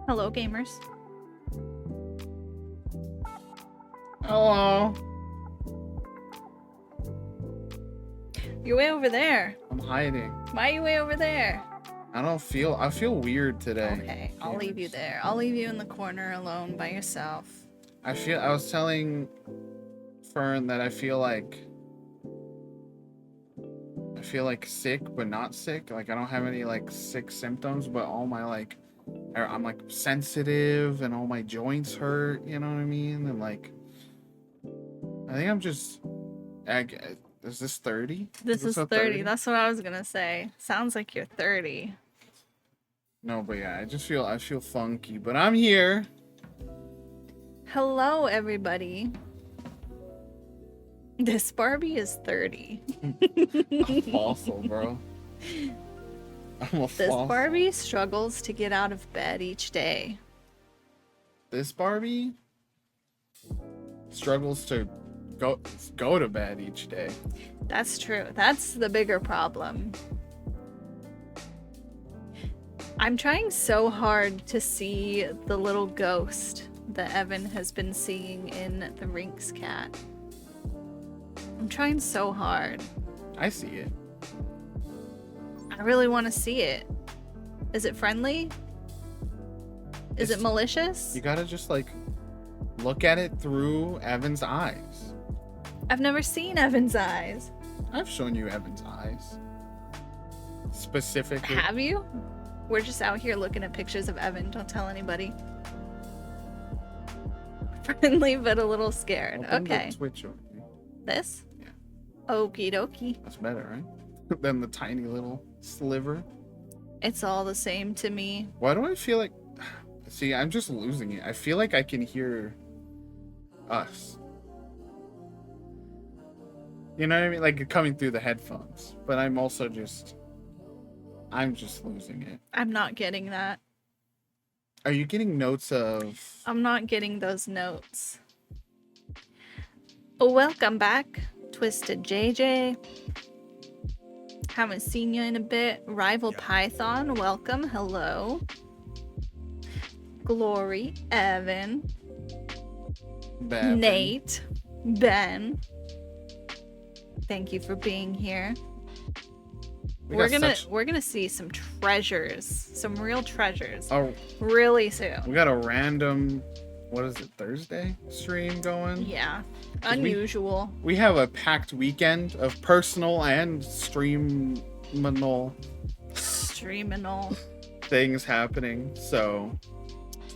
Hello, gamers. Hello. You're way over there. I'm hiding. Why are you way over there? I feel weird today. Okay, I'll leave you there. I'll leave you in the corner alone by yourself. I was telling Fern that I feel like sick, but not sick. Like I don't have any like sick symptoms, but all my I'm like sensitive and all my joints hurt, you know what I mean? And like, I think I'm just, is this 30? This is 30. That's what I was gonna say. Sounds like you're 30. No, but yeah, I feel funky, but I'm here. Hello, everybody. This Barbie is 30. A fossil, bro. I'm a This fossil. Barbie struggles to get out of bed each day. This Barbie struggles to go to bed each day. That's true. That's the bigger problem. I'm trying so hard to see the little ghost that Evan has been seeing in the Rinks cat. I'm trying so hard. I see it. I really want to see it. Is it friendly? Is it malicious? You gotta just like look at it through Evan's eyes. I've never seen Evan's eyes. I've shown you Evan's eyes. Specifically. Have you? We're just out here looking at pictures of Evan. Don't tell anybody. Friendly but a little scared. Open Okay. the Twitch over here. This? Yeah. Okie dokie. That's better, right? Than the tiny little sliver. It's all the same to me. Why do I feel like... See, I'm just losing it. I feel like I can hear us. You know what I mean? Like coming through the headphones. But I'm also just... I'm just losing it. I'm not getting that. Are you getting notes of... I'm not getting those notes. Welcome back, Twisted JJ. Haven't seen you in a bit. Rival Python, welcome. Hello. Glory, Evan, Bevin? Nate, Ben. Thank you for being here. We're gonna see some treasures, some real treasures, Oh, really soon. we got a random, what is it, Thursday stream going? Yeah, unusual. We have a packed weekend of personal and streaminal things happening. So,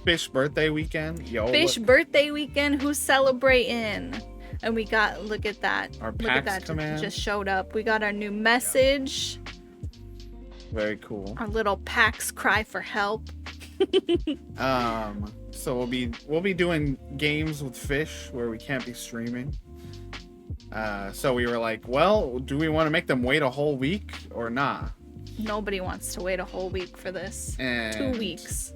Fish birthday weekend, yo. Fish birthday weekend. Who's celebrating? And we got, look at that. Our Look at PAX that command. just showed up. We got our new message. Very cool. Our little PAX cry for help. So we'll be doing games with Fish where we can't be streaming. So we were like, well, do we want to make them wait a whole week or not? Nobody wants to wait a whole week for this. And 2 weeks.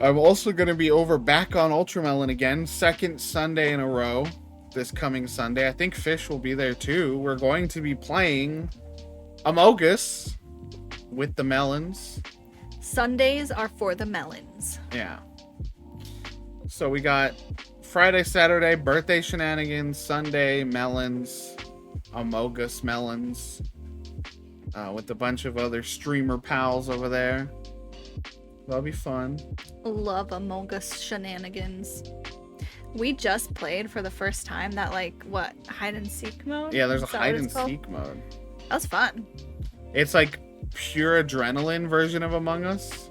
I'm also going to be back on Ultramelon again, second Sunday in a row, this coming Sunday. I think Fish will be there too. We're going to be playing Amogus with the melons. Sundays are for the melons. Yeah. So we got Friday, Saturday, birthday shenanigans, Sunday, melons, Amogus melons, with a bunch of other streamer pals over there. That'll be fun. Love Among Us shenanigans. We just played for the first time that, like, what, hide and seek mode? Yeah, there's a Is that hide what and it's called? seek mode. That was fun. It's like pure adrenaline version of Among Us,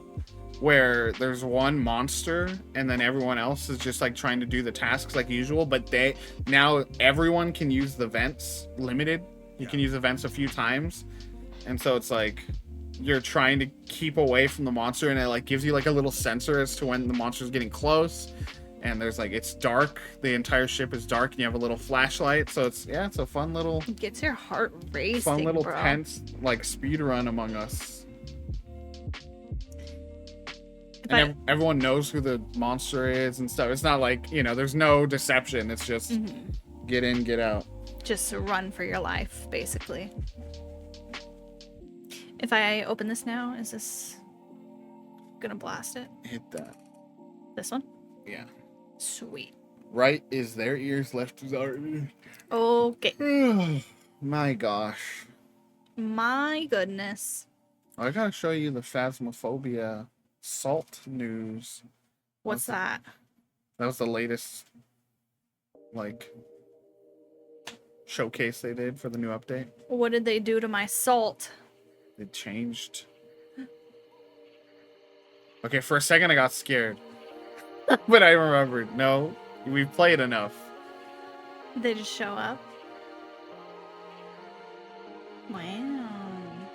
where there's one monster and then everyone else is just like trying to do the tasks like usual, but now everyone can use the vents limited. You can use the vents a few times, and so it's like you're trying to keep away from the monster, and it like gives you like a little sensor as to when the monster's getting close. And there's like, it's dark, the entire ship is dark, and you have a little flashlight, so it's a fun little, It gets your heart racing, fun little bro. tense like speed run Among Us. But And everyone knows who the monster is and stuff. It's not like, there's no deception. It's just get in, get out. just run for your life, basically. If I open this now, is this... Gonna blast it. Hit that. This one? Yeah. Sweet. Right is their ears, left is our ears. Okay. My gosh. My goodness. I gotta show you the Phasmophobia salt news. What's that? That was the latest, like, showcase they did for the new update. What did they do to my salt? It changed. Okay, for a second I got scared. But I remembered, no, we've played enough. They just show up? Wow.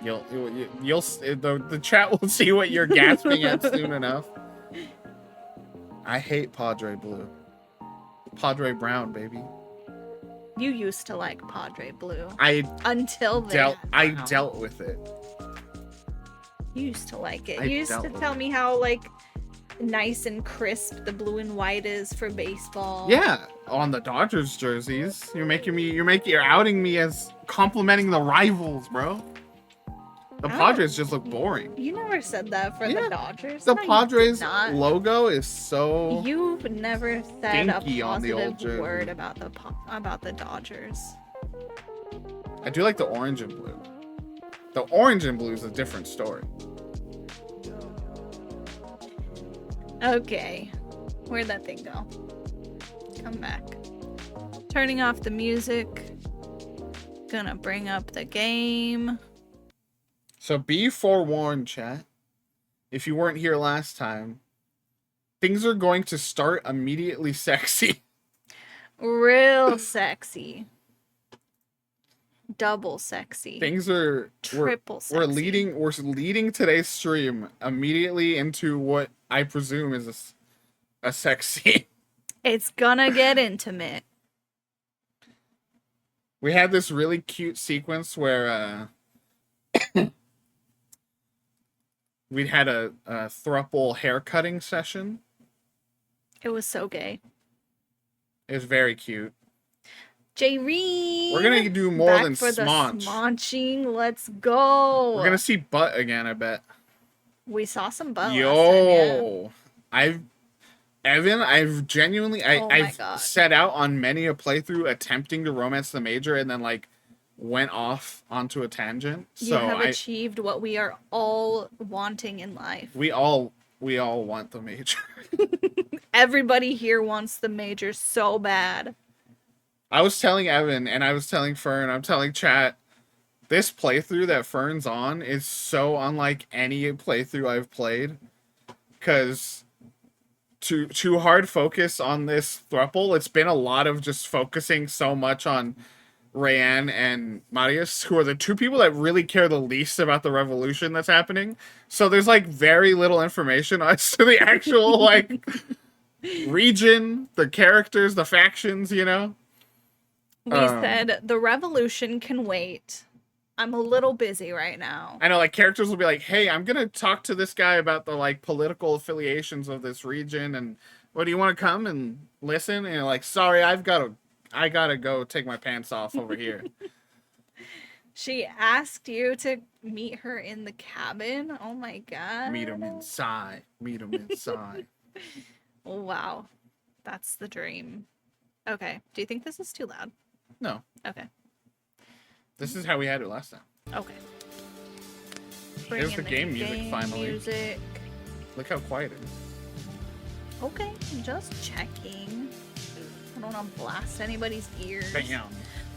The chat will see what you're gasping at soon enough. I hate Padre Blue. Padre Brown, baby. You used to like Padre Blue. Until then. I dealt with it. You used to like it. I You used to dealt with tell it. me how, like, nice and crisp the blue and white is for baseball. Yeah, on the Dodgers jerseys. You're outing me as complimenting the rivals, bro. The Padres just look boring. You never said that for the Dodgers. The No, you Padres did not. logo is so You've never said a dinky on the old positive jersey. word about the Dodgers. I do like the orange and blue. The orange and blue is a different story. Okay. Where'd that thing go? Come back. Turning off the music. Gonna bring up the game. So be forewarned, chat. If you weren't here last time, things are going to start immediately sexy. Real sexy. Double sexy. Things are Triple sexy. we're leading today's stream immediately into what I presume is a sexy. It's gonna get intimate. We had this really cute sequence where we'd had a throuple haircutting session. It was so gay. It was very cute. J-Reen! We're gonna do more Back than for the smonch. smonching. Let's go. We're gonna see butt again, I bet. We saw some butt last time, Yo, I've genuinely, Oh my I've God. set out on many a playthrough attempting to romance the major and then like went off onto a tangent. You So have achieved what we are all wanting in life. we all want the major. Everybody here wants the major so bad. I was telling Evan and I was telling Fern, I'm telling chat, this playthrough that Fern's on is so unlike any playthrough I've played. Cause to hard focus on this throuple, it's been a lot of just focusing so much on Rayanne and Marius, who are the two people that really care the least about the revolution that's happening. So there's like very little information as to the actual like region, the characters, the factions, you know? We said the revolution can wait. I'm a little busy right now. I know, like, characters will be like, hey, I'm gonna talk to this guy about the, like, political affiliations of this region, and what, do you want to come and listen? And you're like, sorry, I gotta go take my pants off over here. She asked you to meet her in the cabin? Oh my god. Meet him inside. Wow. That's the dream. Okay. Do you think this is too loud? No, Okay. this is how we had it last time. Okay. There's the game music, finally. Music. Look how quiet it is. Okay, just checking. I don't want to blast anybody's ears. Bam.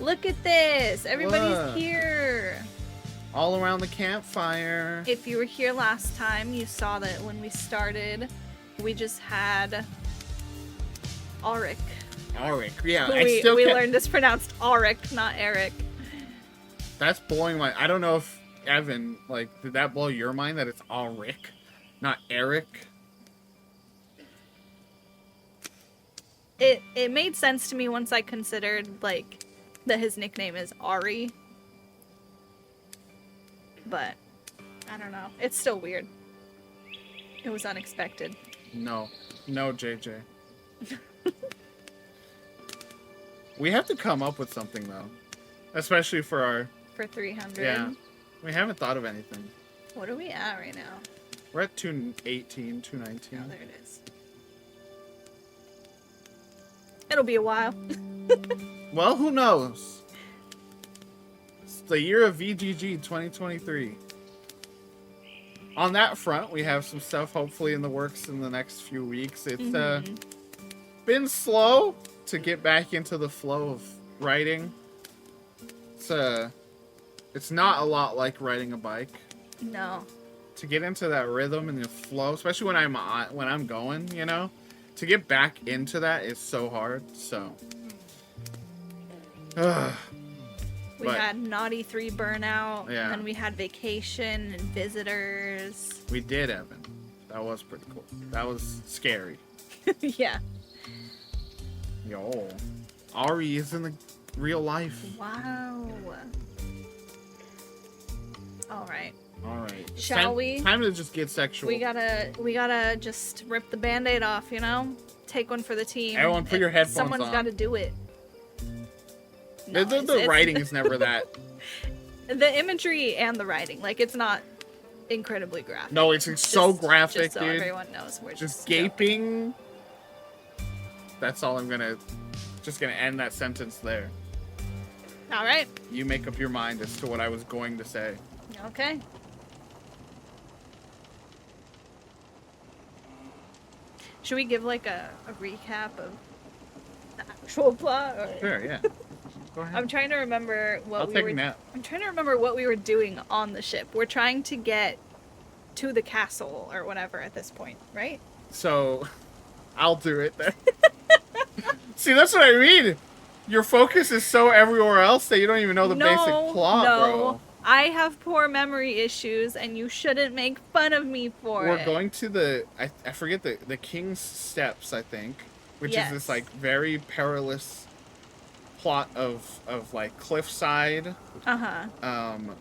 Look at this. Everybody's Look. here. All around the campfire. If you were here last time, you saw that when we started, we just had Auric. Auric, yeah. We learned it's pronounced Auric, not Eric. That's blowing my... I don't know if, Evan, like, did that blow your mind that it's Auric, not Eric? It made sense to me once I considered, like, that his nickname is Ari. But, I don't know. It's still weird. It was unexpected. No, JJ. We have to come up with something, though. Especially for our... For 300. Yeah. We haven't thought of anything. What are we at right now? We're at 218, 219. Oh, there it is. It'll be a while. Well, who knows? It's the year of VGG 2023. On that front, we have some stuff hopefully in the works in the next few weeks. It's been slow to get back into the flow of writing. It's not a lot like riding a bike. No. To get into that rhythm and the flow, especially when I'm going, you know, to get back into that is so hard. So, we had Naughty 3 burnout, Yeah. and we had vacation and visitors. we did, Evan. That was pretty cool. That was scary. Yeah. Yo, Ari is in the real life. Wow. All right. All right. Shall we? Time to just get sexual. We gotta just rip the Band-Aid off, you know? Take one for the team. Everyone put your headphones Someone's on. gotta do it. No, The writing is never that. The imagery and the writing, like, it's not incredibly graphic. No, it's so Just- graphic, just so dude. everyone knows we're Just joking. gaping. That's all I'm gonna. Just gonna end that sentence there. All right. You make up your mind as to what I was going to say. Okay. Should we give like a recap of the actual plot? Or... Sure, yeah. Go ahead. I'm trying to remember what I'll we take were. a nap. I'm trying to remember what we were doing on the ship. We're trying to get to the castle or whatever at this point, right? So, I'll do it then. See, that's what I mean. Your focus is so everywhere else that you don't even know the basic plot, bro. I have poor memory issues, and you shouldn't make fun of me for it. We're going to the I forget the King's Steps, I think, which is this Yes. like very perilous plot of like cliffside.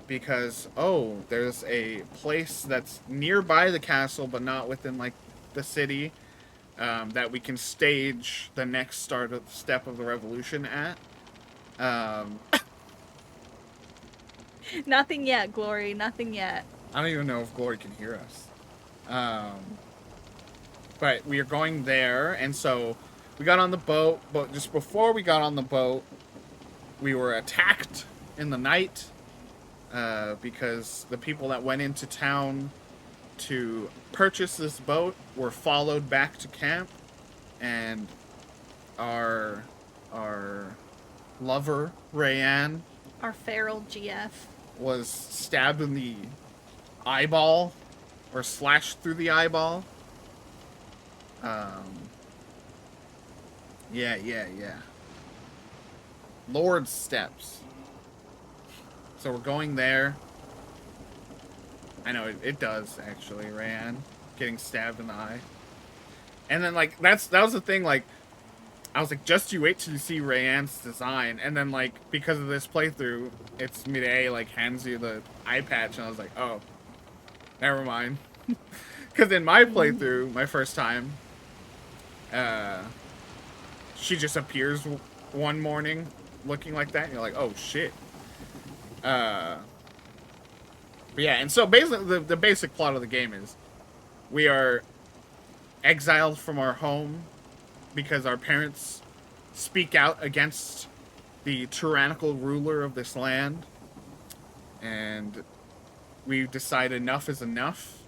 Because there's a place that's nearby the castle but not within like the city, that we can stage the next step of the revolution at. Nothing yet, Glory. Nothing yet. I don't even know if Glory can hear us. But we are going there, and so we got on the boat, but just before we got on the boat, we were attacked in the night, because the people that went into town to purchase this boat were followed back to camp, and our lover, Rayanne, Our feral GF. was stabbed in the eyeball, or slashed through the eyeball. Yeah. Lord's Steps. So we're going there. I know, it does, actually, Rayanne. Getting stabbed in the eye. And then, like, that was the thing, like, I was like, just you wait till you see Rayanne's design. And then, like, because of this playthrough, it's Midday, like, hands you the eye patch. And I was like, oh, never mind. Because in my playthrough, my first time, she just appears one morning looking like that. And you're like, oh, shit. But yeah, and so basically the basic plot of the game is we are exiled from our home because our parents speak out against the tyrannical ruler of this land, and we decide enough is enough.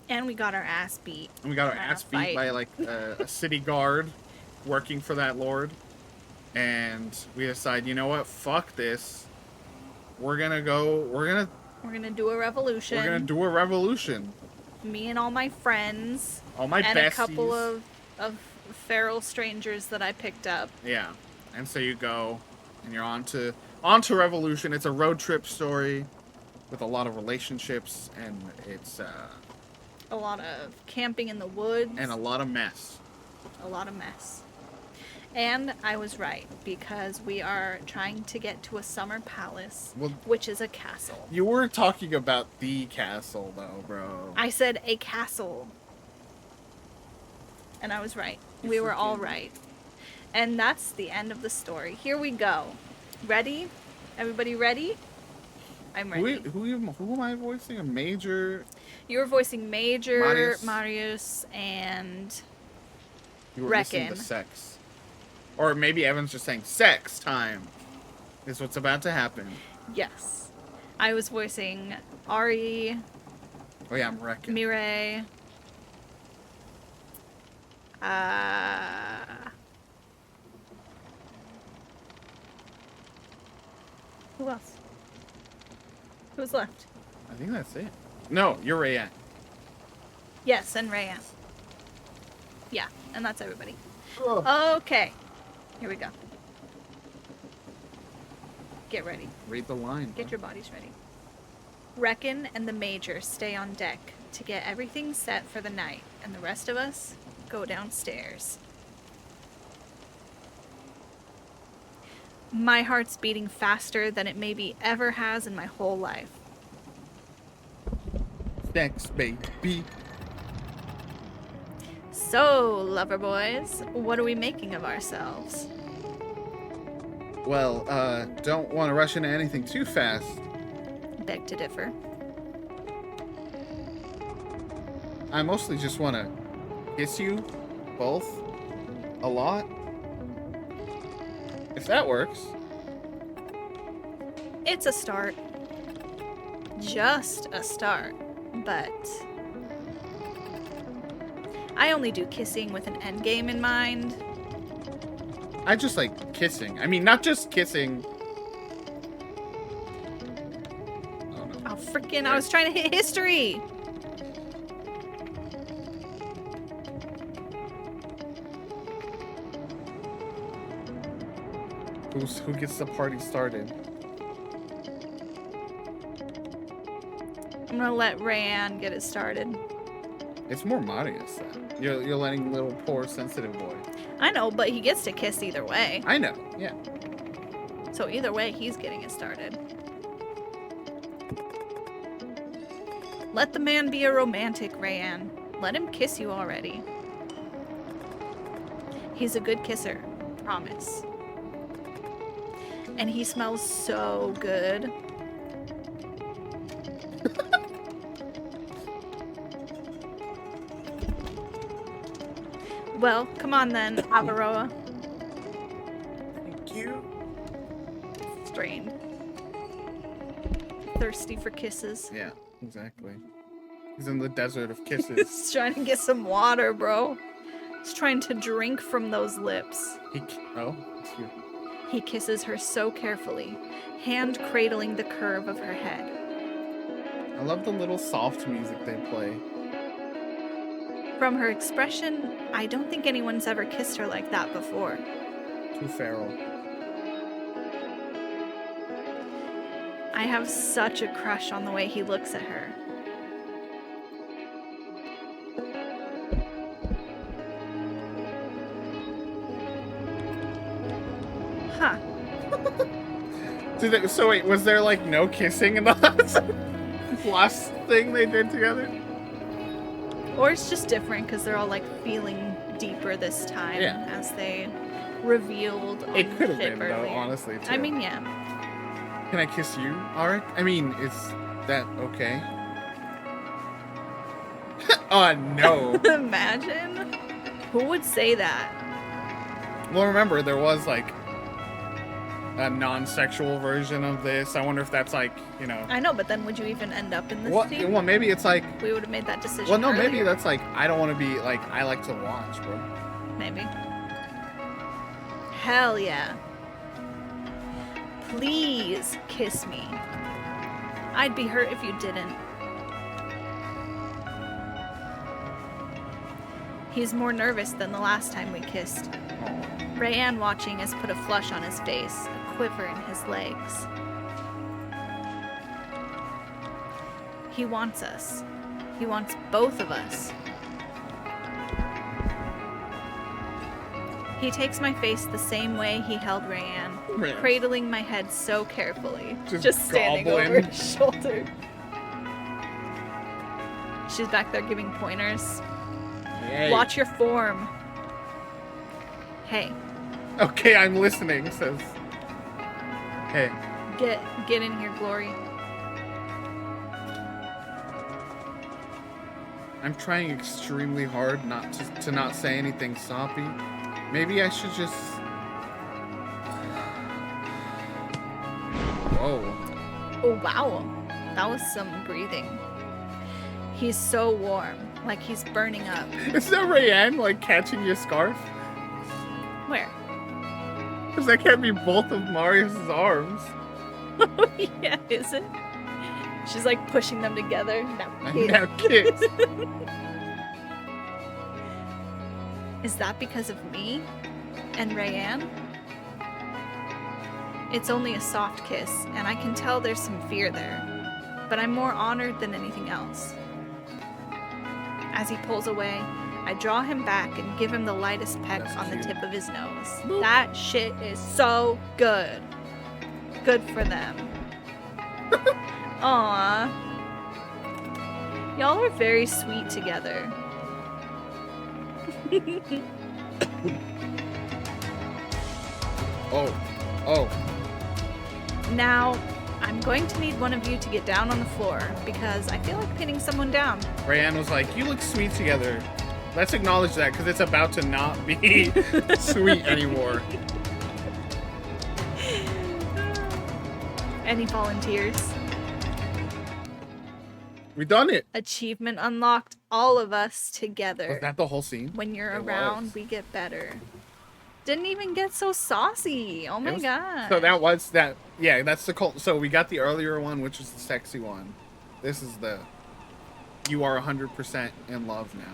And we got our ass beat. And we got our in a ass beat fight. by like a city guard working for that lord, and we decide, you know what, fuck this. We're gonna do a revolution. We're gonna do a revolution. Me and all my friends. All my and besties. a couple of feral strangers that I picked up. Yeah, and so you go, and you're on to revolution. It's a road trip story with a lot of relationships, and it's A lot of camping in the woods. and a lot of mess. A lot of mess. And I was right, because we are trying to get to a summer palace, Well, which is a castle. you were talking about the castle, though, bro. I said a castle. And I was right. We were all right. And that's the end of the story. Here we go. Ready? Everybody ready? I'm ready. Who am I voicing? A major? You were voicing Major, Marius. Marius, and You were missing the Reckon. sex. Or maybe Evan's just saying, sex time is what's about to happen. yes. I was voicing Ari, Oh yeah, I'm wrecking. Mireille, who else? Who's left? I think that's it. No, you're Rayanne. Yes, and Rayanne. Yeah, and that's everybody. Oh. Okay. Here we go. Get ready. Read the line. Get your bodies ready. Reckon and the Major stay on deck to get everything set for the night, and the rest of us go downstairs. My heart's beating faster than it maybe ever has in my whole life. Sex, baby. So, lover boys, what are we making of ourselves? Well, don't want to rush into anything too fast. Beg to differ. I mostly just want to kiss you both a lot. If that works. It's a start. Just a start. But I only do kissing with an endgame in mind. I just like kissing. I mean, not just kissing. Oh no. Oh, freaking, I was trying to hit history. Who gets the party started? I'm gonna let Rayanne get it started. It's more Marius then. You're letting little poor sensitive boy. I know, but he gets to kiss either way. I know. Yeah. So either way, he's getting it started. Let the man be a romantic, Rayanne. Let him kiss you already. He's a good kisser. Promise. And he smells so good. Well, come on then, Avaroa. Thank you. Strained. Thirsty for kisses. Yeah, exactly. He's in the desert of kisses. He's trying to get some water, bro. He's trying to drink from those lips. Oh, it's you. He kisses her so carefully, hand cradling the curve of her head. I love the little soft music they play. From her expression, I don't think anyone's ever kissed her like that before. Too feral. I have such a crush on the way he looks at her. Huh. So wait, was there like no kissing in the last thing they did together? Or it's just different because they're all like feeling deeper this time as they revealed on It could have the ship been though, earlier. honestly. Too. I mean, yeah. Can I kiss you, Arik? I mean, is that okay? Oh no. Imagine. Who would say that? Well, remember there was like a non-sexual version of this. I wonder if that's like, you know. I know, but then would you even end up in this scene? Well, maybe it's like. We would have made that decision. Well, no, maybe earlier. that's like I don't want to be like I like to watch, bro. Maybe. Hell yeah. Please kiss me. I'd be hurt if you didn't. He's more nervous than the last time we kissed. Rayanne watching has put a flush on his face, a quiver in his legs. He wants us. He wants both of us. He takes my face the same way he held Rayanne, cradling my head so carefully, just standing gobbling. over his shoulder. She's back there giving pointers. Yay. Watch your form. Hey, Okay, I'm listening. Says. Hey. get in here, Glory. I'm trying extremely hard not to not say anything soppy. Maybe I should just... Whoa. Oh, wow. That was some breathing. He's so warm. Like he's burning up. Is that Rayanne, like, catching your scarf? Where? Because that can't be both of Marius's arms. Yeah, is it? She's like pushing them together. Now kiss. Is that because of me and Rayanne? It's only a soft kiss, and I can tell there's some fear there. But I'm more honored than anything else. As he pulls away, I draw him back and give him the lightest peck on the tip of his nose. Boop. That shit is so good. Good for them. Aww. Y'all are very sweet together. Oh. Now, I'm going to need one of you to get down on the floor because I feel like pinning someone down. Rayanne was like, you look sweet together. Let's acknowledge that because it's about to not be sweet anymore. Any volunteers? We done it. Achievement unlocked. All of us together. Was that the whole scene? When you're around, we get better. Didn't even get so saucy. Oh my god. So that was that. Yeah, that's the cult. So we got the earlier one, which is the sexy one. This is the. You are 100% in love now.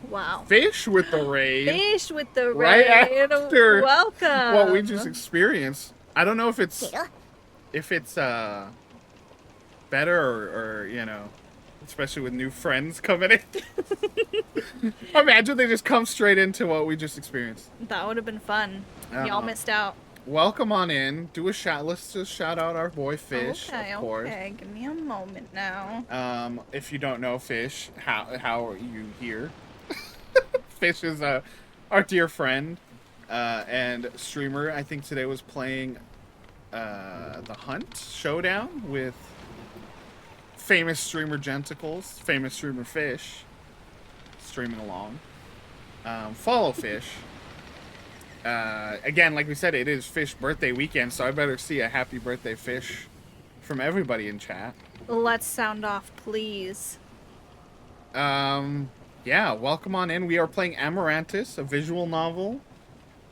Wow. Fish with the raid. Fish with the right raid. After welcome. what we just experienced. I don't know if it's better or you know, especially with new friends coming in. Imagine they just come straight into what we just experienced. That would have been fun. Y'all missed out. Welcome on in. Do a shout. Let's just shout out our boy Fish, of course. Okay, give me a moment now. If you don't know Fish, how are you here? Fish is our dear friend and streamer. I think today was playing the Hunt Showdown with famous streamer Genticles, famous streamer Fish, streaming along. Follow Fish. Again, like we said, it is Fish birthday weekend, so I better see a happy birthday, Fish, from everybody in chat. Let's sound off, please. Yeah, welcome on in. We are playing Amarantus, a visual novel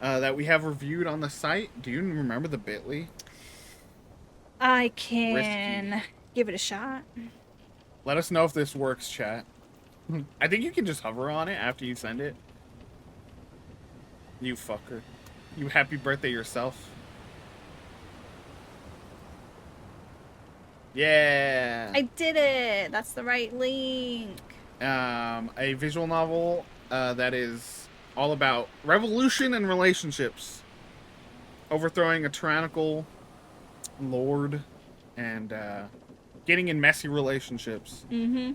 that we have reviewed on the site. Do you remember the bit.ly? I can Risky. Give it a shot. Let us know if this works, chat. I think you can just hover on it after you send it. You fucker. You happy birthday yourself. Yeah. I did it. That's the right link. A visual novel that is all about revolution and relationships. Overthrowing a tyrannical lord and getting in messy relationships. Mm-hmm.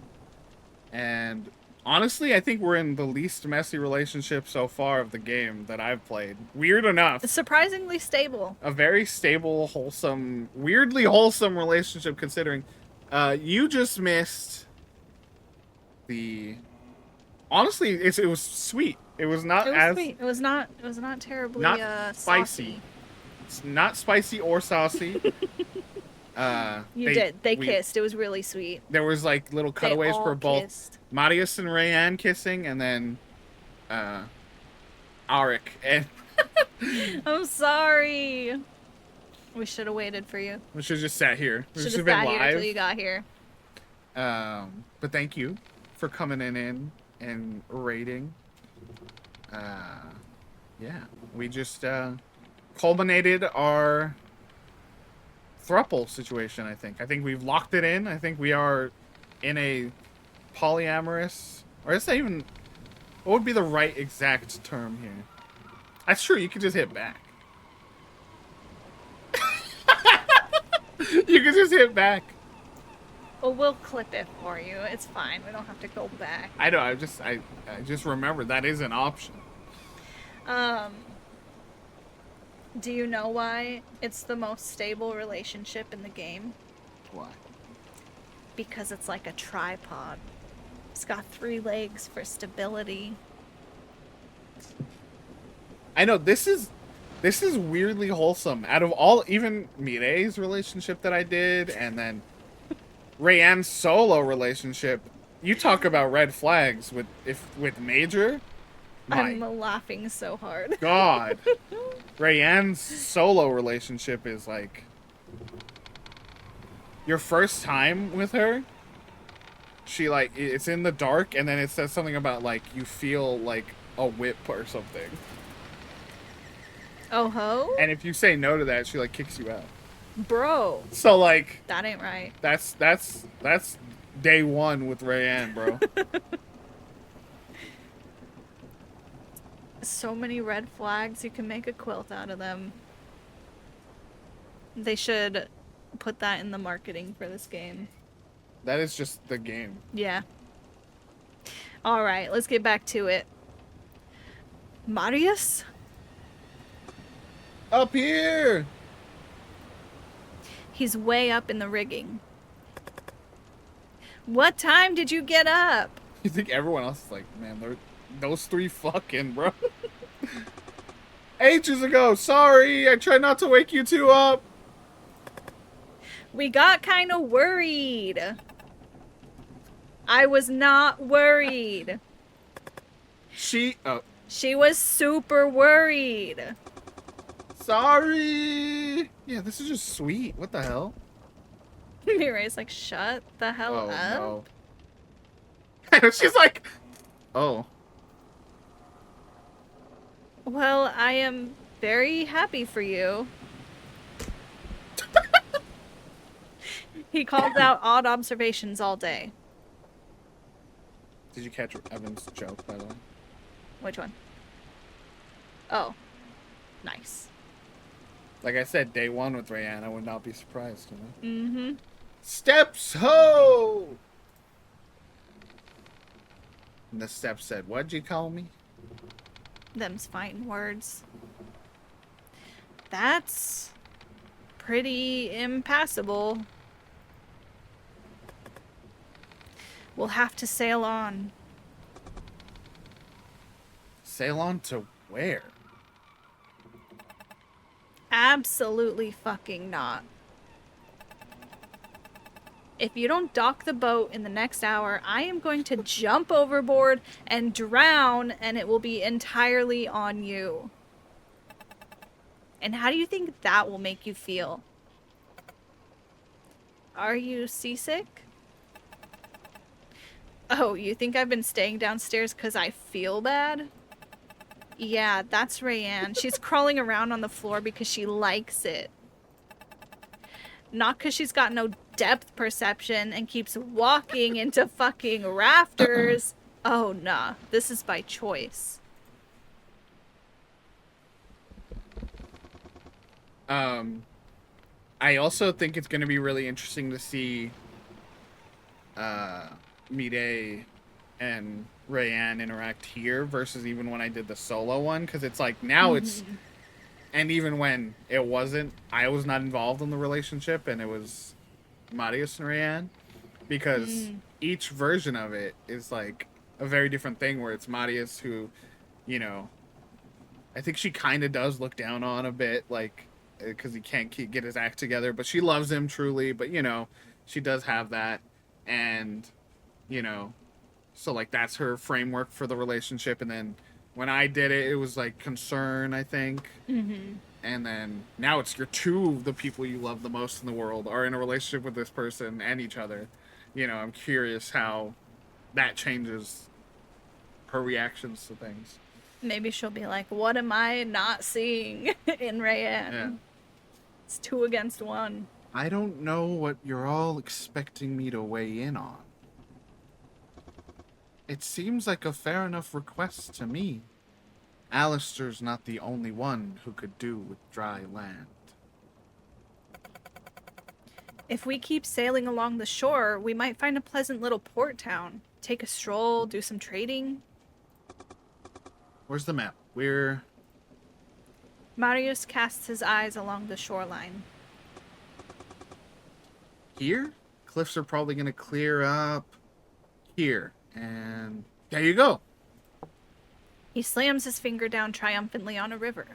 And honestly, I think we're in the least messy relationship so far of the game that I've played. Weird enough. It's surprisingly stable. A very stable, wholesome, weirdly wholesome relationship considering you just missed the... Honestly, it was sweet. It was not sweet. It was not terribly not spicy. saucy. It's not spicy or saucy. They kissed. It was really sweet. There was like little cutaways for both kissed. Marius and Rayanne kissing, and then Arik and I'm sorry. We should have waited for you. we should have just sat here. We Should should have have been sat here live. until you got here. But thank you for coming in and rating. Yeah, we just culminated our throuple situation. I think we've locked it in. I think we are in a polyamorous, or is that even, what would be the right exact term here? That's true. You could just hit back. You could just hit back. Well, we'll clip it for you. It's fine. We don't have to go back. I know. I just remembered that is an option. Do you know why it's the most stable relationship in the game? Why? Because it's like a tripod. He's got 3 legs for stability. I know this is weirdly wholesome. Out of all, even Mirei's relationship that I did, and then Rayanne's solo relationship, you talk about red flags with Major. I'm My laughing so hard. God, Rayanne's solo relationship is like your first time with her. She like it's in the dark, and then it says something about like you feel like a whip or something. Oh ho? And if you say no to that, she like kicks you out. Bro. So like That ain't right. that's day one with Rayanne, bro. So many red flags, you can make a quilt out of them. They should put that in the marketing for this game. That is just the game. Yeah. Alright, let's get back to it. Marius? Up here! He's way up in the rigging. What time did you get up? You think everyone else is like, man, those 3 fucking, bro. Ages ago, sorry, I tried not to wake you 2 up. We got kind of worried. I was not worried. She was super worried. Sorry. Yeah, this is just sweet. What the hell? Mirai's like, shut the hell Oh up. no. She's like, oh. Well, I am very happy for you. He called out odd observations all day. Did you catch Evan's joke, by the way? Which one? Oh. Nice. Like I said, day 1 with Rayanne, I would not be surprised, you know? Mm-hmm. Steps ho! And the step said, what'd you call me? Them's fighting words. That's pretty impassable. We'll have to sail on. Sail on to where? Absolutely fucking not. If you don't dock the boat in the next hour, I am going to jump overboard and drown, and it will be entirely on you. And how do you think that will make you feel? Are you seasick? Oh, you think I've been staying downstairs because I feel bad? Yeah, that's Rayanne. She's crawling around on the floor because she likes it. Not because she's got no depth perception and keeps walking into fucking rafters. Oh, nah. This is by choice. I also think it's going to be really interesting to see Mireille and Rayanne interact here versus even when I did the solo one, because it's like now it's, and even when it wasn't, I was not involved in the relationship and it was Marius and Rayanne, because each version of it is like a very different thing, where it's Marius who, you know, I think she kind of does look down on a bit, like, because he can't get his act together, but she loves him truly, but you know, she does have that, and you know, so like that's her framework for the relationship. And then when I did it, it was like concern, I think. And then now it's your 2 of the people you love the most in the world are in a relationship with this person and each other. You know, I'm curious how that changes her reactions to things. Maybe she'll be like, what am I not seeing in Rayanne? Yeah. It's 2 against 1. I don't know what you're all expecting me to weigh in on. It seems like a fair enough request to me. Alistair's not the only one who could do with dry land. If we keep sailing along the shore, we might find a pleasant little port town. Take a stroll, do some trading. Where's the map? We're... Marius casts his eyes along the shoreline. Here? Cliffs are probably going to clear up here. And there you go. He slams his finger down triumphantly on a river.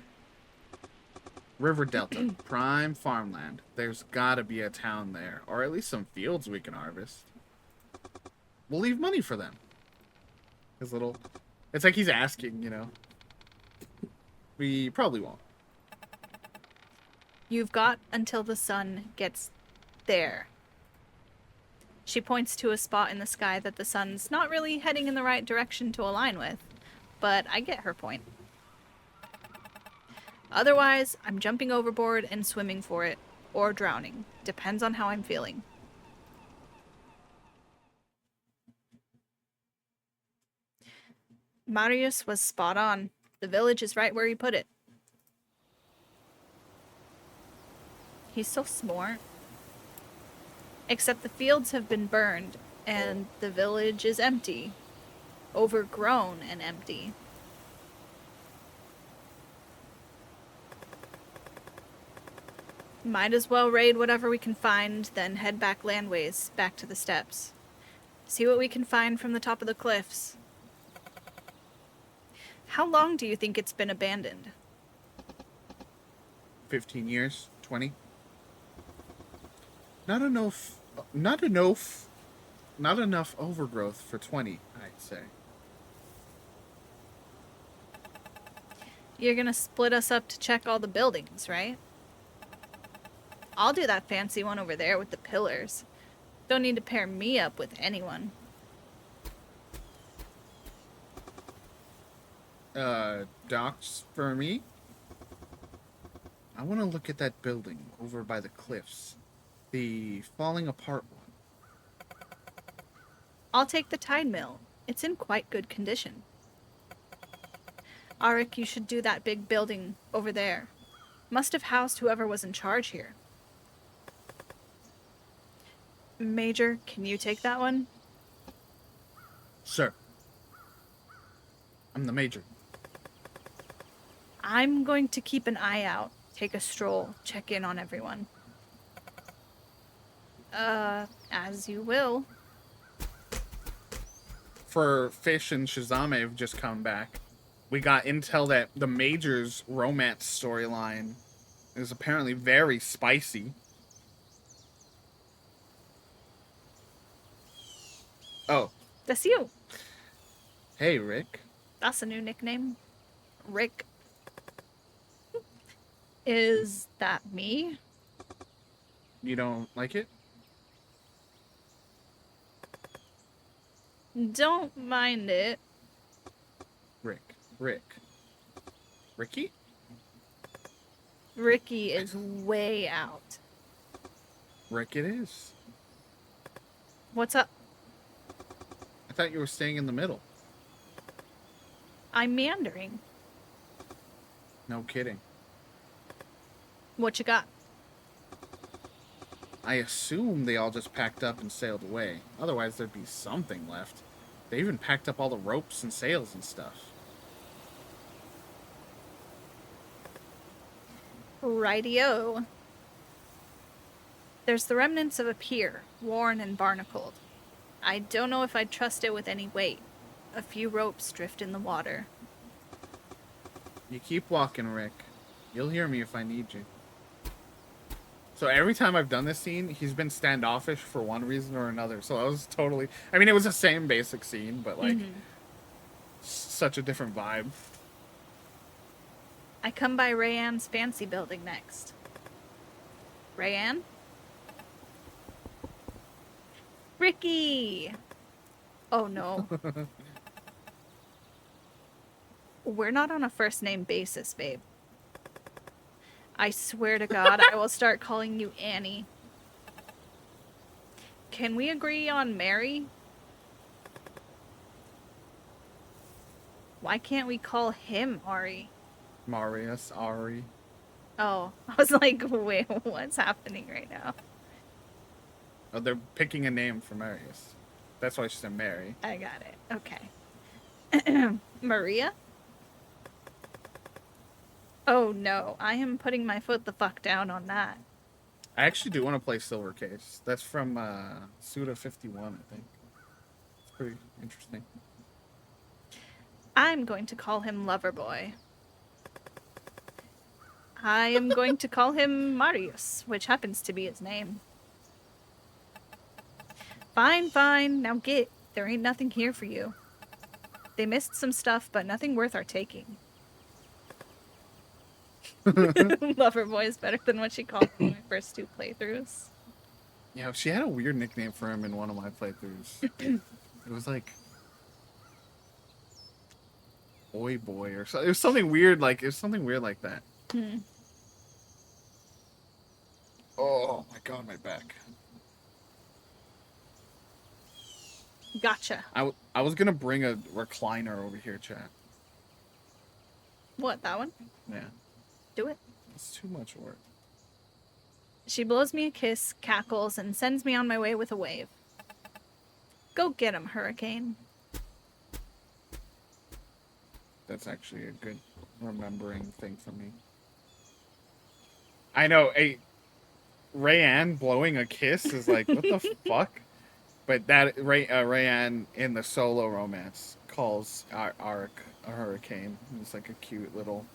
River Delta, prime farmland. There's gotta be a town there, or at least some fields we can harvest. We'll leave money for them. His little... It's like he's asking, you know. We probably won't. You've got until the sun gets there. She points to a spot in the sky that the sun's not really heading in the right direction to align with, but I get her point. Otherwise, I'm jumping overboard and swimming for it, or drowning. Depends on how I'm feeling. Marius was spot on. The village is right where he put it. He's so smart. Except the fields have been burned, and the village is empty. Overgrown and empty. Might as well raid whatever we can find, then head back landways, back to the steppes. See what we can find from the top of the cliffs. How long do you think it's been abandoned? 15 years? 20? Not enough overgrowth for 20, I'd say. You're gonna split us up to check all the buildings, right? I'll do that fancy one over there with the pillars. Don't need to pair me up with anyone. Docks for me? I want to look at that building over by the cliffs. The falling apart one. I'll take the tide mill. It's in quite good condition. Arik, you should do that big building over there. Must have housed whoever was in charge here. Major, can you take that one? Sir. I'm the major. I'm going to keep an eye out, take a stroll, check in on everyone. As you will. For Fish and Shazame have just come back. We got intel that the Major's romance storyline is apparently very spicy. Oh. That's you. Hey, Rick. That's a new nickname. Rick. Is that me? You don't like it? Don't mind it. Ricky? Ricky is way out. Rick it is. What's up? I thought you were staying in the middle. I'm meandering. No kidding. What you got? I assume they all just packed up and sailed away. Otherwise, there'd be something left. They even packed up all the ropes and sails and stuff. Rightio. There's the remnants of a pier, worn and barnacled. I don't know if I'd trust it with any weight. A few ropes drift in the water. You keep walking, Rick. You'll hear me if I need you. So every time I've done this scene, he's been standoffish for one reason or another. So I was totally... I mean, it was the same basic scene, but, like, such a different vibe. I come by Rayanne's fancy building next. Rayanne? Ricky! Oh, no. We're not on a first-name basis, babe. I swear to God, I will start calling you Annie. Can we agree on Mary? Why can't we call him Ari? Marius, Ari. Oh, I was like, wait, what's happening right now? Oh, they're picking a name for Marius. That's why she said Mary. I got it. Okay. Maria? Oh no, I am putting my foot the fuck down on that. I actually do want to play Silver Case. That's from Suda 51, I think. It's pretty interesting. I'm going to call him Loverboy. I am going to call him Marius, which happens to be his name. Fine, fine. Now get. There ain't nothing here for you. They missed some stuff, but nothing worth our taking. Loverboy is better than what she called me in my first 2 playthroughs. Yeah, she had a weird nickname for him in one of my playthroughs. It was like Oi Boy or something. It was something weird like that. Oh my god, my back. Gotcha. I was gonna bring a recliner over here, chat. What, that one? Yeah. Do it. It's too much work. She blows me a kiss, cackles, and sends me on my way with a wave. Go get him, Hurricane. That's actually a good remembering thing for me. I know, Rayanne blowing a kiss is like, what the fuck? But that Rayanne in the solo romance calls Arik a hurricane. It's like a cute little...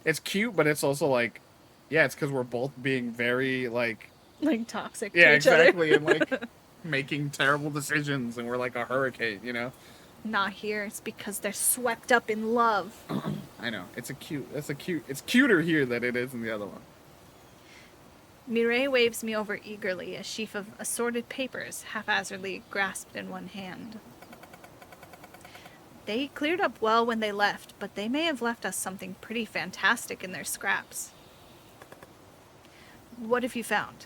It's cute, but it's also like, yeah, it's because we're both being very, like... Like, toxic to yeah, each exactly, other. and, like, making terrible decisions, and we're like a hurricane, you know? Not here. It's because they're swept up in love. I know. It's cuter here than it is in the other one. Mireille waves me over eagerly, a sheaf of assorted papers haphazardly grasped in one hand. They cleared up well when they left, but they may have left us something pretty fantastic in their scraps. What have you found?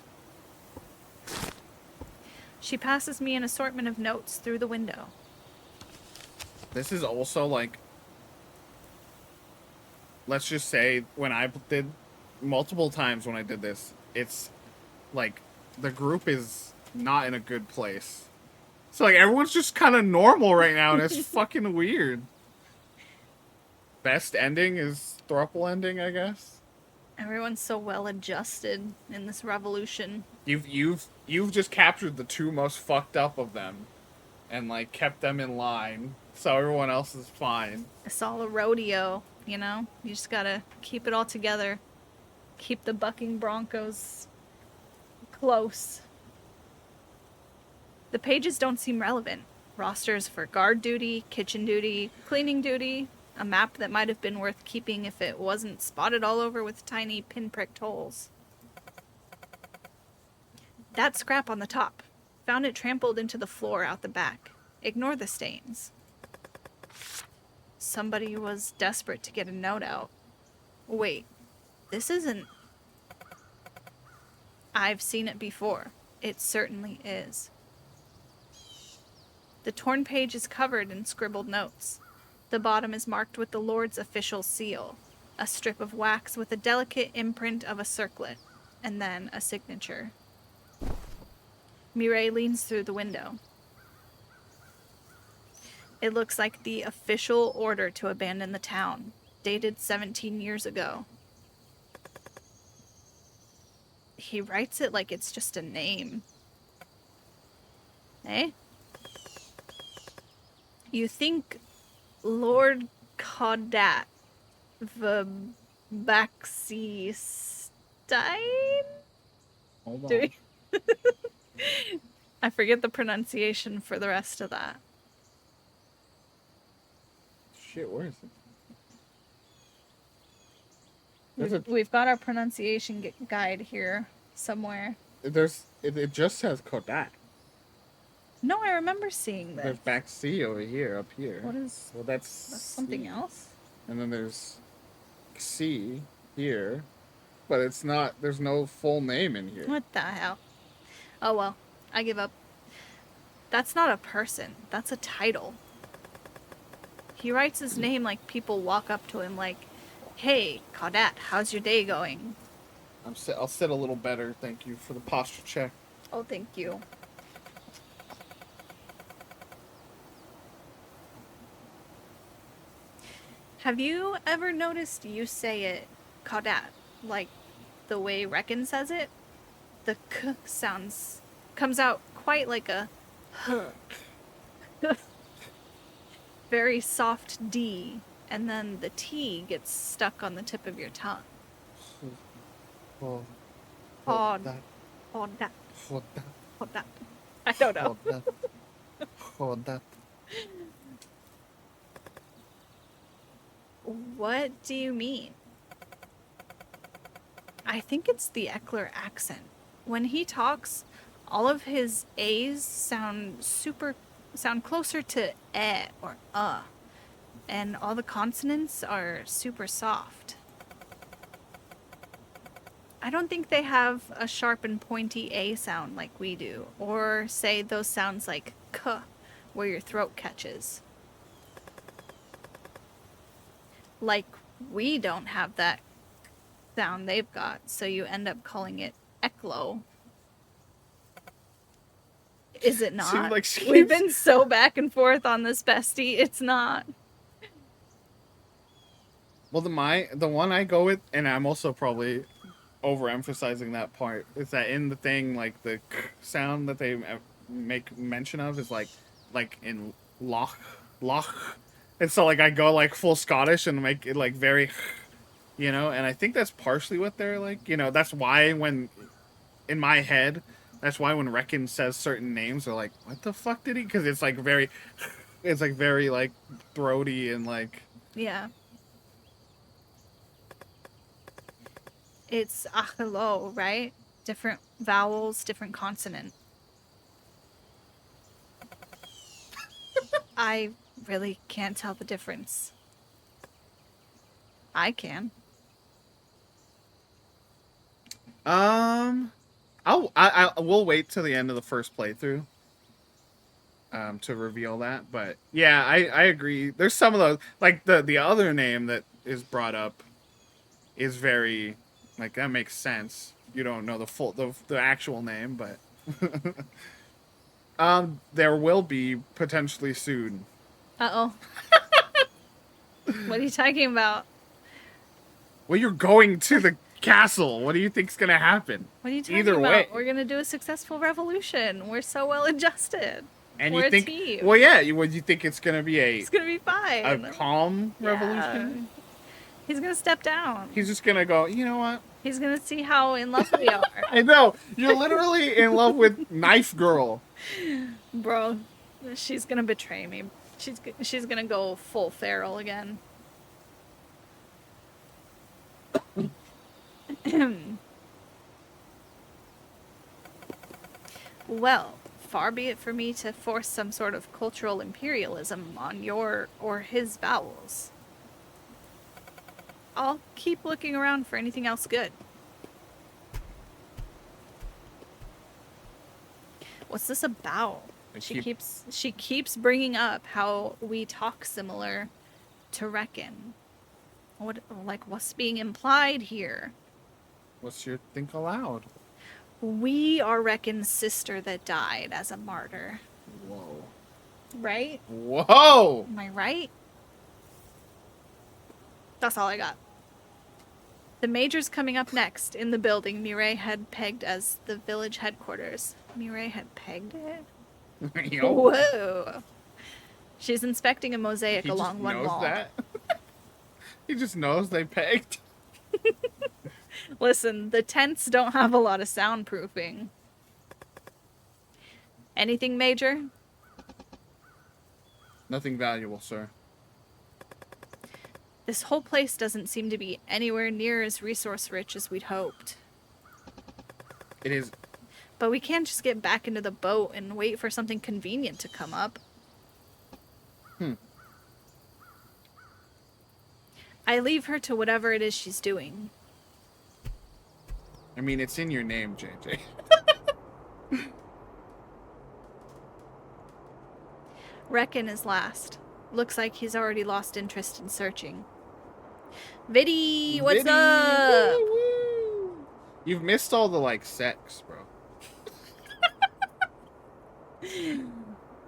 She passes me an assortment of notes through the window. This is also like, let's just say when I did multiple times when I did this, it's like the group is not in a good place. So like everyone's just kind of normal right now, and it's fucking weird. Best ending is throuple ending, I guess. Everyone's so well adjusted in this revolution. You've just captured the 2 most fucked up of them, and like kept them in line, so everyone else is fine. It's all a rodeo, you know? You just gotta keep it all together. Keep the bucking Broncos close. The pages don't seem relevant. Rosters for guard duty, kitchen duty, cleaning duty, a map that might have been worth keeping if it wasn't spotted all over with tiny pinpricked holes. That scrap on the top. Found it trampled into the floor out the back. Ignore the stains. Somebody was desperate to get a note out. Wait, this isn't... I've seen it before. It certainly is. The torn page is covered in scribbled notes. The bottom is marked with the Lord's official seal, a strip of wax with a delicate imprint of a circlet, and then a signature. Mireille leans through the window. It looks like the official order to abandon the town, dated 17 years ago. He writes it like it's just a name. Eh? You think Lord Caudat Vabaxi Stein? Hold on. Do we... I forget the pronunciation for the rest of that. Shit, where is it? We've got our pronunciation guide here somewhere. It just says Kodak. No, I remember seeing this. There's back C over here, up here. What is... Well, that's something else? And then there's C here, but it's not, there's no full name in here. What the hell? Oh well, I give up. That's not a person. That's a title. He writes his name like people walk up to him like, "Hey, Caudat, how's your day going?" I'll sit a little better, thank you for the posture check. Oh, thank you. Have you ever noticed you say it, Caudat, like the way Reckon says it? The k sounds comes out quite like a huh. very soft D, and then the T gets stuck on the tip of your tongue. Oh, Pod, that, pod that, hold that, pod that. I don't know. hold that, hold that. What do you mean? I think it's the Eckler accent. When he talks, all of his A's sound closer to eh or and all the consonants are super soft. I don't think they have a sharp and pointy A sound like we do, or say those sounds like k, where your throat catches. Like, we don't have that sound they've got, so you end up calling it Eklo. Is it not? Seems like We've been so back and forth on this, bestie. It's not. Well, the one I go with, and I'm also probably overemphasizing that part, is that in the thing, like the k sound that they make mention of is like in loch, and so like I go like full Scottish and make it like very, you know, and I think that's partially what they're like, you know, that's why when in my head, that's why when Reckon says certain names, they're like, what the fuck did he? Because it's like very, it's like very like throaty and like. Yeah. It's achelo, right? Different vowels, different consonant. I really can't tell the difference. I can. We'll wait till the end of the first playthrough to reveal that, but yeah, I agree. There's some of those, like the other name that is brought up is very, like, that makes sense. You don't know the actual name, but there will be potentially soon. Uh-oh. What are you talking about? Well, you're going to the castle. What do you think's gonna happen? What are you talking Either about? way. We're gonna do a successful revolution. We're so well adjusted. And We're you a think, team. well, yeah, you think it's gonna be It's gonna be fine. a calm Yeah. revolution? He's gonna step down. He's just gonna go, you know what? He's gonna see how in love we are. I know. You're literally in love with Knife Girl. Bro, she's gonna betray me. She's gonna go full feral again. Well, far be it for me to force some sort of cultural imperialism on your or his vowels. I'll keep looking around for anything else good. What's this about? She keeps bringing up how we talk similar to Reckon. What's being implied here? What's your think aloud? We are Reckon's sister that died as a martyr. Whoa. Right? Whoa! Am I right? That's all I got. The Major's coming up next in the building Mireille had pegged as the village headquarters. Mireille had pegged it? Yo. Whoa. She's inspecting a mosaic He along just one knows wall. that? He just knows they pegged. Listen, the tents don't have a lot of soundproofing. Anything, Major? Nothing valuable, sir. This whole place doesn't seem to be anywhere near as resource-rich as we'd hoped. It is. But we can't just get back into the boat and wait for something convenient to come up. I leave her to whatever it is she's doing. I mean, it's in your name, JJ. Reckon is last. Looks like he's already lost interest in searching. Viddy, what's Viddy, up? woo, woo. You've missed all the, like, sex, bro.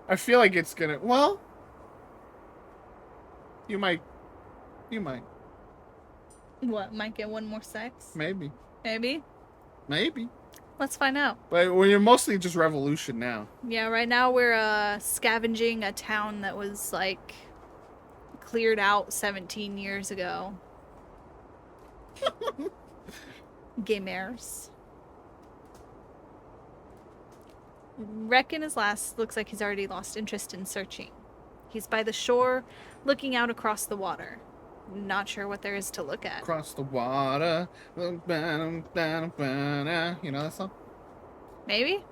I feel like it's gonna... Well... You might... What, might get one more sex? Maybe. Maybe? Maybe. Let's find out. But well, you're mostly just revolution now. Yeah, right now we're scavenging a town that was, like, cleared out 17 years ago. Gamers. Reckon his last looks like he's already lost interest in searching. He's by the shore, looking out across the water. Not sure what there is to look at. Across the water. You know that song? Maybe?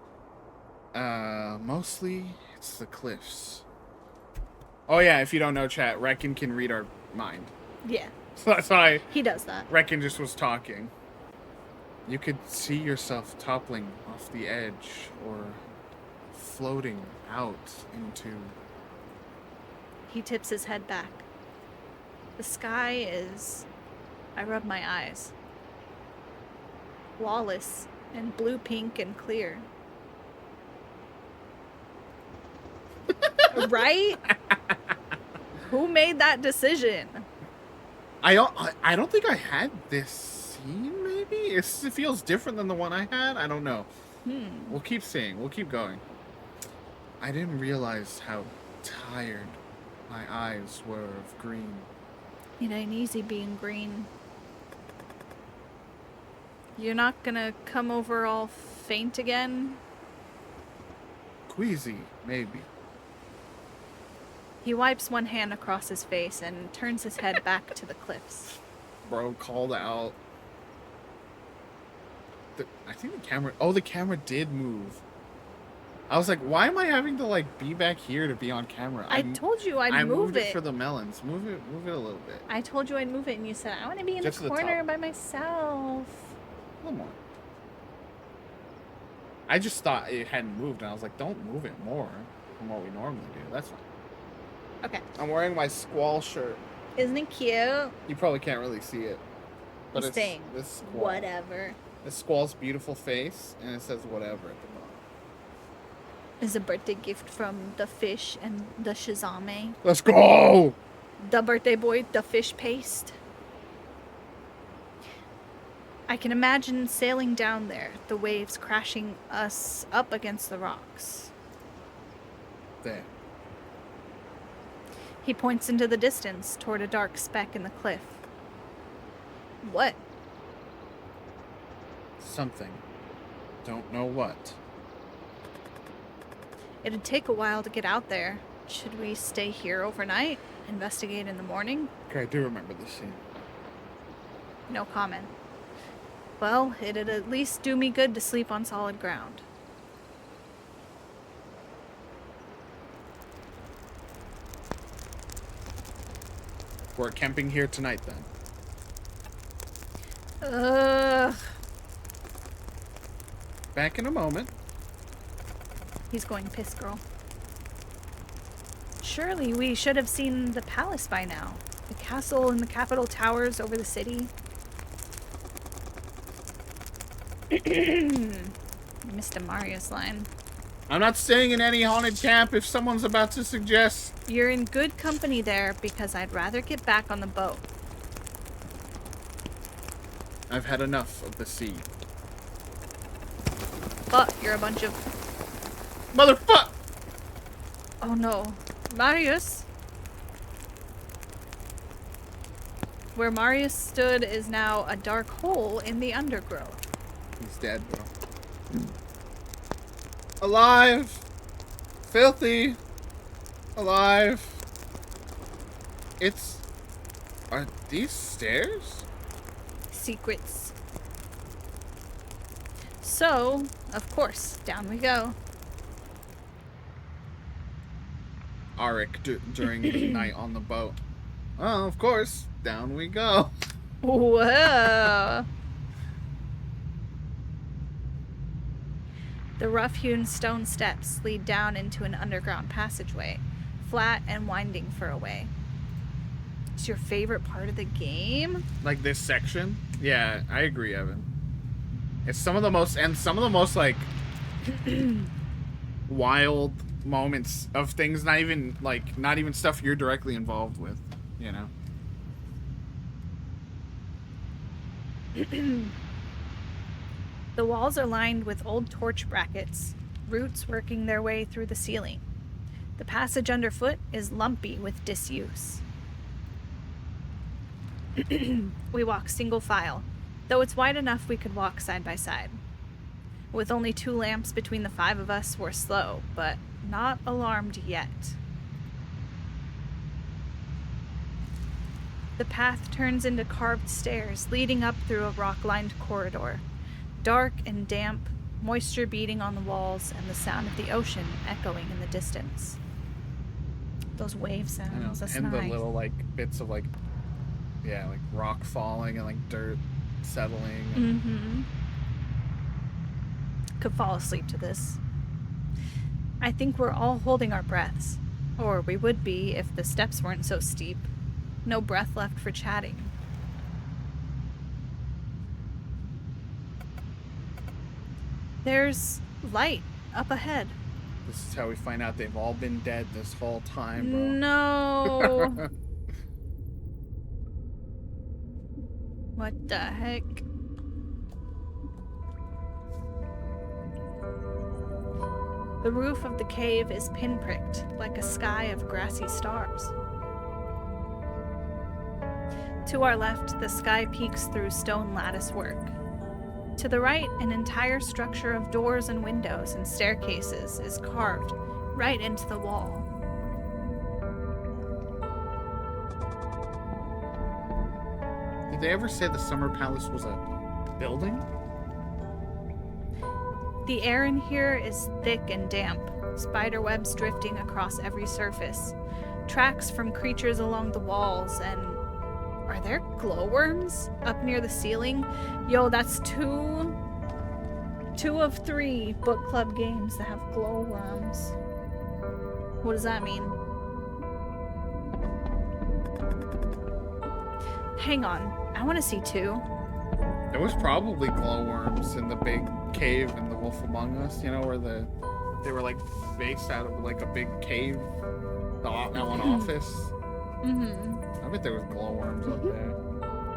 Mostly it's the cliffs. Oh yeah, if you don't know, chat, Reckon can read our mind. Yeah. So that's why He does that. Reckon just was talking. You could see yourself toppling off the edge or floating out into... He tips his head back. The sky is... I rub my eyes. Flawless and blue, pink, and clear. Right? Who made that decision? I don't think I had this scene, maybe? It feels different than the one I had? I don't know. We'll keep seeing. We'll keep going. I didn't realize how tired my eyes were of green. It ain't easy being green. You're not gonna come over all faint again? Queasy, maybe. He wipes one hand across his face and turns his head back to the cliffs. Bro called out. I think the camera... Oh, the camera did move. I was like, why am I having to, like, be back here to be on camera? I told you I'd I move moved it. it for the melons. Move it a little bit. I told you I'd move it, and you said, I want to be in Just to the the corner top. by myself. A little more. I just thought it hadn't moved, and I was like, don't move it more from what we normally do. That's fine. Okay. I'm wearing my squall shirt. Isn't it cute? You probably can't really see it. But He's saying, this squall. whatever. This squall's beautiful face, and it says whatever at the bottom. Is a birthday gift from the fish and the shazame. Let's go! The birthday boy, the fish paste. I can imagine sailing down there, the waves crashing us up against the rocks. There. He points into the distance toward a dark speck in the cliff. What? Something. Don't know what. It'd take a while to get out there. Should we stay here overnight? Investigate in the morning? Okay, I do remember this scene. No comment. Well, it'd at least do me good to sleep on solid ground. We're camping here tonight, then. Ugh. Back in a moment. He's going piss girl. Surely we should have seen the palace by now. The castle and the capital towers over the city. Missed a Marius line. I'm not staying in any haunted camp if someone's about to suggest. You're in good company there because I'd rather get back on the boat. I've had enough of the sea. But you're a bunch of... Motherfuck! Oh no. Marius? Where Marius stood is now a dark hole in the undergrowth. He's dead, bro. Alive! Filthy! Alive! It's... Are these stairs? Secrets. So, of course, down we go. Arik during the night on the boat. Oh, of course. Down we go. Whoa. The rough-hewn stone steps lead down into an underground passageway, flat and winding for a way. It's your favorite part of the game? Like this section? Yeah, I agree, Evan. It's some of the most like wild moments of things not even stuff you're directly involved with, you know. The walls are lined with old torch brackets, roots working their way through the ceiling. The passage underfoot is lumpy with disuse. We walk single file, though it's wide enough we could walk side by side. With only 2 lamps between the 5 of us, we're slow, but not alarmed yet. The path turns into carved stairs leading up through a rock-lined corridor, dark and damp, moisture beading on the walls, and the sound of the ocean echoing in the distance. Those wave sounds, that's and nice. the little like bits of like rock falling and like dirt settling. Mm-hmm. Could fall asleep to this. I think we're all holding our breaths, or we would be if the steps weren't so steep. No breath left for chatting. There's light up ahead. This is how we find out they've all been dead this whole time, bro. No. What the heck? The roof of the cave is pinpricked like a sky of grassy stars. To our left, the sky peeks through stone lattice work. To the right, an entire structure of doors and windows and staircases is carved right into the wall. Did they ever say the Summer Palace was a building? The air in here is thick and damp, spider webs drifting across every surface, tracks from creatures along the walls, and are there glowworms up near the ceiling? Yo, that's two of 3 book club games that have glowworms. What does that mean? Hang on, I want to see 2. There was probably glowworms in the big cave in The Wolf Among Us, you know, where they were like based out of like a big cave, that one office. Mm-hmm. I bet there was glowworms up there.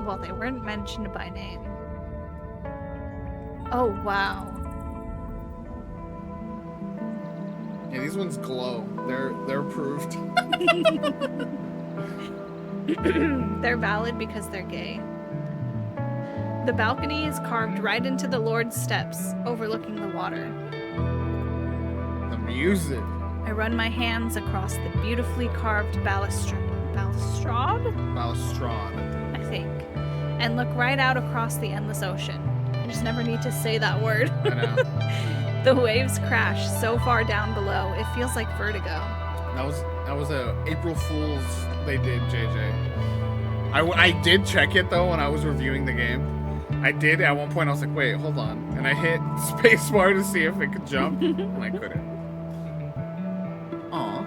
Well, they weren't mentioned by name. Oh, wow. Yeah, these ones glow. They're approved. They're valid because they're gay. The balcony is carved right into the Lord's steps, overlooking the water. The music. I run my hands across the beautifully carved balustrade, I think, and look right out across the endless ocean. I just never need to say that word. I know. The waves crash so far down below, it feels like vertigo. That was a April Fool's they did, JJ. I did check it though when I was reviewing the game. I did at one point. I was like, wait, hold on, and I hit spacebar to see if it could jump, and I couldn't. Aw.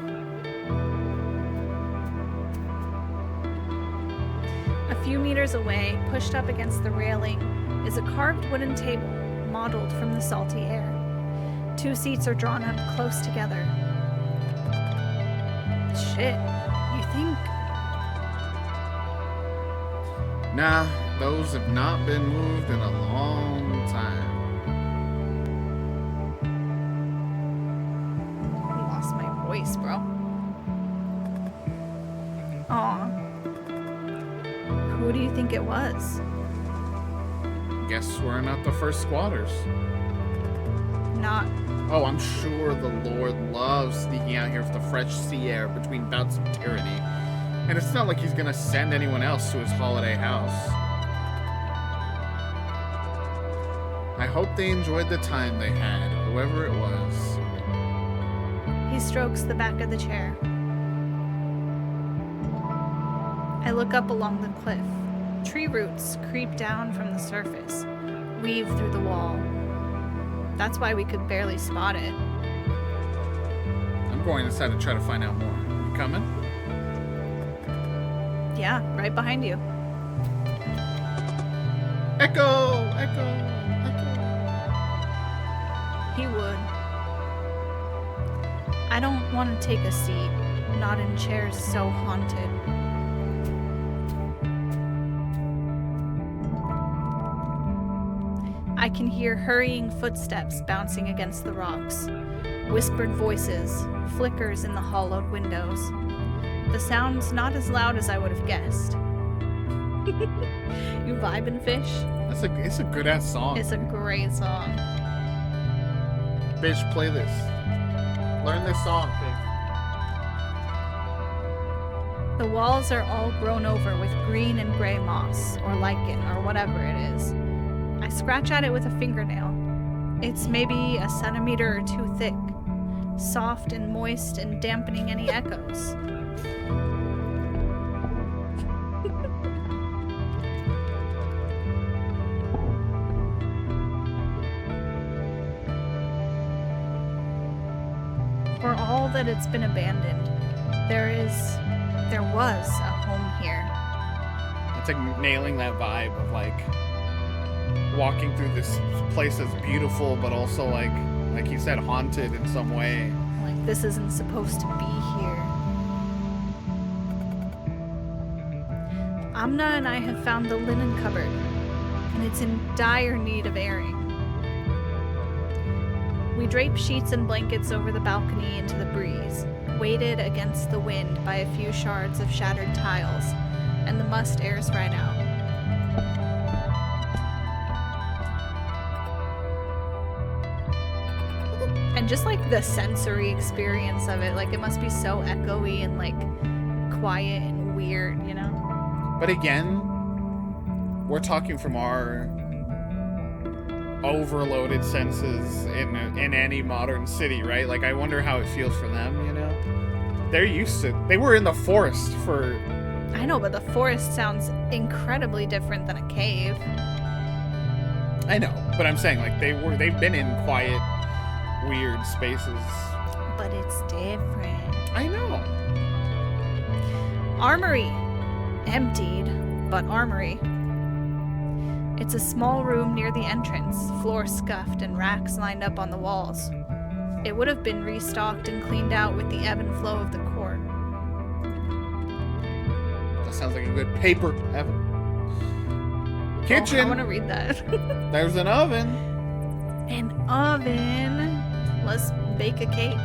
A few meters away, pushed up against the railing, is a carved wooden table, modeled from the salty air. 2 seats are drawn up close together. Shit, you think? Nah, those have not been moved in a long time. I lost my voice, bro. Aw. Who do you think it was? Guess we're not the first squatters. Not. Oh, I'm sure the Lord loves sneaking out here with the fresh sea air between bouts of tyranny. And it's not like he's gonna send anyone else to his holiday house. I hope they enjoyed the time they had, whoever it was. He strokes the back of the chair. I look up along the cliff. Tree roots creep down from the surface, weave through the wall. That's why we could barely spot it. I'm going inside to try to find out more. You coming? Yeah, right behind you. Echo! Echo! Echo! He would. I don't want to take a seat, not in chairs so haunted. I can hear hurrying footsteps bouncing against the rocks, whispered voices, flickers in the hollowed windows. The sound's not as loud as I would have guessed. You vibin' fish? It's a good ass song. It's a great song. Fish, play this. Learn this song, Fish. The walls are all grown over with green and gray moss, or lichen, or whatever it is. I scratch at it with a fingernail. It's maybe a centimeter or two thick, soft and moist and dampening any echoes. For all that it's been abandoned, there was a home here. It's like nailing that vibe of like walking through this place that's beautiful, but also like you said, haunted in some way. Like, this isn't supposed to be here. Amna and I have found the linen cupboard, and it's in dire need of airing. We drape sheets and blankets over the balcony into the breeze, weighted against the wind by a few shards of shattered tiles, and the must airs right out. And just like the sensory experience of it, like it must be so echoey and like quiet and weird, you know? But again, we're talking from our overloaded senses in any modern city, right? Like I wonder how it feels for them, you know? They're used to, they were in the forest for... I know, but the forest sounds incredibly different than a cave. I know, but I'm saying like they've been in quiet, weird spaces. But it's different. I know. Armory. Emptied, but armory. It's a small room near the entrance, floor scuffed and racks lined up on the walls. It would have been restocked and cleaned out with the ebb and flow of the court. That sounds like a good paper, Evan. Kitchen. Oh, I want to read that. There's an oven. An oven. Let's bake a cake.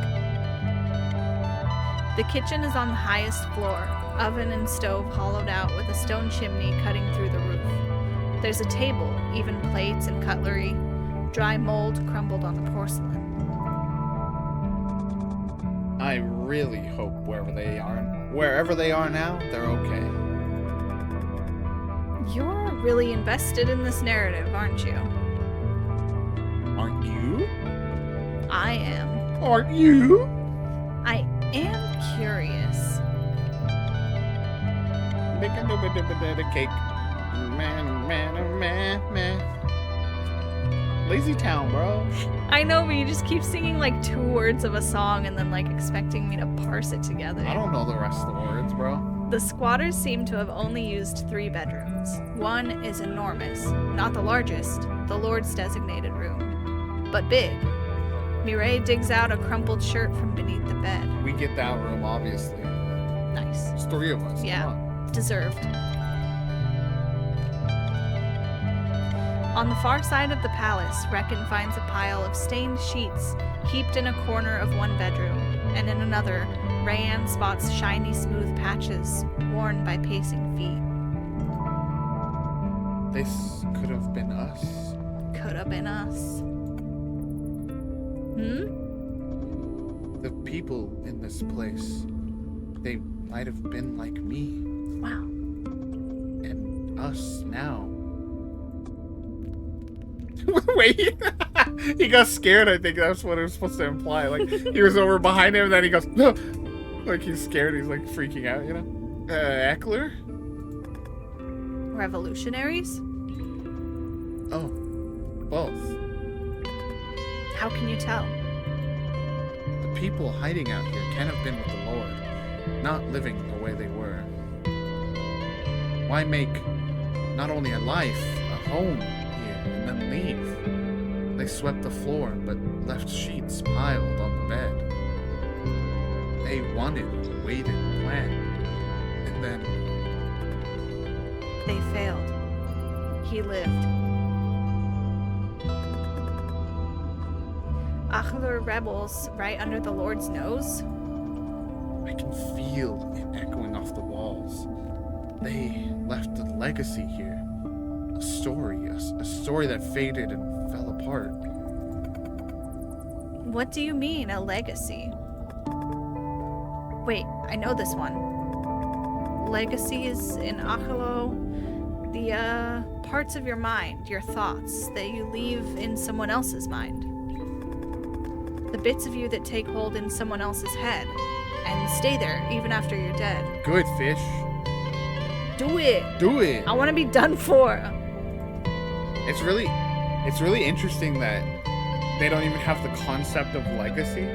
The kitchen is on the highest floor, oven and stove hollowed out with a stone chimney cutting through the roof. There's a table, even plates and cutlery, dry mold crumbled on the porcelain. I really hope wherever they are now, they're okay. You're really invested in this narrative, aren't you? Aren't you? I am. Aren't you? I am curious. Cake. Man. Lazy Town, bro. I know, but you just keep singing like 2 words of a song and then like expecting me to parse it together. I don't know the rest of the words, bro. The squatters seem to have only used 3 bedrooms. One is enormous, not the largest, the Lord's designated room, but big. Mireille digs out a crumpled shirt from beneath the bed. We get that room, obviously. Nice. There's 3 of us. Yeah. Come on. Deserved. On the far side of the palace, Reckon finds a pile of stained sheets heaped in a corner of one bedroom, and in another, Rayanne spots shiny, smooth patches worn by pacing feet. This could have been us. Could have been us. Hmm? The people in this place, they might have been like me. Wow. And us now. Wait, he got scared. I think that's what it was supposed to imply. Like he was over behind him, and then he goes, no! Like he's scared. He's like freaking out, you know. Eckler? Revolutionaries? Oh, both. How can you tell? The people hiding out here can't have been with the Lord, not living the way they were. Why make not only a life, a home here, and then leave? They swept the floor, but left sheets piled on the bed. They wanted, waited, planned, and then... They failed. He lived. Akhlar rebels right under the Lord's nose? I can feel it echoing off the walls. They left a legacy here. A story. A story that faded and fell apart. What do you mean, a legacy? Wait, I know this one. Legacies in Achelo, the parts of your mind, your thoughts, that you leave in someone else's mind. The bits of you that take hold in someone else's head and stay there even after you're dead. Good, fish. Do it! Do it! I want to be done for! It's really interesting that they don't even have the concept of legacy.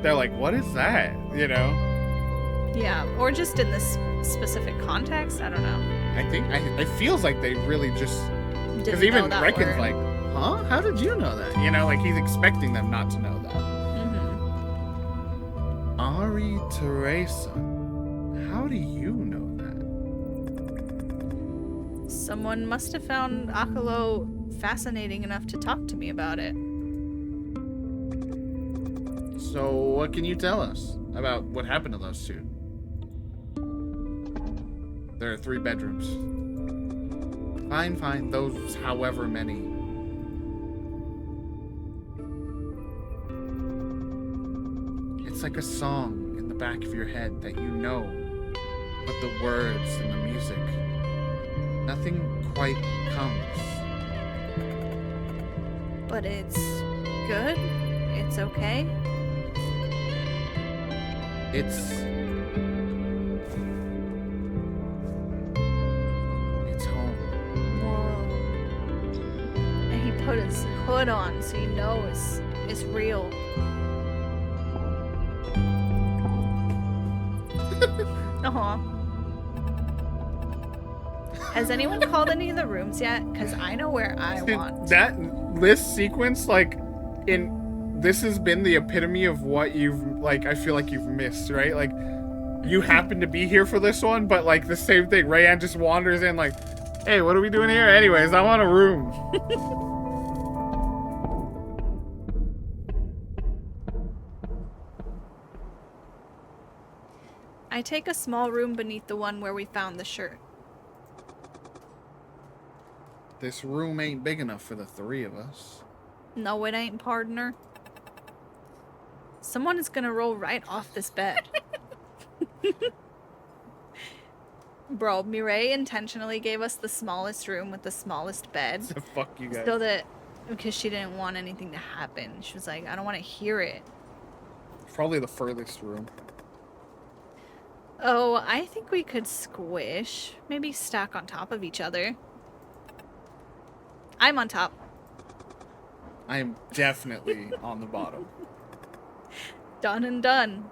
They're like, what is that? You know? Yeah, or just in this specific context, I don't know. I think it feels like they really just, because even Reckon's like, huh? How did you know that? You know, like he's expecting them not to know that. Mm-hmm. Ari Teresa, how do you know that? Someone must have found Achelo fascinating enough to talk to me about it. So what can you tell us about what happened to those two? There are 3 bedrooms. Fine, those however many. It's like a song in the back of your head that you know, but the words and the music, nothing quite comes. But it's good? It's okay? It's home. Whoa. And he put his hood on so you know it's real. Aw. Has anyone called any of the rooms yet? Because I know where I want. That list sequence, like, this has been the epitome of what you've, like, I feel like you've missed, right? Like, you happen to be here for this one, but, like, the same thing. Rayanne just wanders in, like, hey, what are we doing here? Anyways, I want a room. I take a small room beneath the one where we found the shirt. This room ain't big enough for the 3 of us. No, it ain't, partner. Someone is gonna roll right off this bed. Bro, Mireille intentionally gave us the smallest room with the smallest bed. So fuck you guys. So that, because she didn't want anything to happen. She was like, I don't want to hear it. Probably the furthest room. Oh, I think we could squish. Maybe stack on top of each other. I'm on top. I am definitely on the bottom. Done and done.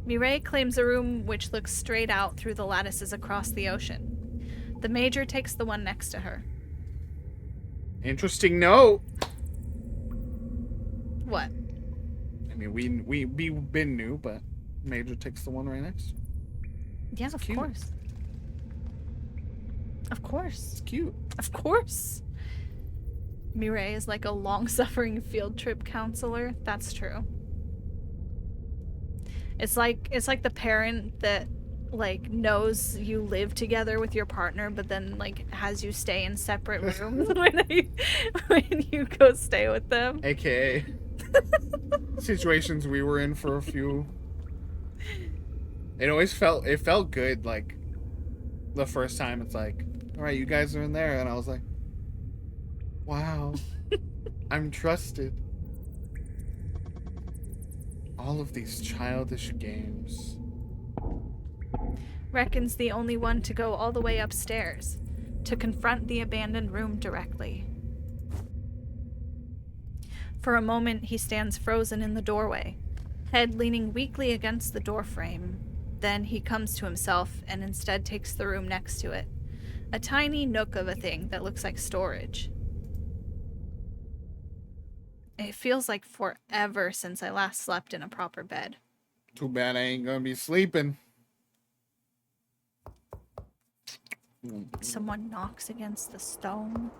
Mireille claims a room which looks straight out through the lattices across the ocean. The Major takes the one next to her. Interesting note. What? I mean, we've been new, but Major takes the one right next. Yeah, It's of cute. course. Of course. It's cute. Of course. Mireille is like a long-suffering field trip counselor. That's true. It's like the parent that like knows you live together with your partner, but then like has you stay in separate rooms when you go stay with them. AKA situations we were in for a few. It felt good, like the first time. It's like, all right, you guys are in there, and I was like, wow, I'm trusted. All of these childish games. Reckon's the only one to go all the way upstairs to confront the abandoned room directly. For a moment, he stands frozen in the doorway, head leaning weakly against the doorframe. Then he comes to himself and instead takes the room next to it, a tiny nook of a thing that looks like storage. It feels like forever since I last slept in a proper bed. Too bad I ain't gonna be sleeping. Someone knocks against the stone.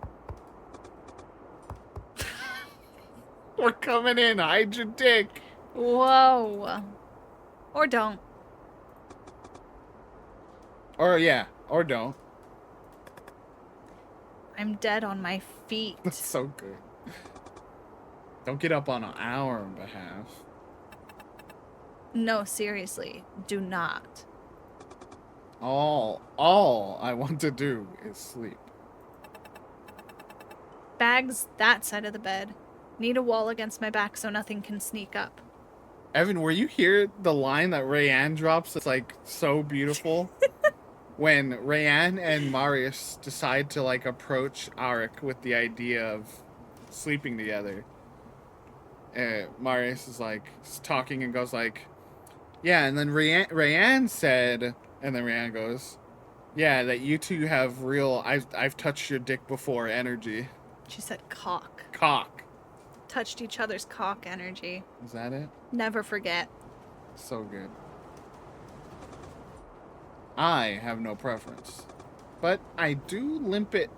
We're coming in. Hide your dick. Whoa. Or don't. Or yeah, or don't. I'm dead on my feet. That's so good. Don't get up on our behalf. No, seriously. Do not. All I want to do is sleep. Bags that side of the bed. Need a wall against my back so nothing can sneak up. Evan, were you hear the line that Rayanne drops? It's like so beautiful. When Rayanne and Marius decide to like approach Arik with the idea of sleeping together, Marius is like talking and goes like, "Yeah," and then Rayanne said, and then Rayanne goes, "Yeah, that you two have real. I've touched your dick before. Energy, She said cock. cock. Touched each other's cock energy. Is that it? Never forget. So good. I have no preference, but I do limp it.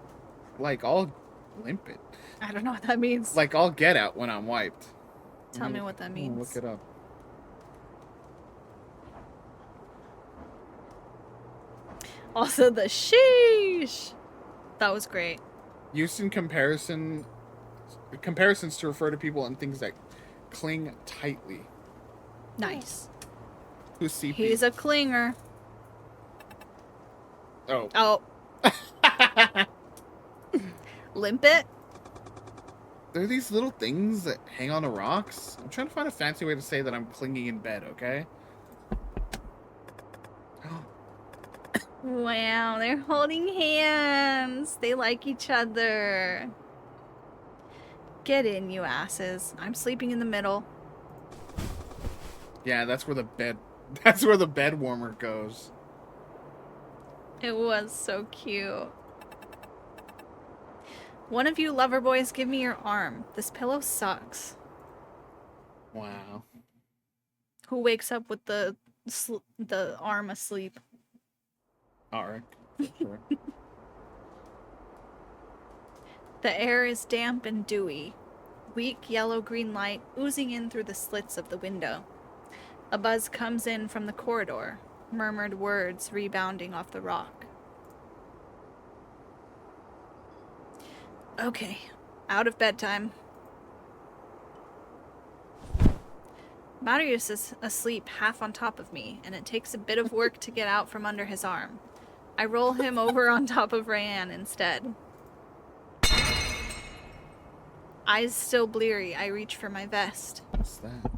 Like I'll limp it. I don't know what that means. Like I'll get out when I'm wiped. Tell me what that means. Look it up. Also the sheesh. That was great. Used in comparisons to refer to people and things that cling tightly. Nice. Who's CP? He's a clinger. Oh. Oh. Limpet? There are these little things that hang on the rocks. I'm trying to find a fancy way to say that I'm clinging in bed, okay? Wow, they're holding hands. They like each other. Get in, you asses. I'm sleeping in the middle. Yeah, that's where the bed warmer goes. It was so cute. One of you lover boys, give me your arm. This pillow sucks. Wow. Who wakes up with the arm asleep? Alright. Sure. The air is damp and dewy. Weak yellow-green light oozing in through the slits of the window. A buzz comes in from the corridor, murmured words rebounding off the rock. Okay, out of bedtime. Marius is asleep half on top of me, and it takes a bit of work to get out from under his arm. I roll him over on top of Rayanne instead. Eyes still bleary, I reach for my vest. What's that?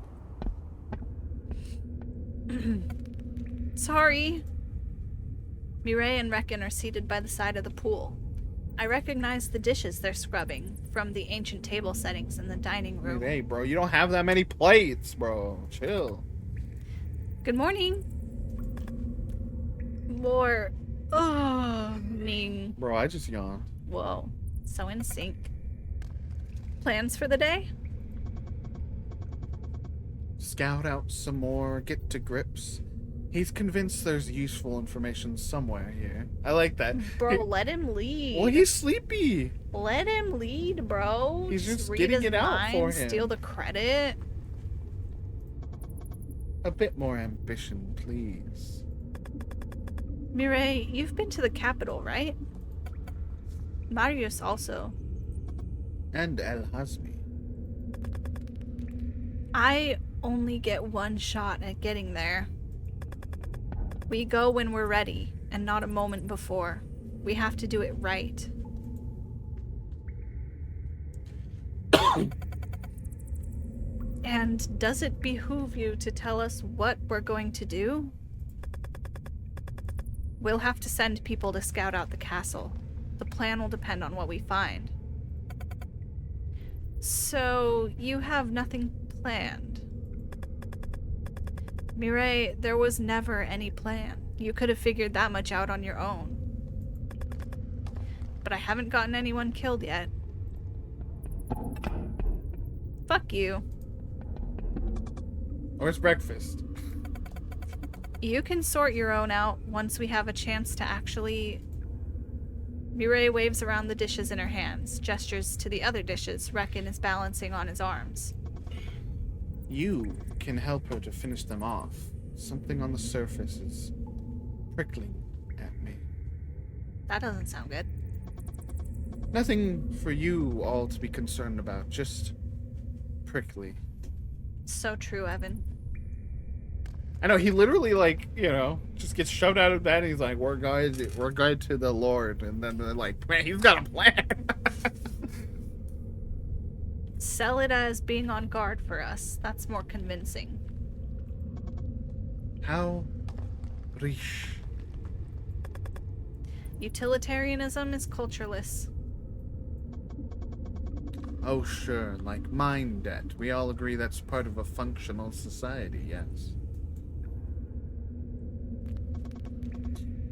Sorry. Mireille and Reckon are seated by the side of the pool. I recognize the dishes they're scrubbing from the ancient table settings in the dining room. Hey, bro, you don't have that many plates, bro. Chill. Good morning. More. Oh, Ning. Bro, I just yawned. Whoa. So in sync. Plans for the day? Scout out some more, get to grips. He's convinced there's useful information somewhere here. I like that. Bro, let him lead. Well, he's sleepy. Let him lead, bro. He's just read getting his it out mind, for him. Steal the credit. A bit more ambition, please. Mireille, you've been to the capital, right? Marius also. And El Hazmi. I only get one shot at getting there. We go when we're ready, and not a moment before. We have to do it right. And does it behoove you to tell us what we're going to do? We'll have to send people to scout out the castle. The plan will depend on what we find. So, you have nothing planned? Mireille, there was never any plan. You could have figured that much out on your own. But I haven't gotten anyone killed yet. Fuck you. Where's breakfast? You can sort your own out once we have a chance to actually... Mireille waves around the dishes in her hands, gestures to the other dishes Reckon is balancing on his arms. You can help her to finish them off. Something on the surface is prickling at me. That doesn't sound good. Nothing for you all to be concerned about, just prickly. So true, Evan. I know, he literally, like, you know, just gets shoved out of bed and he's like, we're going to the Lord. And then they're like, man, he's got a plan. Sell it as being on guard for us. That's more convincing. How rich. Utilitarianism is cultureless. Oh, sure, like mind debt. We all agree that's part of a functional society, yes.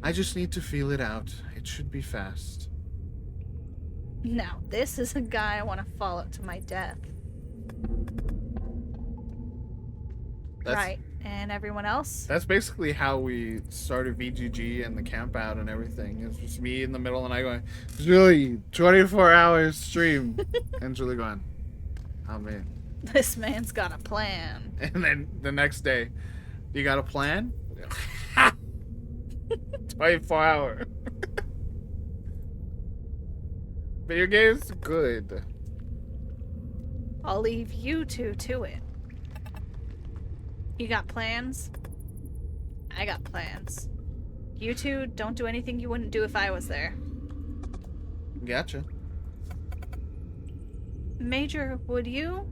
I just need to feel it out. It should be fast. Now, this is a guy I want to follow to my death. Right. And everyone else? That's basically how we started VGG and the camp out and everything. It's just me in the middle and I going, Julie, 24 hours stream. And Julie going, I'm in. This man's got a plan. And then the next day, you got a plan? 24 hour. Video games? Good. I'll leave you two to it. You got plans? I got plans. You two don't do anything you wouldn't do if I was there. Gotcha. Major, would you?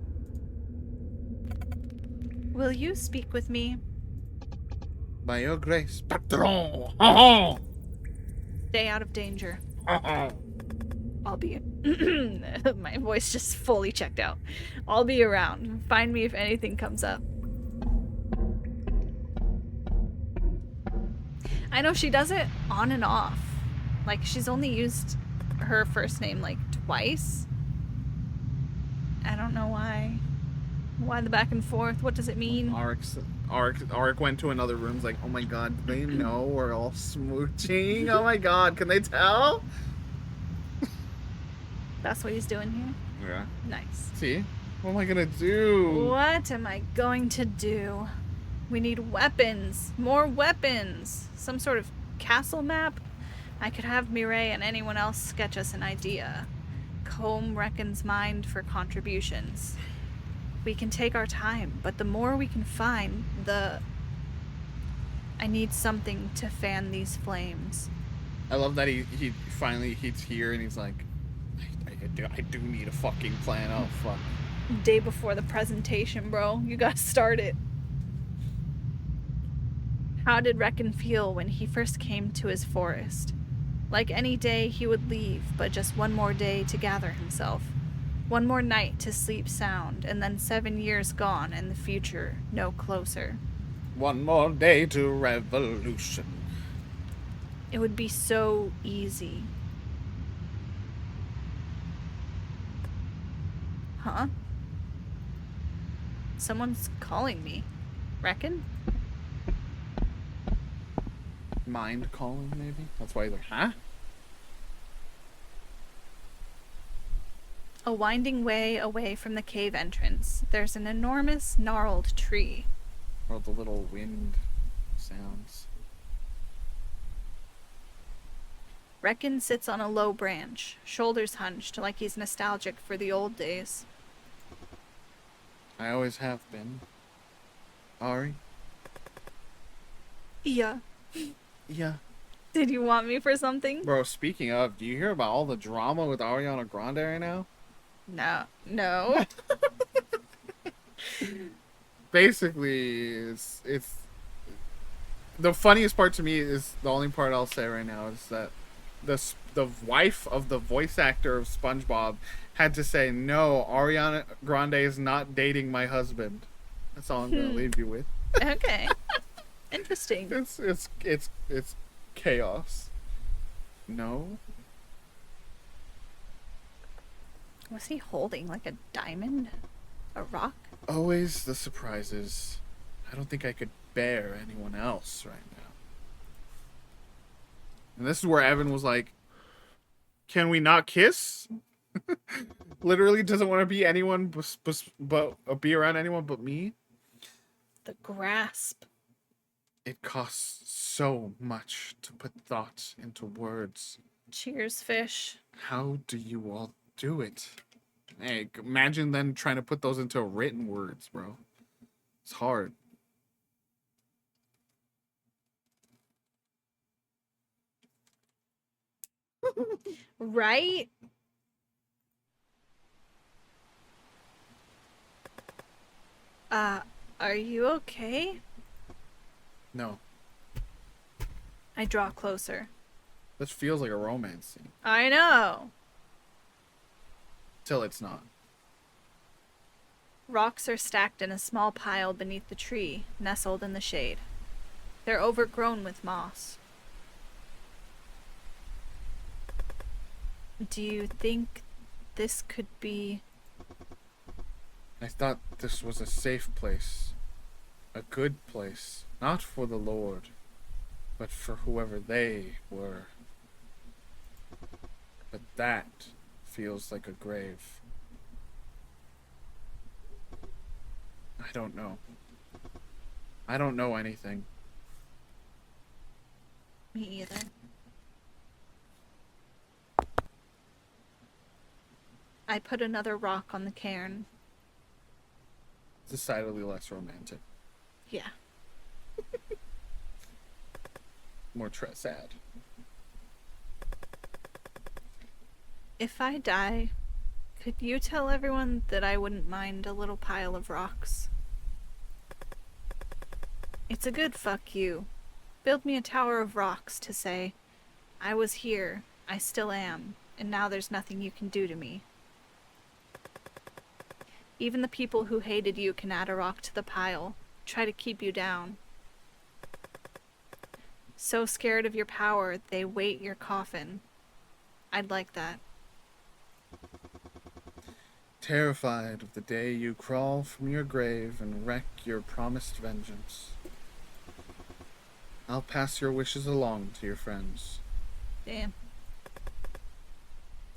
Will you speak with me? By your grace, patron. Stay out of danger. I'll be... My voice just fully checked out. I'll be around. Find me if anything comes up. I know she does it on and off. Like, she's only used her first name, like, twice. I don't know why. Why the back and forth? What does it mean? Arik went to another room. Like, oh my god, do they know we're all smooching? Oh my god, can they tell? That's what he's doing here? Yeah. Nice. See? What am I gonna do? What am I going to do? We need weapons. More weapons. Some sort of castle map? I could have Mireille and anyone else sketch us an idea. Comb Reckon's mind for contributions. We can take our time, but the more we can find, I need something to fan these flames. I love that he finally he's here and he's like, I do need a fucking plan. Oh fuck. Day before the presentation, bro. You gotta start it. How did Reckon feel when he first came to his forest? Like any day he would leave, but just one more day to gather himself. One more night to sleep sound, and then 7 years gone and the future no closer. One more day to revolution. It would be so easy. Huh? Someone's calling me. Reckon? Mind calling, maybe? That's why he's like, huh? A winding way away from the cave entrance, there's an enormous, gnarled tree. Or the little wind sounds. Reckon sits on a low branch, shoulders hunched like he's nostalgic for the old days. I always have been. Ari? Yeah. Yeah. Did you want me for something? Bro, speaking of, do you hear about all the drama with Ariana Grande right now? No. Basically, it's the funniest part to me is the only part I'll say right now is that the wife of the voice actor of SpongeBob had to say, no, Ariana Grande is not dating my husband. That's all I'm gonna leave you with. Okay. Interesting. It's chaos. No. Was he holding like a diamond? A rock? Always the surprises. I don't think I could bear anyone else right now. And this is where Evan was like, can we not kiss? Literally doesn't want to be anyone but be around anyone but me. The grasp. It costs so much to put thought into words. Cheers, fish. How do you all do it? Hey, imagine then trying to put those into written words, bro. It's hard. Right? Are you okay? No, I draw closer. this feels like a romance scene. I know. Till it's not. Rocks are stacked in a small pile beneath the tree, nestled in the shade. They're overgrown with moss. Do you think this could be... I thought this was a safe place. A good place. Not for the Lord, but for whoever they were. But that feels like a grave. I don't know. I don't know anything. Me either. I put another rock on the cairn. Decidedly less romantic. Yeah. More sad. If I die, could you tell everyone that I wouldn't mind a little pile of rocks? It's a good fuck you. Build me a tower of rocks to say, I was here, I still am, and now there's nothing you can do to me. Even the people who hated you can add a rock to the pile, try to keep you down. So scared of your power, they weight your coffin. I'd like that. Terrified of the day you crawl from your grave and wreck your promised vengeance. I'll pass your wishes along to your friends. Damn.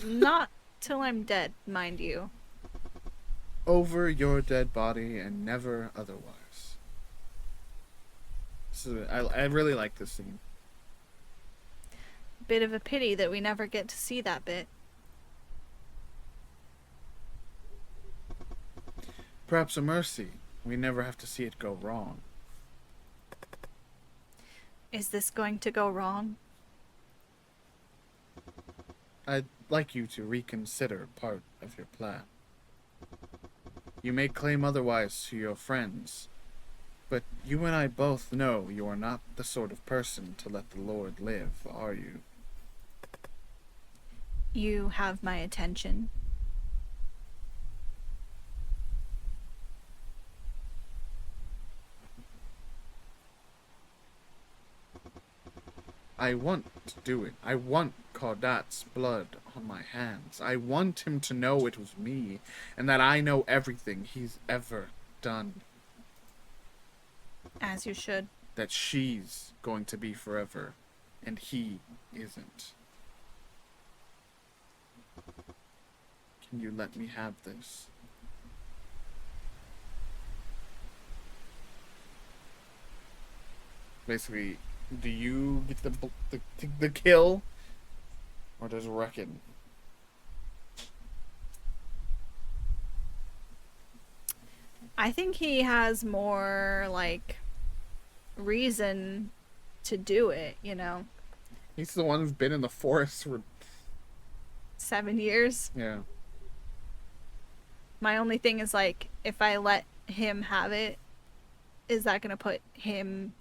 Not till I'm dead, mind you. Over your dead body and never otherwise. I really like this scene. Bit of a pity that we never get to see that bit. Perhaps a mercy. We never have to see it go wrong. Is this going to go wrong? I'd like you to reconsider part of your plan. You may claim otherwise to your friends, but you and I both know you are not the sort of person to let the Lord live, are you? You have my attention. I want to do it. I want Caudat's blood on my hands. I want him to know it was me, and that I know everything he's ever done. As you should. That she's going to be forever, and he isn't. Can you let me have this? Basically, do you get the kill, or does Reckon? I think he has more, like, reason to do it, you know? He's the one who's been in the forest for 7 years. yeah. My only thing is, like, if I let him have it, is that gonna put him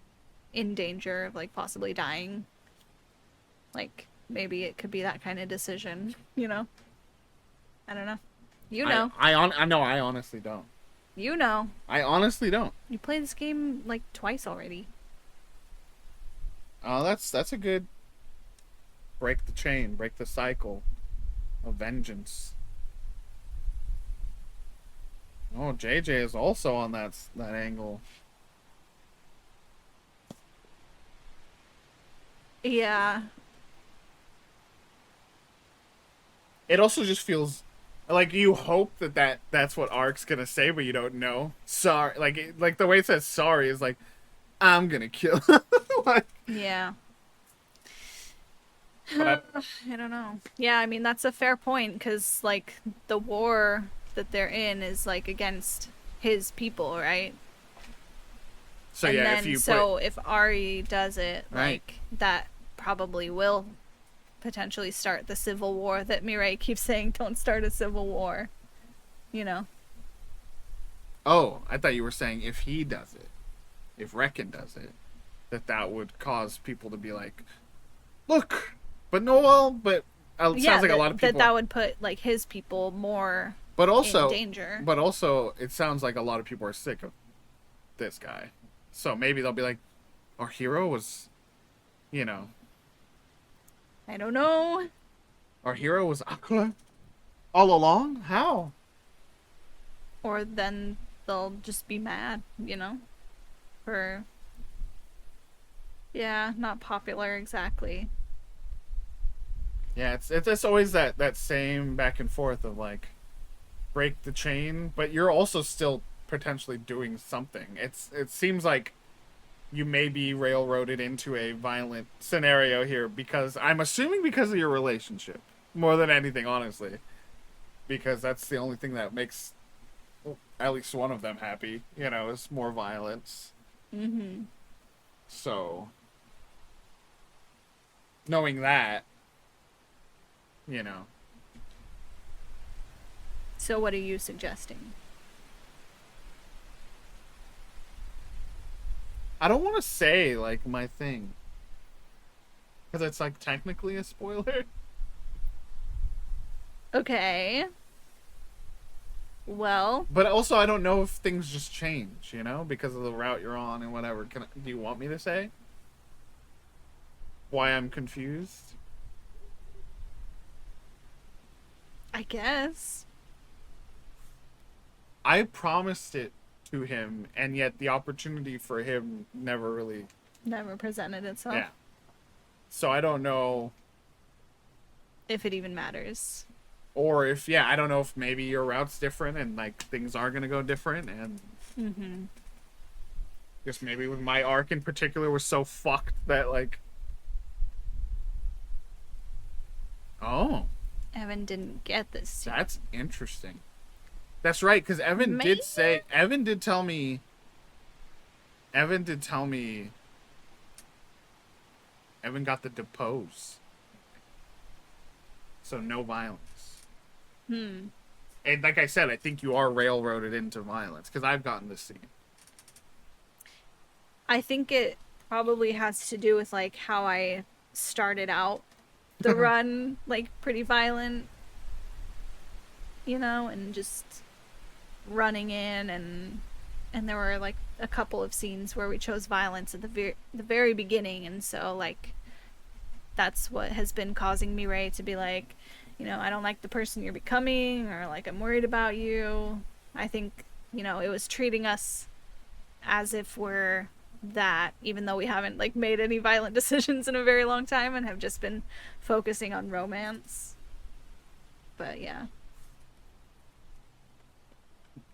in danger of, like, possibly dying? Like, maybe it could be that kind of decision, you know? I don't know. You know. I know. I honestly don't. You know. I honestly don't. You played this game, like, twice already. Oh, that's a good break the chain, break the cycle of vengeance. Oh, JJ is also on that angle. Yeah. It also just feels like you hope that's what Ark's gonna say, but you don't know. Sorry, like the way it says sorry is like, I'm gonna kill. Like, Yeah. but I don't know. Yeah, I mean that's a fair point because like the war that they're in is like against his people, right? so And yeah, then if you if Ari does it, Right. like that probably will potentially start the civil war that Mireille keeps saying don't start a civil war. You know. oh, I thought you were saying if he does it, if Reckon does it, that would cause people to be like, look, but no, well, but it Yeah, sounds like a lot of people. that would put like his people more But also, in danger. but also, it sounds like a lot of people are sick of this guy. So maybe they'll be like, our hero was, you know, I don't know. our hero was Akla all along? How? Or then they'll just be mad, you know? For yeah, not popular exactly. Yeah, it's always that same back and forth of like, break the chain, but you're also still potentially doing something. It seems like you may be railroaded into a violent scenario here because I'm assuming because of your relationship more than anything, honestly, because that's the only thing that makes at least one of them happy. You know, is more violence. Mm-hmm. So knowing that, you know. So what are you suggesting? I don't want to say like my thing because it's like technically a spoiler. Okay. Well, But also, I don't know if things just change, you know, because of the route you're on and whatever. Do you want me to say why I'm confused? I guess. I promised it to him, and yet the opportunity for him never really. Never presented itself. Yeah. So I don't know. If it even matters. Or if, yeah, I don't know if maybe your route's different and, like, things are going to go different. And Mm-hmm. just maybe with my arc in particular was so fucked that, like. Oh. Evan didn't get this. That's interesting. That's right, because Evan Maybe? did say. Evan did tell me. Evan got the depose. So no violence. Hmm. And like I said, I think you are railroaded into violence because I've gotten this scene. I think it probably has to do with like how I started out the run, like pretty violent, you know, and just running in and there were like a couple of scenes where we chose violence at the very beginning, and so like that's what has been causing me, Ray, to be like, you know, I don't like the person you're becoming, or like I'm worried about you. I think, you know, it was treating us as if we're that, even though we haven't like made any violent decisions in a very long time and have just been focusing on romance. But yeah.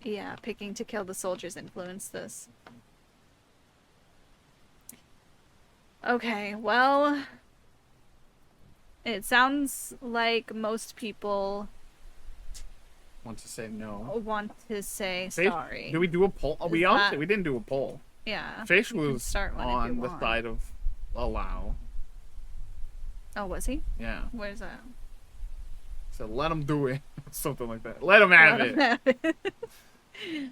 Yeah, picking to kill the soldiers influenced this. Okay, well, it sounds like most people Want to say no. want to say Faith, sorry. did we do a poll? Oh, we honestly we didn't do a poll. Yeah. Fish you can was start whenever you on the want. side of allow. Oh, was he? Yeah. Where's that? So let him do it. Something like that. Let him have Let it. him have it.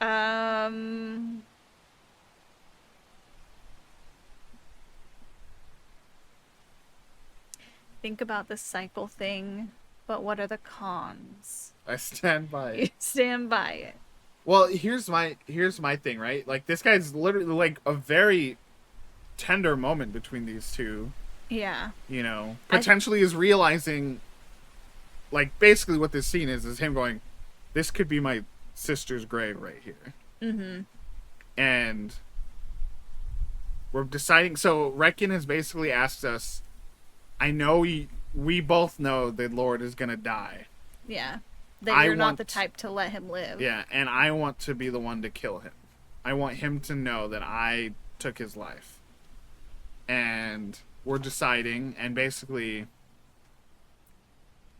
Um. Think about the cycle thing, but what are the cons? I stand by You it. stand by it. Well, here's my thing, right? Like this guy's literally like a very tender moment between these two. Yeah. You know, potentially is realizing, like basically what this scene is him going, this could be my sister's grave right here. Mm-hmm. And we're deciding. So Reckon has basically asked us, I know we both know the Lord is gonna die. Yeah. That I you're not want- the type to let him live. Yeah, and I want to be the one to kill him. I want him to know that I took his life. And we're deciding, and basically,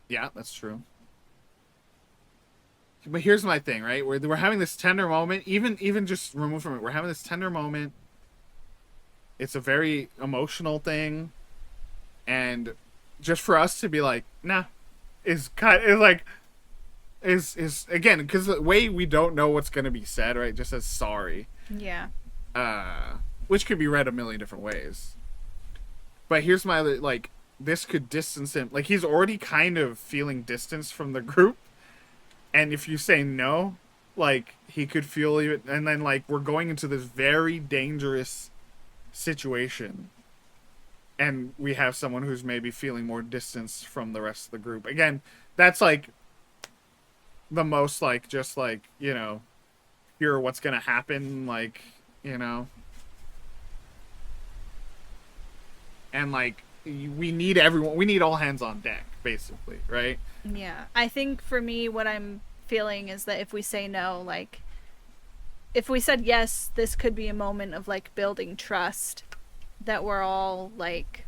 yeah, that's true. But here's my thing, right? We're having this tender moment, even just removed from it. We're having this tender moment. It's a very emotional thing, and just for us to be like, nah, is again, because the way we don't know what's gonna be said, right? Just as sorry, Yeah. which could be read a million different ways. But here's my like, this could distance him. Like, he's already kind of feeling distance from the group, and if you say no, like, he could feel even, and then like we're going into this very dangerous situation, and we have someone who's maybe feeling more distance from the rest of the group. Again, that's like the most like, just like, you know, hear what's gonna happen, like, you know, and like we need everyone, we need all hands on deck, basically, right? Yeah. I think for me, what I'm feeling is that if we say no, like, if we said yes, this could be a moment of like building trust, that we're all like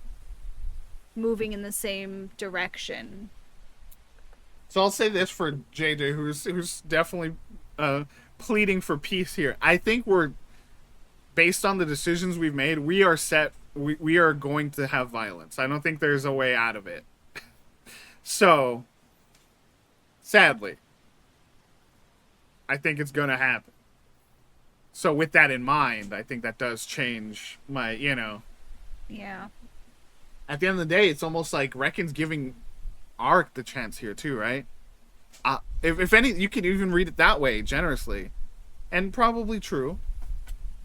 moving in the same direction. So I'll say this for JJ, who's definitely pleading for peace here. I think we're, based on the decisions we've made, we are set. We are going to have violence. I don't think there's a way out of it. So, sadly, I think it's going to happen. So with that in mind, I think that does change my, you know. Yeah. At the end of the day, it's almost like Reckon's giving Ark the chance here too, right? If any, you can even read it that way, generously, and probably true.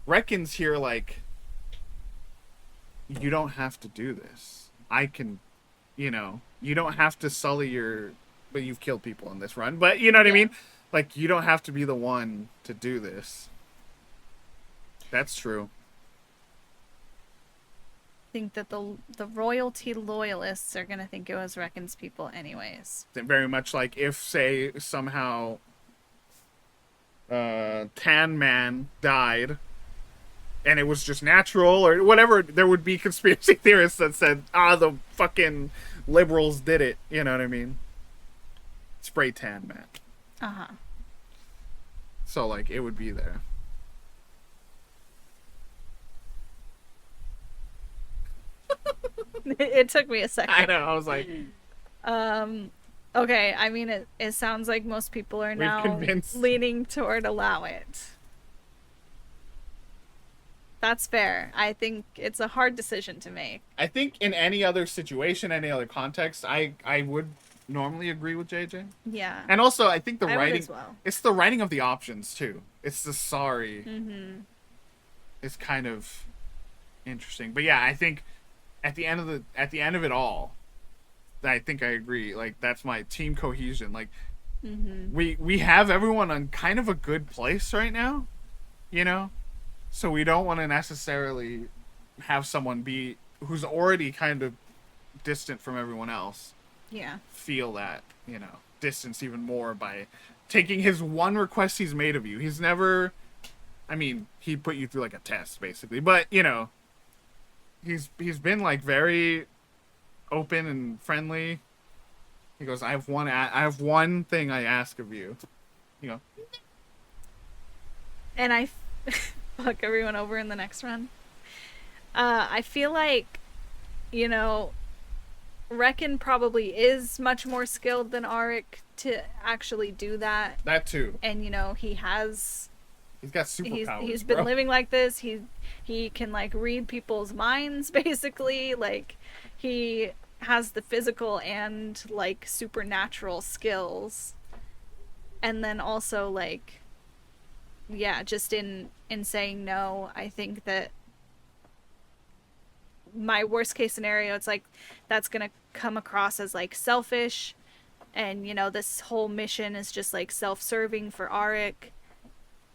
Reckon's here like, you don't have to do this. I can, you know, you don't have to sully your, but you've killed people in this run, but you know what I mean? Like, you don't have to be the one to do this. That's true. I think that the royalty loyalists are gonna think it was Reckon's people anyways. Very much like if, say, somehow Tan Man died and it was just natural or whatever, there would be conspiracy theorists that said, the fucking liberals did it. You know what I mean? Spray Tan Man. Uh-huh. So, like, it would be there. It took me a second. I know, I was like... Okay, I mean, it sounds like most people are now convinced. leaning toward allow it. That's fair. I think it's a hard decision to make. I think in any other situation, any other context, I would normally agree with JJ. Yeah. And also, I think the I would writing... as well. It's the writing of the options, too. It's the sorry. Mm-hmm. Is kind of interesting. But yeah, I think at the end of it all, I think I agree. Like, that's my team cohesion. Like, we have everyone on kind of a good place right now, you know? So we don't want to necessarily have someone be who's already kind of distant from everyone else. Yeah. Feel that, you know, distance even more by taking his one request he's made of you. He's never, I mean, he put you through like a test basically, but you know, he's been like very open and friendly. He goes, I have one thing I ask of you. You know. And I fuck everyone over in the next run. I feel like, you know, Reckon probably is much more skilled than Arik to actually do that. That too. And you know, he's got superpowers. He's been living like this. He can like read people's minds basically. Like, he has the physical and like supernatural skills. And then also like, yeah, just in saying no, I think that my worst case scenario, it's like that's gonna come across as like selfish, and you know, this whole mission is just like self-serving for Arik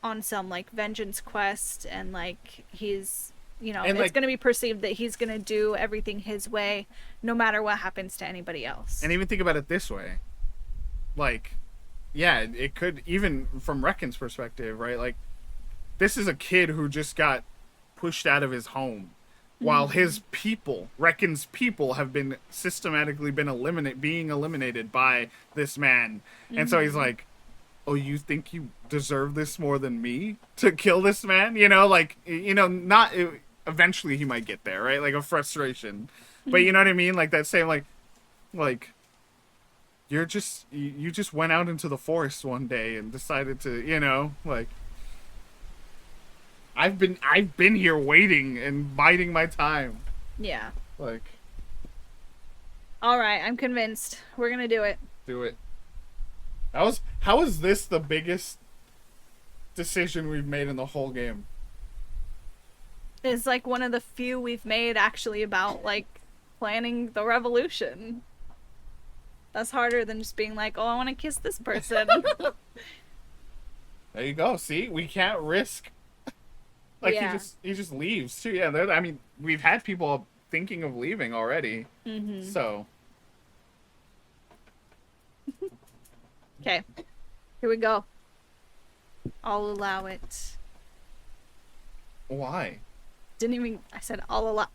on some like vengeance quest, and like he's you know, And it's like, going to be perceived that he's going to do everything his way, no matter what happens to anybody else. and even think about it this way, like, yeah, it could, even from Reckon's perspective, right? Like, this is a kid who just got pushed out of his home, while his people, Reckon's people, have been systematically being eliminated by this man, and so he's like, "Oh, you think you deserve this more than me to kill this man?" You know, like, you know, not. Eventually, he might get there, right? Like a frustration, but you know what I mean? Like that same, like. You just went out into the forest one day and decided to, you know, like, I've been here waiting and biding my time. Yeah. Like, All right, I'm convinced. We're going to do it. do it. How is this the biggest decision we've made in the whole game? It's like one of the few we've made actually about, like, planning the revolution. That's harder than just being like, oh, I want to kiss this person. There you go. See, we can't risk. Like, Yeah. he just leaves too. Yeah, I mean, we've had people thinking of leaving already. So Okay, here we go. I'll allow it. why? I said I'll allow.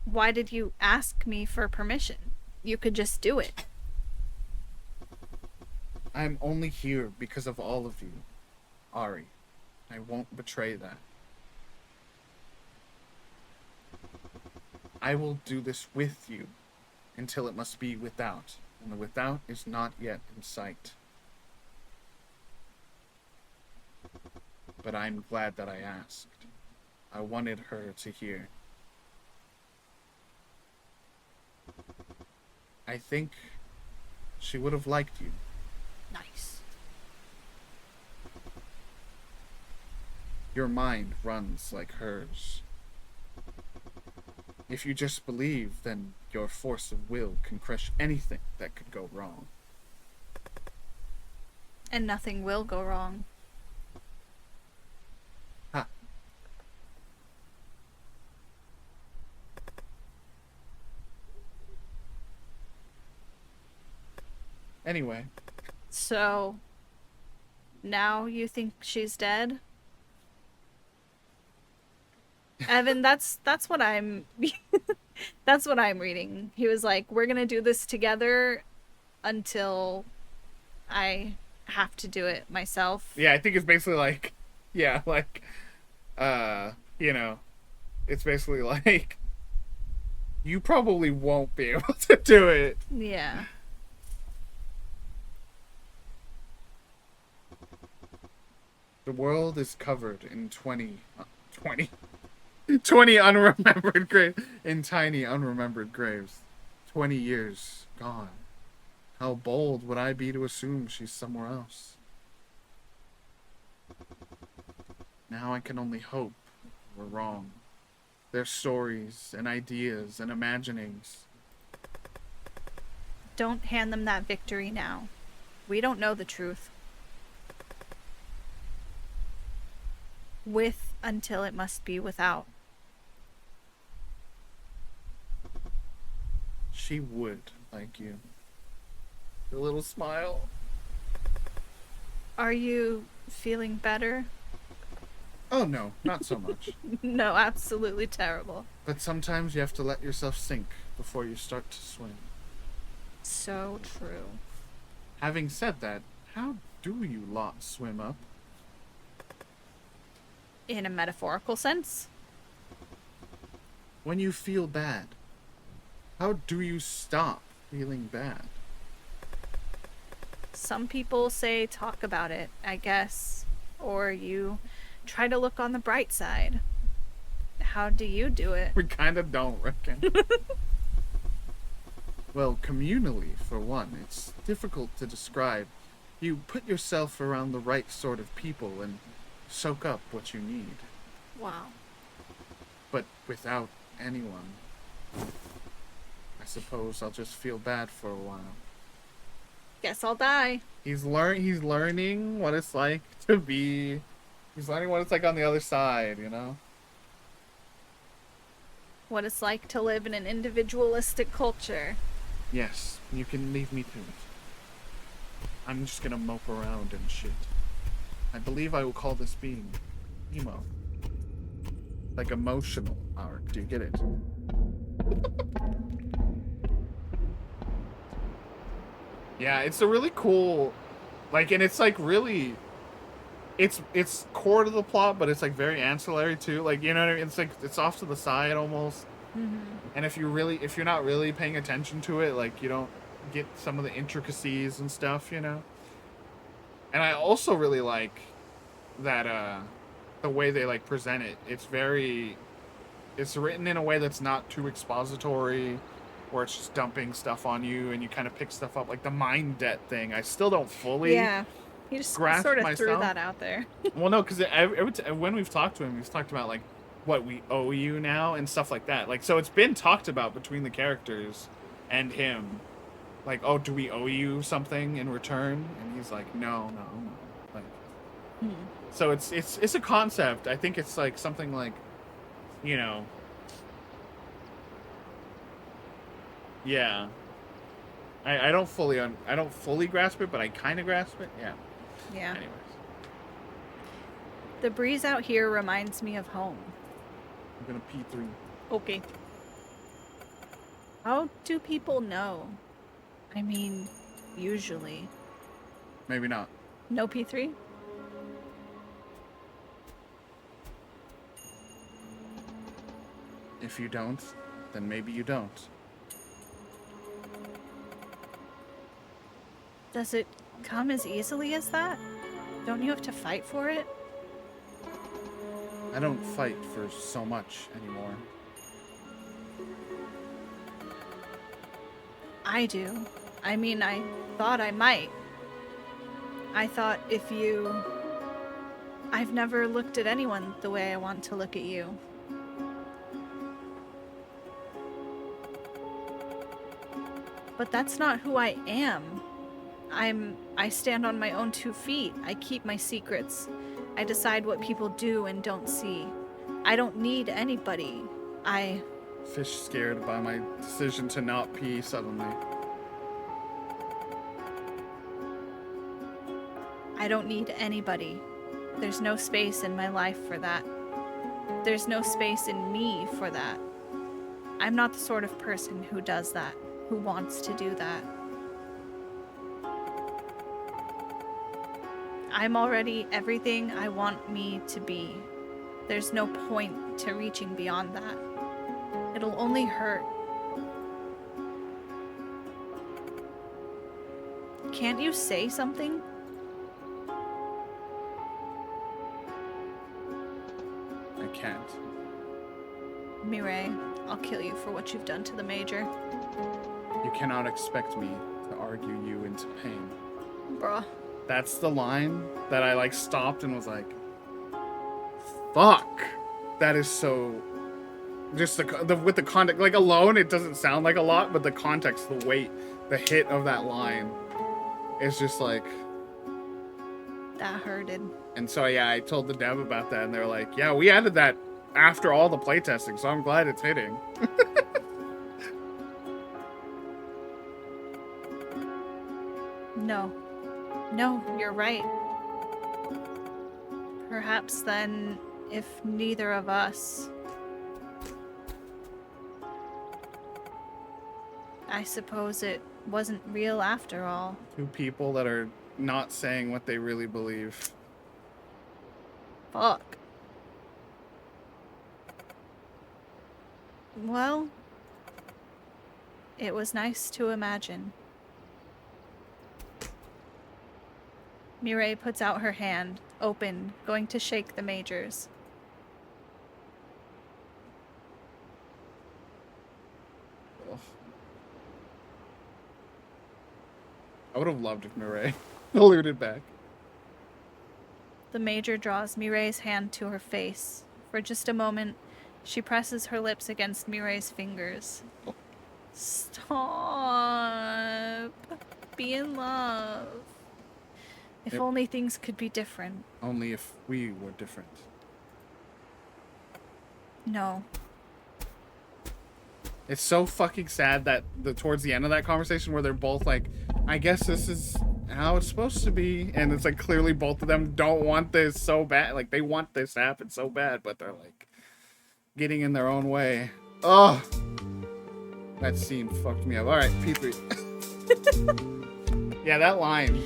Why did you ask me for permission? You could just do it. I'm only here because of all of you, Ari. I won't betray that. I will do this with you until it must be without, and the without is not yet in sight. But I'm glad that I asked. I wanted her to hear. I think she would have liked you. Nice. Your mind runs like hers. If you just believe, then your force of will can crush anything that could go wrong. And nothing will go wrong. Ha. Anyway, So, now you think she's dead? Evan, that's what I'm that's what I'm reading. He was like, "We're going to do this together until I have to do it myself." yeah, I think it's basically like, yeah, like, you know, it's basically like, you probably won't be able to do it. Yeah. The world is covered in 20 unremembered graves, in tiny unremembered graves. 20 years gone. How bold would I be to assume she's somewhere else? Now I can only hope we're wrong. Their stories and ideas and imaginings. Don't hand them that victory now. We don't know the truth. With until it must be without. She would like you. The little smile. Are you feeling better? Oh no, not so much. No, absolutely terrible. But sometimes you have to let yourself sink before you start to swim. So true. Having said that, how do you lot swim up? In a metaphorical sense? When you feel bad, how do you stop feeling bad? Some people say talk about it, I guess. Or you try to look on the bright side. How do you do it? We kind of don't reckon. Well, communally, for one, it's difficult to describe. You put yourself around the right sort of people and soak up what you need. Wow. But without anyone, I suppose I'll just feel bad for a while. Guess I'll die. He's learning what it's like to be He's learning what it's like on the other side, you know? What it's like to live in an individualistic culture. Yes, you can leave me to it. I'm just gonna mope around and shit. I believe I will call this being emo. Like emotional art. Do you get it? Yeah, it's a really cool, like, and it's like really, it's core to the plot, but it's like very ancillary too. Like, you know what I mean? It's like it's off to the side almost. And if you're not really paying attention to it, like you don't get some of the intricacies and stuff, you know. And I also really like that the way they like present it. It's written in a way that's not too expository, where it's just dumping stuff on you and you kind of pick stuff up, like the mind debt thing. I still don't fully Yeah. He just grasp sort of myself. threw that out there. Well, no, because when we've talked to him, he's talked about like what we owe you now and stuff like that. Like, so it's been talked about between the characters and him. Like, oh, do we owe you something in return? And he's like, no. Like, so it's a concept. I think it's like something like, you know, yeah. I don't fully grasp it, but I kind of grasp it. Yeah. Yeah. Anyways. The breeze out here reminds me of home. I'm gonna P3. Okay. How do people know? I mean, usually. Maybe not. No P3? If you don't, then maybe you don't. Does it come as easily as that? Don't you have to fight for it? I don't fight for so much anymore. I do. I mean, I thought I might. I thought if you... I've never looked at anyone the way I want to look at you. But that's not who I am. I stand on my own 2 feet. I keep my secrets. I decide what people do and don't see. I don't need anybody. Fish scared by my decision to not pee suddenly. I don't need anybody. There's no space in my life for that. There's no space in me for that. I'm not the sort of person who does that, who wants to do that. I'm already everything I want me to be. There's no point to reaching beyond that. It'll only hurt. Can't you say something? I can't. Mireille, I'll kill you for what you've done to the Major. You cannot expect me to argue you into pain. Bruh. That's the line that I like stopped and was like, fuck. That is so, just with the context, like alone it doesn't sound like a lot, but the context, the weight, the hit of that line is just like, That hurted. and so yeah, I told the dev about that and they're like, yeah, we added that after all the playtesting, so I'm glad it's hitting. No. No, you're right. Perhaps then, if neither of us... I suppose it wasn't real after all. 2 people that are not saying what they really believe. Fuck. Well, it was nice to imagine. Mireille puts out her hand, open, going to shake the Major's. Ugh. I would have loved if Mireille alluded back. The Major draws Mireille's hand to her face. For just a moment, she presses her lips against Mireille's fingers. Stop. Be in love. If only things could be different. Only if we were different. No. It's so fucking sad that towards the end of that conversation where they're both like, I guess this is how it's supposed to be. And it's like clearly both of them don't want this so bad. Like they want this to happen so bad, but they're like getting in their own way. Oh, that scene fucked me up. All right, P3. Yeah, that line.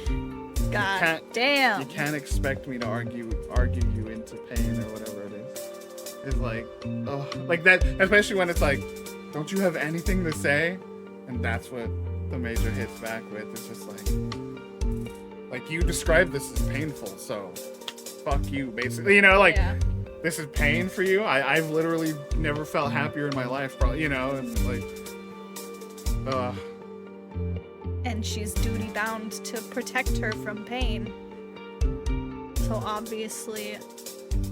God damn. You can't expect me to argue you into pain or whatever it is. It's like, oh, like that, especially when it's like, don't you have anything to say? And that's what the major hits back with. It's just like you described this as painful, so fuck you, basically. You know, like, Yeah. This is pain for you? I've literally never felt happier in my life, probably, you know, and like, And she's duty bound to protect her from pain. So obviously,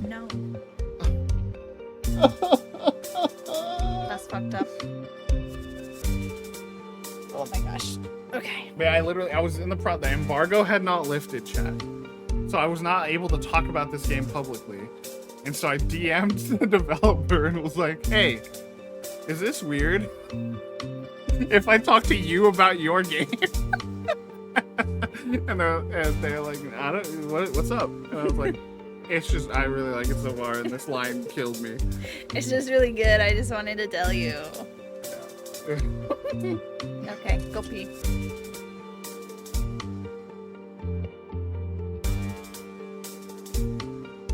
no. That's fucked up. Oh my gosh. Okay. But I was in the the embargo had not lifted, chat. So I was not able to talk about this game publicly. And so I DM'd the developer and was like, hey, is this weird? If I talk to you about your game? and they're like, I don't, what's up? And I was like, it's just, I really like it so far, and this line killed me. It's just really good. I just wanted to tell you. Okay, go pee.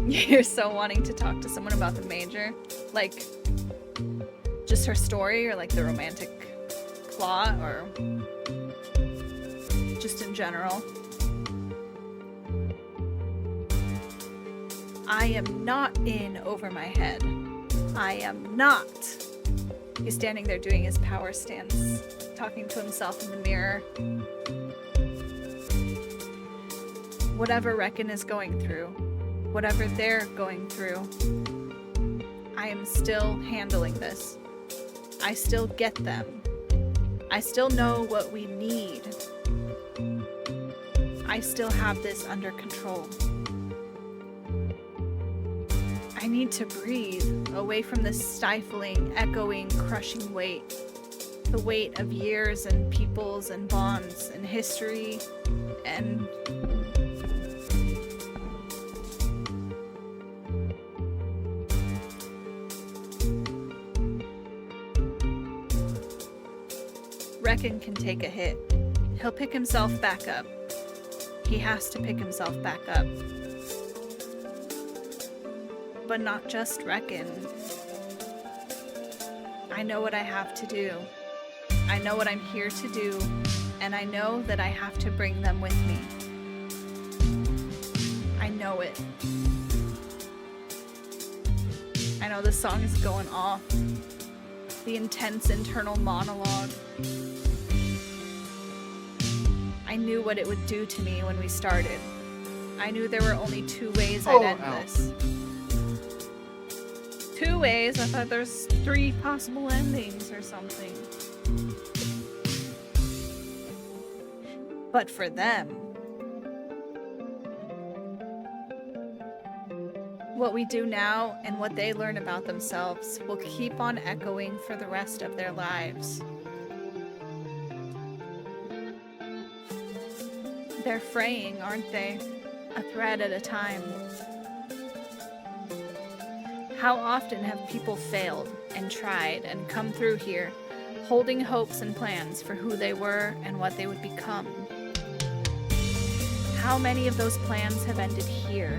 You're so wanting to talk to someone about the major? Like, just her story, or like the romantic plot, or just in general? I am not in over my head. I am not. He's standing there doing his power stance, talking to himself in the mirror. Whatever Reckon is going through, whatever they're going through, I am still handling this. I still get them. I still know what we need. I still have this under control. I need to breathe away from this stifling, echoing, crushing weight. The weight of years and peoples and bonds and history and... Reckon can take a hit. He'll pick himself back up. He has to pick himself back up. But not just Reckon. I know what I have to do. I know what I'm here to do, and I know that I have to bring them with me. I know it. I know the song is going off. The intense internal monologue. I knew what it would do to me when we started. I knew there were only two ways I'd end this. 2 ways? I thought there's 3 possible endings or something. But for them, what we do now and what they learn about themselves will keep on echoing for the rest of their lives. They're fraying, aren't they? A thread at a time. How often have people failed and tried and come through here, holding hopes and plans for who they were and what they would become? How many of those plans have ended here?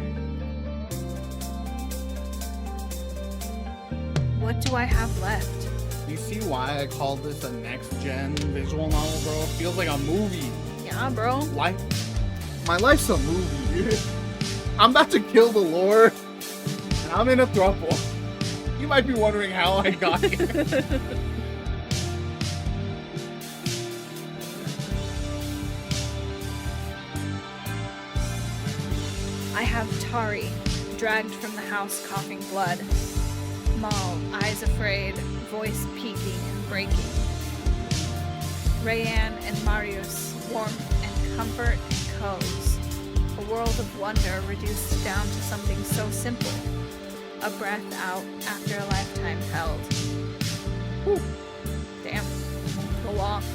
What do I have left? You see why I call this a next-gen visual novel, bro? It feels like a movie. Yeah, bro. My life's a movie, dude. I'm about to kill the Lord, and I'm in a throuple. You might be wondering how I got here. I have Tari, dragged from the house coughing blood. Mal, eyes afraid, voice peaking and breaking. Rayanne and Marius, warmth and comfort and codes. A world of wonder reduced down to something so simple. A breath out after a lifetime held. Whew. Damn. Go off.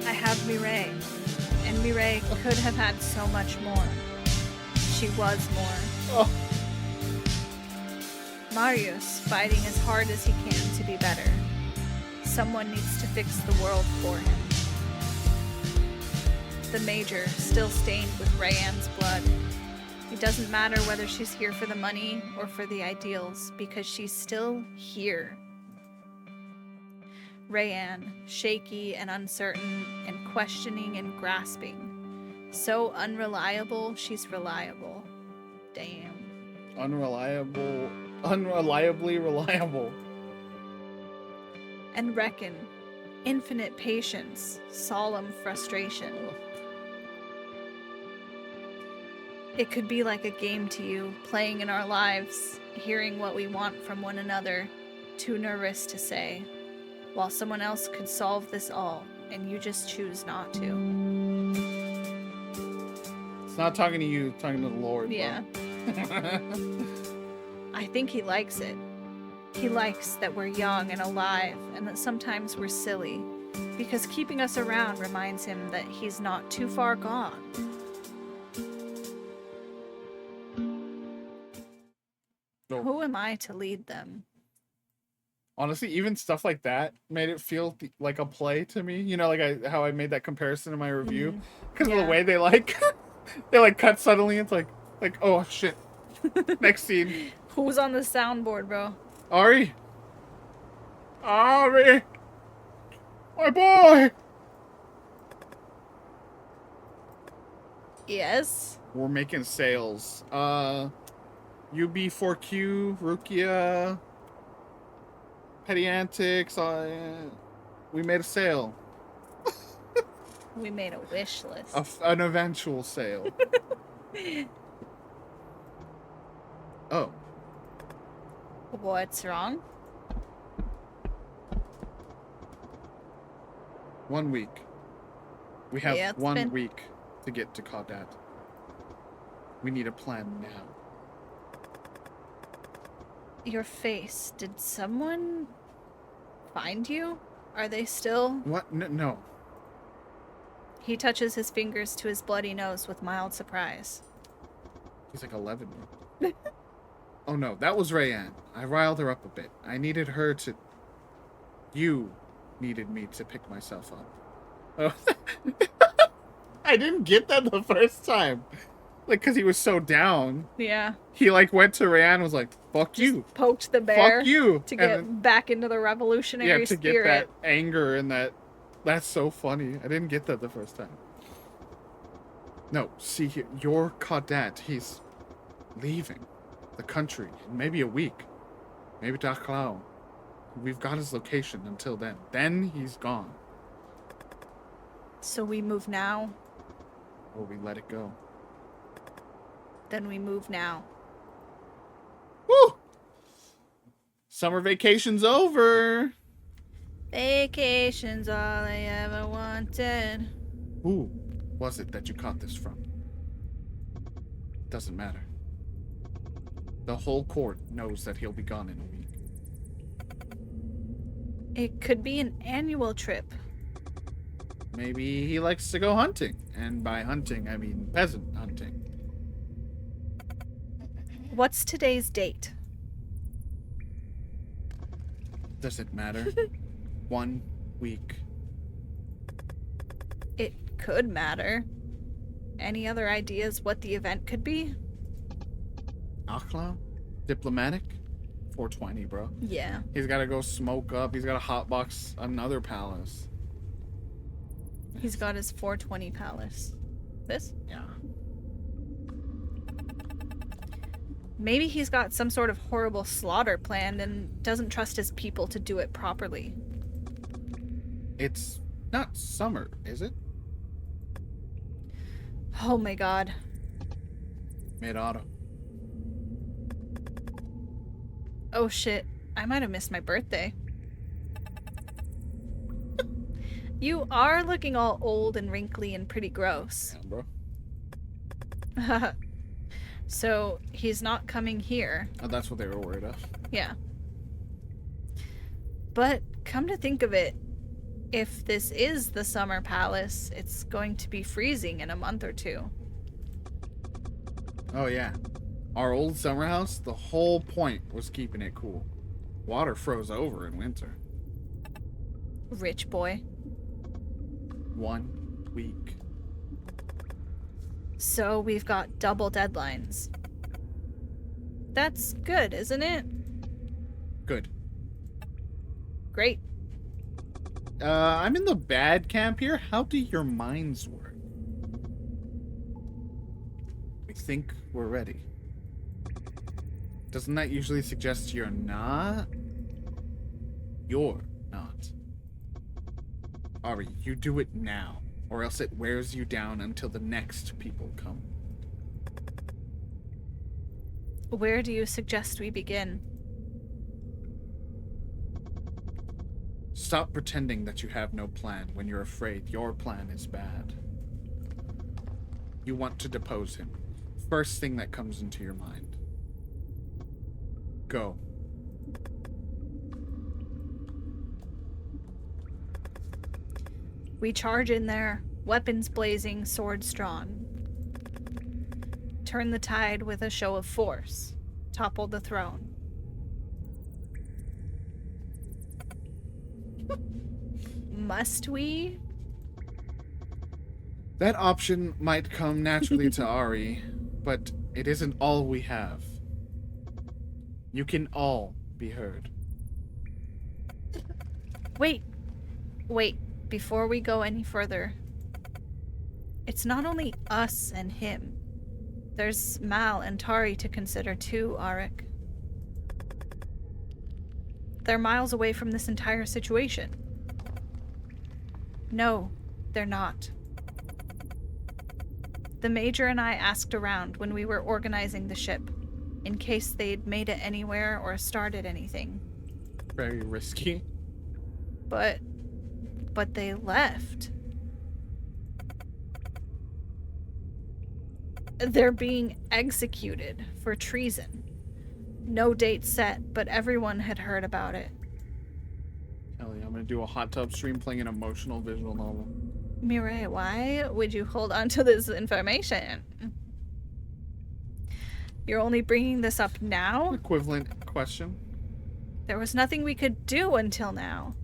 I have Mireille, and Mireille could have had so much more. She was more. Oh. Marius fighting as hard as he can to be better. Someone needs to fix the world for him. The Major, still stained with Rayanne's blood. It doesn't matter whether she's here for the money or for the ideals, because she's still here. Rayanne, shaky and uncertain and questioning and grasping. So unreliable, she's reliable. Damn. Unreliably reliable. And reckon, infinite patience, solemn frustration. It could be like a game to you, playing in our lives, hearing what we want from one another, too nervous to say, while someone else could solve this all, and you just choose not to. It's not talking to you, it's talking to the Lord. Yeah. I think he likes it. He likes that we're young and alive, and that sometimes we're silly, because keeping us around reminds him that he's not too far gone. So, Who am I to lead them? honestly, even stuff like that made it feel like a play to me. You know, like how I made that comparison in my review, because of the way they like they like cut suddenly. It's like oh shit. Next scene. Who's on the soundboard, bro? Ari, my boy. Yes. We're making sales. UB4Q, Rukia, Petty Antics. We made a sale. We made a wish list. An eventual sale. Oh. What's wrong? 1 week. We have Yeah, it's 1 week to get to Caudat. We need a plan now. Your face. Did someone find you? Are they still? What? No. He touches his fingers to his bloody nose with mild surprise. He's like 11. Oh no, that was Rayanne. I riled her up a bit. I needed her to... You needed me to pick myself up. Oh. I didn't get that the first time. Like, because he was so down. Yeah. He, like, went to Rayanne and was like, fuck you. Poked the bear. Fuck you. To get back into the revolutionary spirit. Get that anger and that... That's so funny. I didn't get that the first time. No, see here. Your Caudat, he's leaving the country in maybe a week. Maybe Daklau. We've got his location until then. Then he's gone. So we move now? Or we let it go. Then we move now. Woo! Summer vacation's over. Vacation's all I ever wanted. Who was it that you caught this from? Doesn't matter. The whole court knows that he'll be gone in a week. It could be an annual trip. Maybe he likes to go hunting. And by hunting, I mean peasant hunting. What's today's date? Does it matter? 1 week. It could matter. Any other ideas what the event could be? Akhla? Diplomatic? 420, bro. Yeah. He's got to go smoke up. He's got to hotbox another palace. He's got his 420 palace. This? Yeah. Maybe he's got some sort of horrible slaughter planned and doesn't trust his people to do it properly. It's not summer, is it? Oh my god. Mid-autumn. Oh shit. I might have missed my birthday. You are looking all old and wrinkly and pretty gross. Yeah, bro. So he's not coming here. Oh, that's what they were worried of. Yeah. But come to think of it, if this is the summer palace, it's going to be freezing in a month or two. Oh, yeah. Our old summer house, the whole point was keeping it cool. Water froze over in winter. Rich boy. 1 week. So we've got double deadlines. That's good, isn't it? Good. Great. I'm in the bad camp here. How do your minds work? We think we're ready. Doesn't that usually suggest you're not? You're not. Ari, you do it now, or else it wears you down until the next people come. Where do you suggest we begin? Stop pretending that you have no plan when you're afraid your plan is bad. You want to depose him. First thing that comes into your mind. Go. We charge in there, weapons blazing, swords drawn. Turn the tide with a show of force. Topple the throne. Must we? That option might come naturally to Ari, but it isn't all we have. You can all be heard. Wait, before we go any further. It's not only us and him. There's Mal and Tari to consider too, Arik. They're miles away from this entire situation. No, they're not. The Major and I asked around when we were organizing the ship, in case they'd made it anywhere or started anything. Very risky. But they left. They're being executed for treason. No date set, but everyone had heard about it. Kelly, I'm gonna do a hot tub stream playing an emotional visual novel. Mireille, why would you hold on to this information? You're only bringing this up now? Equivalent question. There was nothing we could do until now.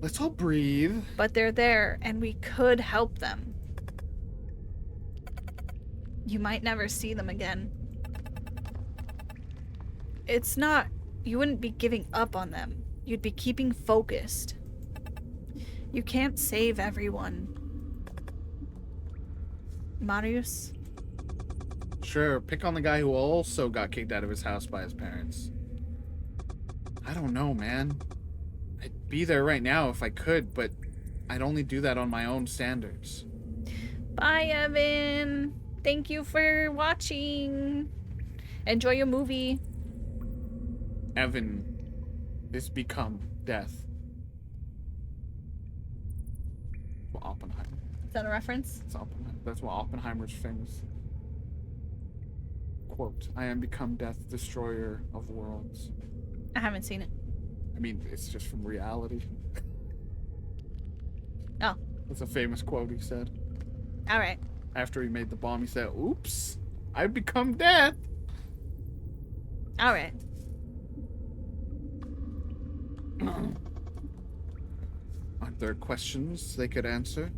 Let's all breathe. But they're there, and we could help them. You might never see them again. It's not... You wouldn't be giving up on them. You'd be keeping focused. You can't save everyone. Marius? Sure, pick on the guy who also got kicked out of his house by his parents. I don't know, man. I'd be there right now if I could, but I'd only do that on my own standards. Bye, Evan. Thank you for watching. Enjoy your movie. Evan is become death. Well, Oppenheimer. Is that a reference? It's Oppenheimer. That's what Oppenheimer's famous quote. I am become death, destroyer of worlds. I haven't seen it. I mean, it's just from reality. Oh. That's a famous quote he said. All right. After he made the bomb, he said, oops, I've become death. All right. Aren't there questions they could answer?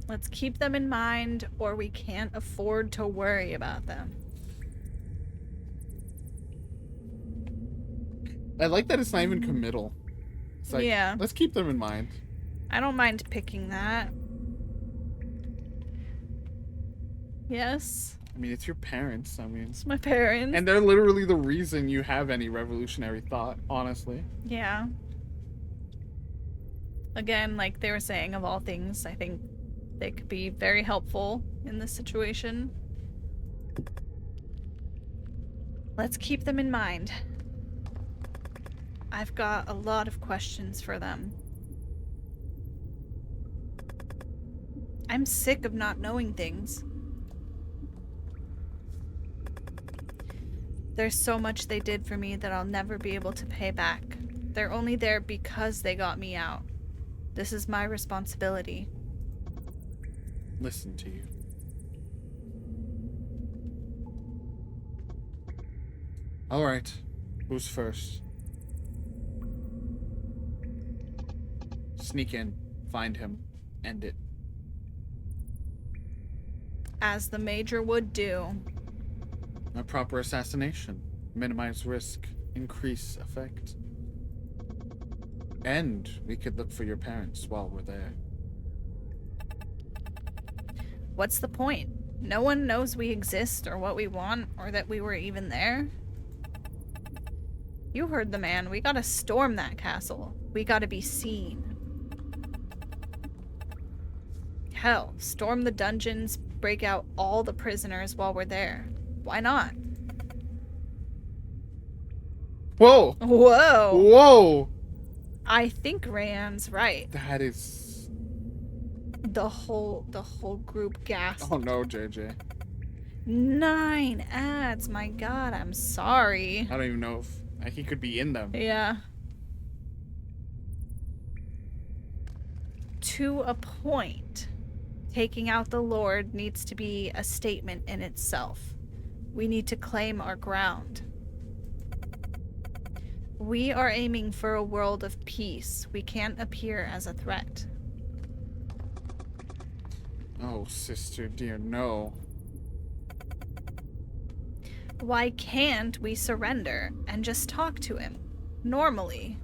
Let's keep them in mind, or we can't afford to worry about them. I like that it's not even committal. It's like, Yeah. let's keep them in mind. I don't mind picking that. Yes, I mean, it's your parents. I mean, it's my parents. and they're literally the reason you have any revolutionary thought, honestly. Yeah. Again, like they were saying, of all things, I think they could be very helpful in this situation. Let's keep them in mind. I've got a lot of questions for them. I'm sick of not knowing things. There's so much they did for me that I'll never be able to pay back. They're only there because they got me out. This is my responsibility. Listen to you. All right. Who's first? Sneak in, find him, end it. As the Major would do. A proper assassination. Minimize risk, increase effect. And we could look for your parents while we're there. What's the point? No one knows we exist or what we want or that we were even there. You heard the man. We gotta storm that castle. We gotta be seen. Hell, storm the dungeons, break out all the prisoners while we're there. Why not? Whoa! Whoa! Whoa! I think Rayanne's right. That is... The whole group gasped. Oh no, JJ. 9 ads, my god, I'm sorry. I don't even know if he could be in them. Yeah. To a point, taking out the Lord needs to be a statement in itself. We need to claim our ground. We are aiming for a world of peace. We can't appear as a threat. Oh, sister dear, no. Why can't we surrender and just talk to him? Normally.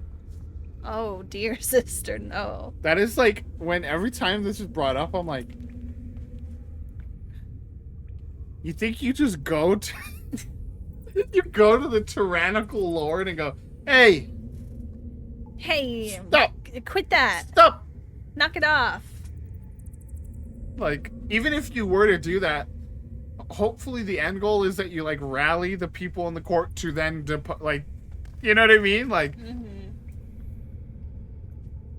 Oh, dear sister, no. That is like, when every time this is brought up, I'm like... You think you just go to... you go to the tyrannical lord and go, Hey! Hey! Stop! Quit that! Stop! Knock it off! Like, even if you were to do that, hopefully the end goal is that you, like, rally the people in the court to then, like, you know what I mean? Like,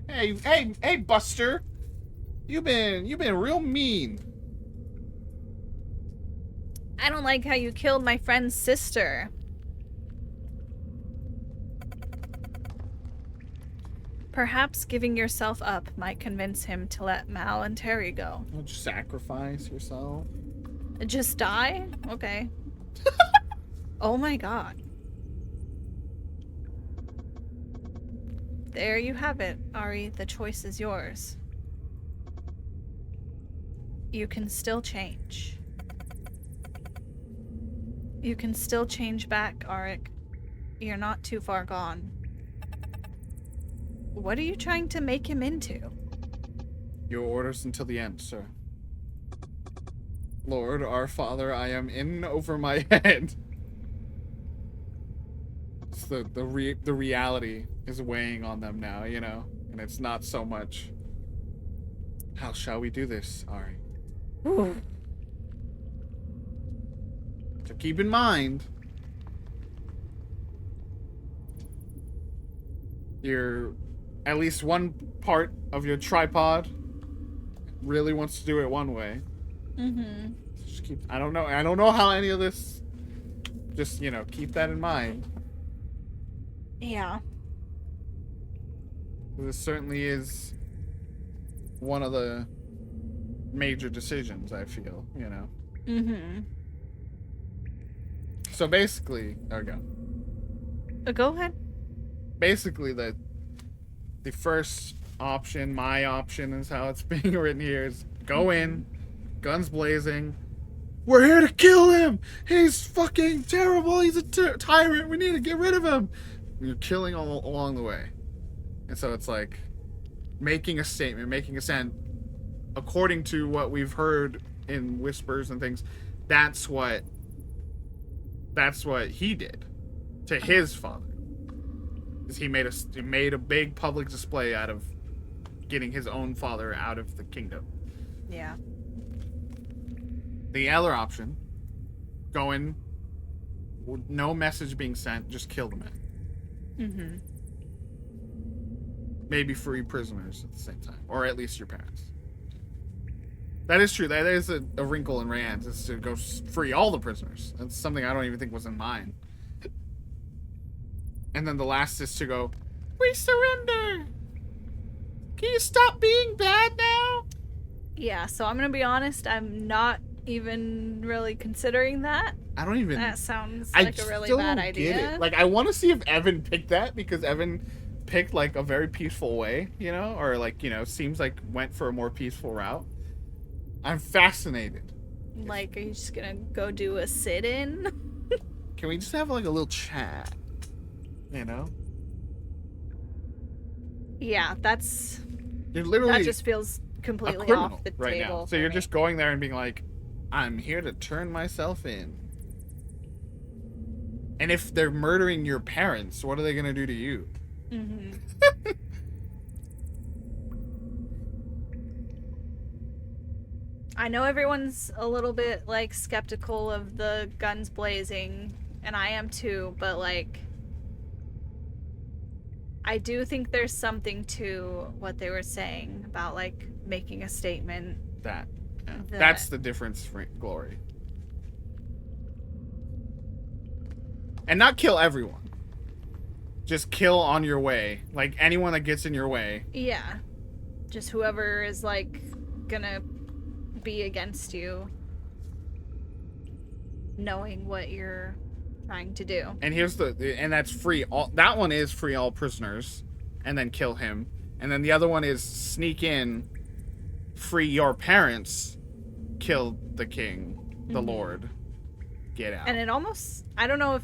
hey, Buster! You've been real mean. I don't like how you killed my friend's sister. Perhaps giving yourself up might convince him to let Mal and Terry go. Don't sacrifice yourself. Just die? Okay. Oh my god. There you have it, Ari. The choice is yours. You can still change. You can still change back, Arik. You're not too far gone. What are you trying to make him into? Your orders until the end, sir. Lord, our Father, I am in over my head. It's the reality is weighing on them now, you know? And it's not so much, how shall we do this, Ari? Ooh. So keep in mind, at least one part of your tripod really wants to do it one way. Mm-hmm. Just I don't know how any of this, just, you know, keep that in mind. Yeah. This certainly is one of the major decisions, I feel, you know. Mm-hmm. So basically, there we go. Go ahead. Basically, the first option, my option is how it's being written here, is go in, guns blazing. We're here to kill him! He's fucking terrible! He's a tyrant! We need to get rid of him! And you're killing all along the way. And so it's like making a statement, making a stand. According to what we've heard in whispers and things, that's what he did to his father. Is he made a big public display out of getting his own father out of the kingdom. Yeah. The other option, go in, no message being sent, just kill the man. Mm-hmm. Maybe free prisoners at the same time, or at least your parents. That is true. That is a wrinkle in Rand's, is to go free all the prisoners. That's something I don't even think was in mine. And then the last is to go, we surrender. Can you stop being bad now? Yeah, so I'm gonna be honest, I'm not even really considering that. I don't even. That sounds like a really bad idea. Like, I want to see if Evan picked that, because Evan picked like a very peaceful way, you know, or like, you know, seems like went for a more peaceful route. I'm fascinated. Like, are you just gonna go do a sit-in? Can we just have like a little chat? You know? Yeah, that's. You're literally That just feels completely criminal off the right table. now. So you're just going there and being like, I'm here to turn myself in. And if they're murdering your parents, what are they gonna do to you? Mm-hmm. I know everyone's a little bit like skeptical of the guns blazing, and I am too, but like I do think there's something to what they were saying about like making a statement. That's the difference for Glory. And not kill everyone. Just kill on your way. Like, anyone that gets in your way. Yeah. Just whoever is like gonna be against you, knowing what you're trying to do. And here's and that's free. That one is free all prisoners, and then kill him. And then the other one is sneak in, free your parents, kill the king, the Lord, get out. And it almost, I don't know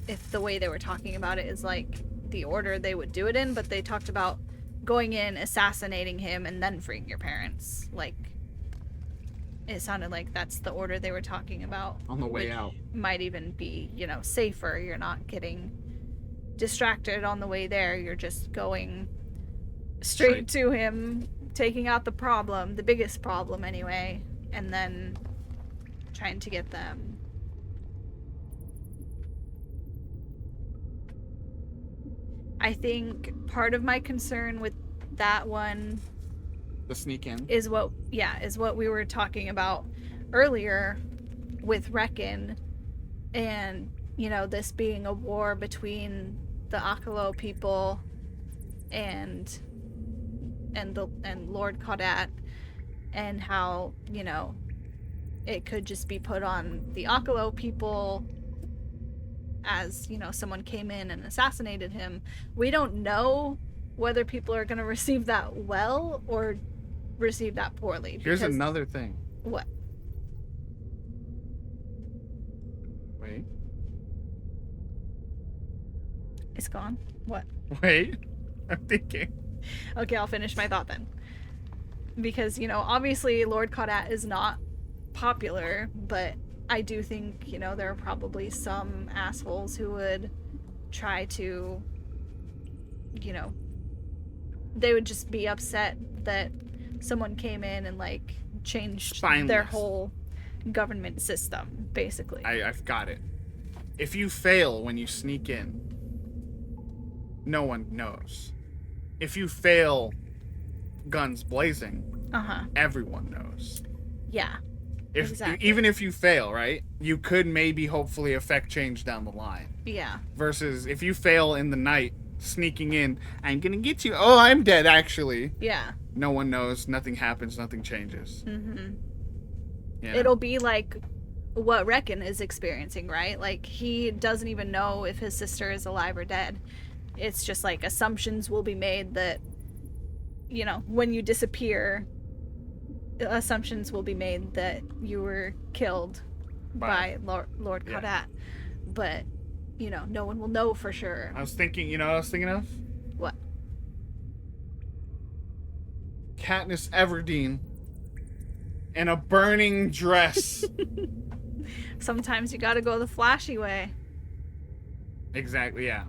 if the way they were talking about it is like the order they would do it in, but they talked about going in, assassinating him, and then freeing your parents. Like, it sounded like that's the order they were talking about. On the way out. Might even be, you know, safer. You're not getting distracted on the way there. You're just going straight to him, taking out the problem, the biggest problem anyway, and then trying to get them. I think part of my concern with that one, the sneak in, is what we were talking about earlier with Reckon, and you know, this being a war between the Akalo people and Lord Kaudat, and how, you know, it could just be put on the Akalo people as, you know, someone came in and assassinated him. We don't know whether people are going to receive that well or receive that poorly. Here's another thing. What? Wait. It's gone? What? Wait. I'm thinking. Okay, I'll finish my thought then. Because, you know, obviously Lord Kaudat is not popular, but I do think, you know, there are probably some assholes who would try to, you know, they would just be upset that someone came in and, like, changed their whole government system, basically. I've got it. If you fail when you sneak in, no one knows. If you fail guns blazing, everyone knows. Yeah. Exactly. Even if you fail, right? You could maybe hopefully affect change down the line. Yeah. Versus if you fail in the night, sneaking in, I'm gonna get you. Oh, I'm dead, actually. Yeah. No one knows. Nothing happens. Nothing changes. Mm-hmm. Yeah. It'll be like what Reckon is experiencing, right? Like, he doesn't even know if his sister is alive or dead. It's just like assumptions will be made that, you know, when you disappear, assumptions will be made that you were killed by Lord Kaudat. Yeah. But, you know, no one will know for sure. I was thinking, you know what I was thinking of? What? Katniss Everdeen in a burning dress. Sometimes you gotta go the flashy way. Exactly, yeah.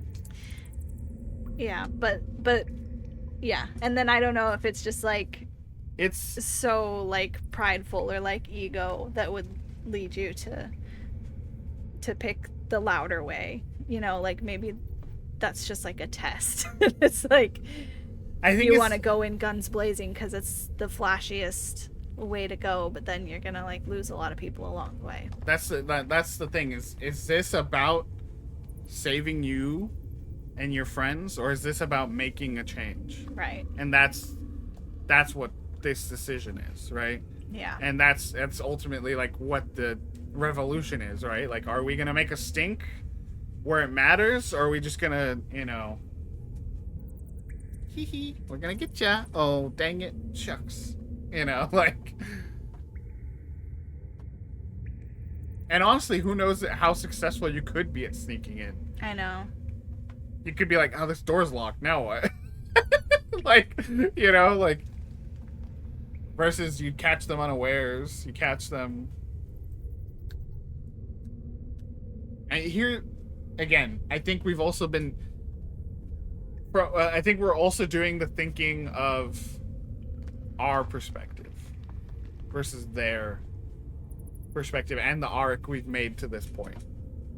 Yeah, but yeah. And then I don't know if it's just like, it's so like prideful or like ego that would lead you to pick the louder way, you know, like maybe that's just like a test. It's like, I think you want to go in guns blazing because it's the flashiest way to go, but then you're gonna like lose a lot of people along the way. That's the thing. Is this about saving you and your friends, or is this about making a change? Right. And that's what this decision is, right? Yeah. And that's ultimately like what the revolution is, right? Like, are we gonna make a stink where it matters, or are we just gonna, hee hee, we're gonna get ya. Oh, dang it, shucks. Like. And honestly, who knows how successful you could be at sneaking in? I know. You could be like, oh, this door's locked. Now what? Like, like. Versus you catch them unawares. You catch them. And here, again, I think we've also been. I think we're also doing the thinking of our perspective versus their perspective and the arc we've made to this point,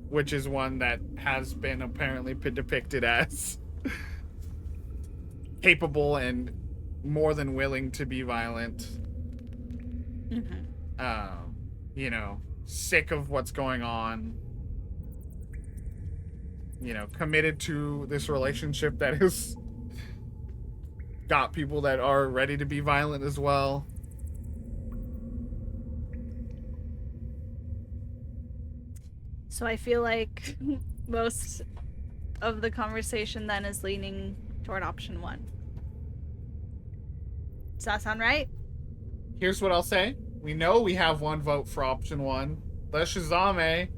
which is one that has been apparently depicted as capable and more than willing to be violent. Sick of what's going on, committed to this relationship that has got people that are ready to be violent as well. So I feel like most of the conversation then is leaning toward option 1. Does that sound right? Here's what I'll say. We know we have one vote for option 1. The Shazame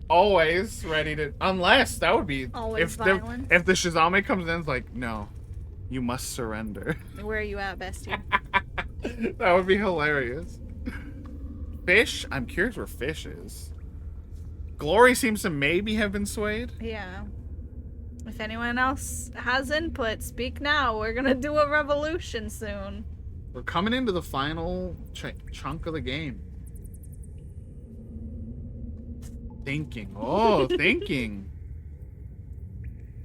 always ready to, unless that would be always violent. If the Shazame comes in, it's like, no, you must surrender. Where are you at, bestie? That would be hilarious. Fish? I'm curious where Fish is. Glory seems to maybe have been swayed. Yeah. If anyone else has input, speak now. We're gonna do a revolution soon. We're coming into the final chunk of the game. Thinking. Oh, thinking.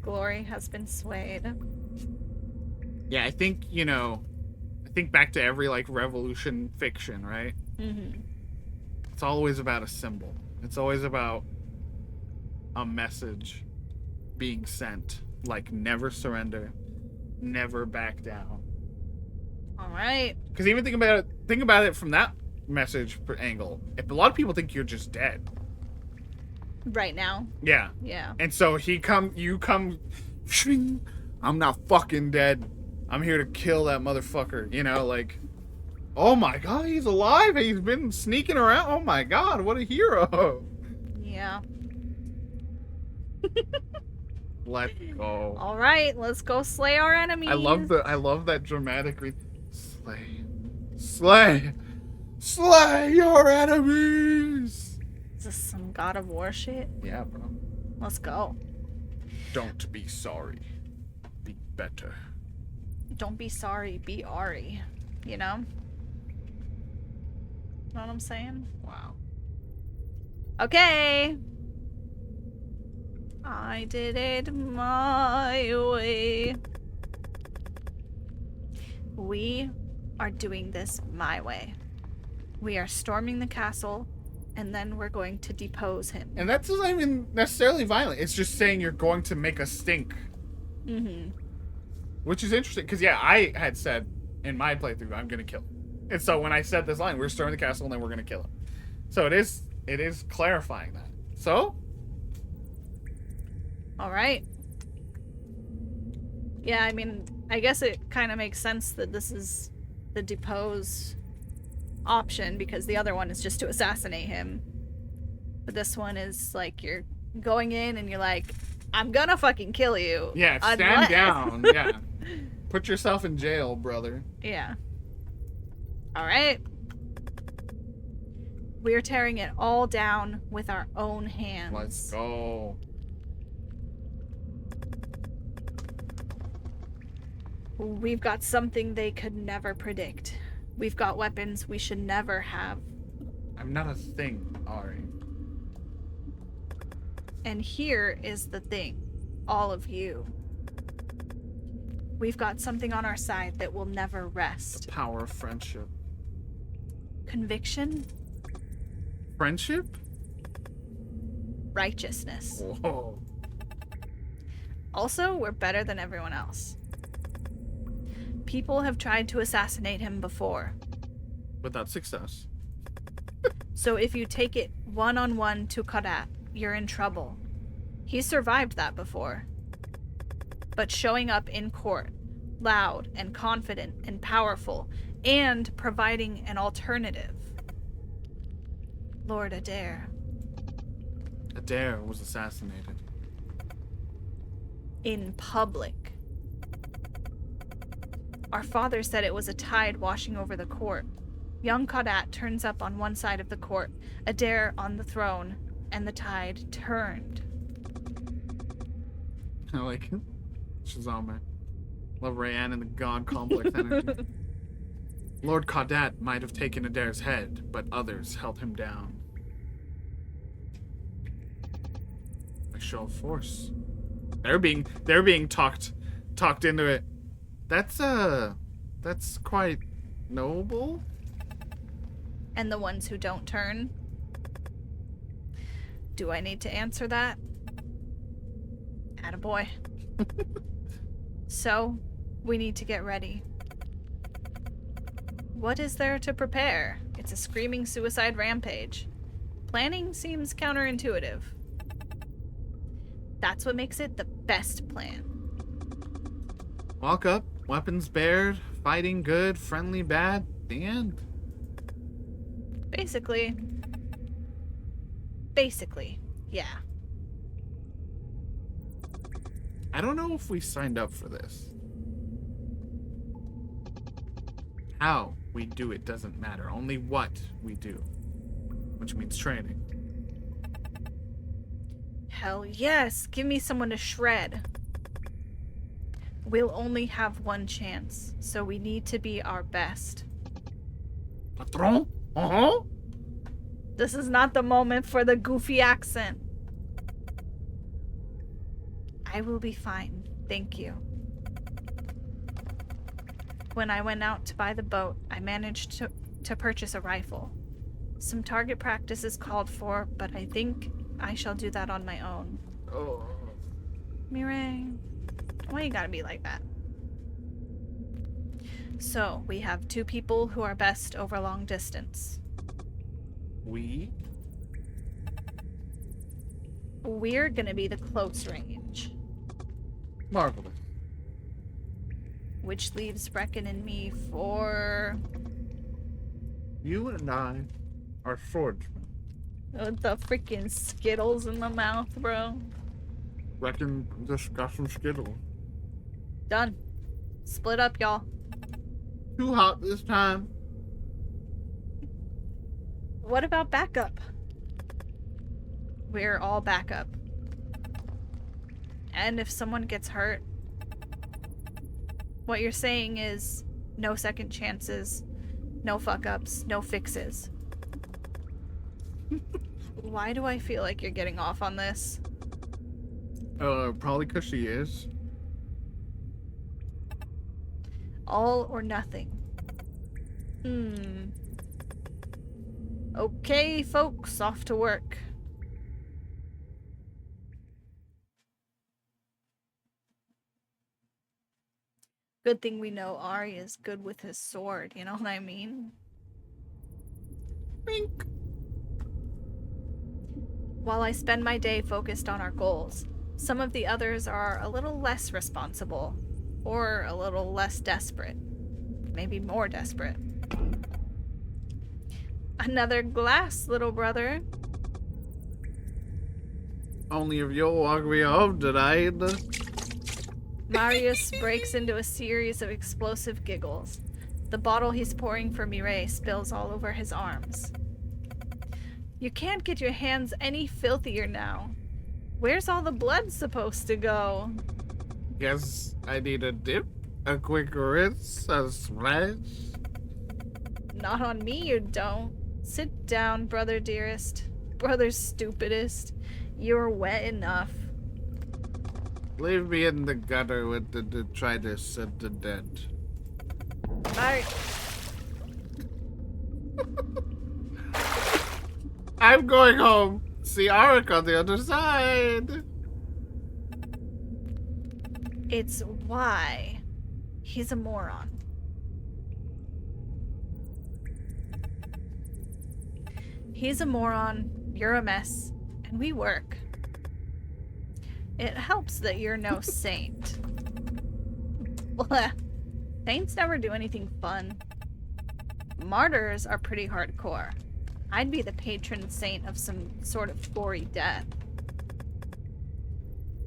Glory has been swayed. Yeah, I think, I think back to every, like, revolution fiction, right? Mm-hmm. It's always about a symbol. It's always about a message being sent. Like, never surrender. Never back down. All right. Because even think about it from that message angle. If a lot of people think you're just dead. Right now. Yeah. Yeah. And so you come, shing, I'm not fucking dead. I'm here to kill that motherfucker. Like, oh my god, he's alive. He's been sneaking around. Oh my god, what a hero. Yeah. Let's go. All right, let's go slay our enemies. I love that dramatic slay your enemies. Is this some God of War shit? Yeah, bro. Let's go. Don't be sorry. Be better. Don't be sorry, be Ari. Know what I'm saying? Wow. Okay. I did it my way. We are doing this my way. We are storming the castle, and then we're going to depose him. And that's not even necessarily violent. It's just saying you're going to make a stink. Mm-hmm. Which is interesting, because, yeah, I had said in my playthrough, I'm going to kill him. And so when I said this line, we're storming the castle, and then we're going to kill him. So it is clarifying that. So? All right. Yeah, I mean, I guess it kind of makes sense that this is the depose option, because the other one is just to assassinate him. But this one is like you're going in and you're like, I'm gonna fucking kill you. Yeah, stand down. Yeah. Put yourself in jail, brother. Yeah. All right. We're tearing it all down with our own hands. Let's go. We've got something they could never predict. We've got weapons we should never have. I'm not a thing, Ari. And here is the thing, all of you. We've got something on our side that will never rest. The power of friendship. Conviction, Friendship? righteousness. Whoa. Also, we're better than everyone else. People have tried to assassinate him before. Without success. So if you take it one-on-one to Kadat, you're in trouble. He survived that before. But showing up in court, loud and confident and powerful, and providing an alternative. Lord Adair. Adair was assassinated. In public. Our father said it was a tide washing over the court. Young Kadat turns up on one side of the court, Adair on the throne, and the tide turned. I like it. Shazam. Love Rayanne and the God complex energy. Lord Kadat might have taken Adair's head, but others held him down. A show of force. They're being talked into it. That's quite noble. And the ones who don't turn? Do I need to answer that? Attaboy. So, we need to get ready. What is there to prepare? It's a screaming suicide rampage. Planning seems counterintuitive. That's what makes it the best plan. Walk up, weapons bared, fighting good, friendly bad, the end. Basically, yeah. I don't know if we signed up for this. How we do it doesn't matter, only what we do, which means training. Hell yes, give me someone to shred. We'll only have one chance, so we need to be our best. Patron? Uh-huh. This is not the moment for the goofy accent. I will be fine, thank you. When I went out to buy the boat, I managed to purchase a rifle. Some target practice is called for, but I think I shall do that on my own. Oh. Mireille, why you gotta be like that? So, we have two people who are best over long distance. We're gonna be the close range. Marvelous. Which leaves Brecken and me for... You and I are swordsmen. With the freaking Skittles in my mouth, bro. Reckon just got some Skittles. Done. Split up, y'all. Too hot this time. What about backup? We're all backup. And if someone gets hurt, what you're saying is no second chances, no fuck-ups, no fixes. Why do I feel like you're getting off on this? Probably because she is. All or nothing. Okay, folks, off to work. Good thing we know Ari is good with his sword, you know what I mean? Wink. While I spend my day focused on our goals, some of the others are a little less responsible, or a little less desperate. Maybe more desperate. Another glass, little brother. Only if you'll walk me home tonight. Marius breaks into a series of explosive giggles. The bottle he's pouring for Mireille spills all over his arms. You can't get your hands any filthier now. Where's all the blood supposed to go? Guess I need a dip, a quick rinse, a splash. Not on me, you don't. Sit down, brother dearest. Brother stupidest. You're wet enough. Leave me in the gutter with the detritus and the dead. Alright. I'm going home. See Arik on the other side. It's why. He's a moron. He's a moron, you're a mess, and we work. It helps that you're no saint. Blech. Saints never do anything fun. Martyrs are pretty hardcore. I'd be the patron saint of some sort of gory death.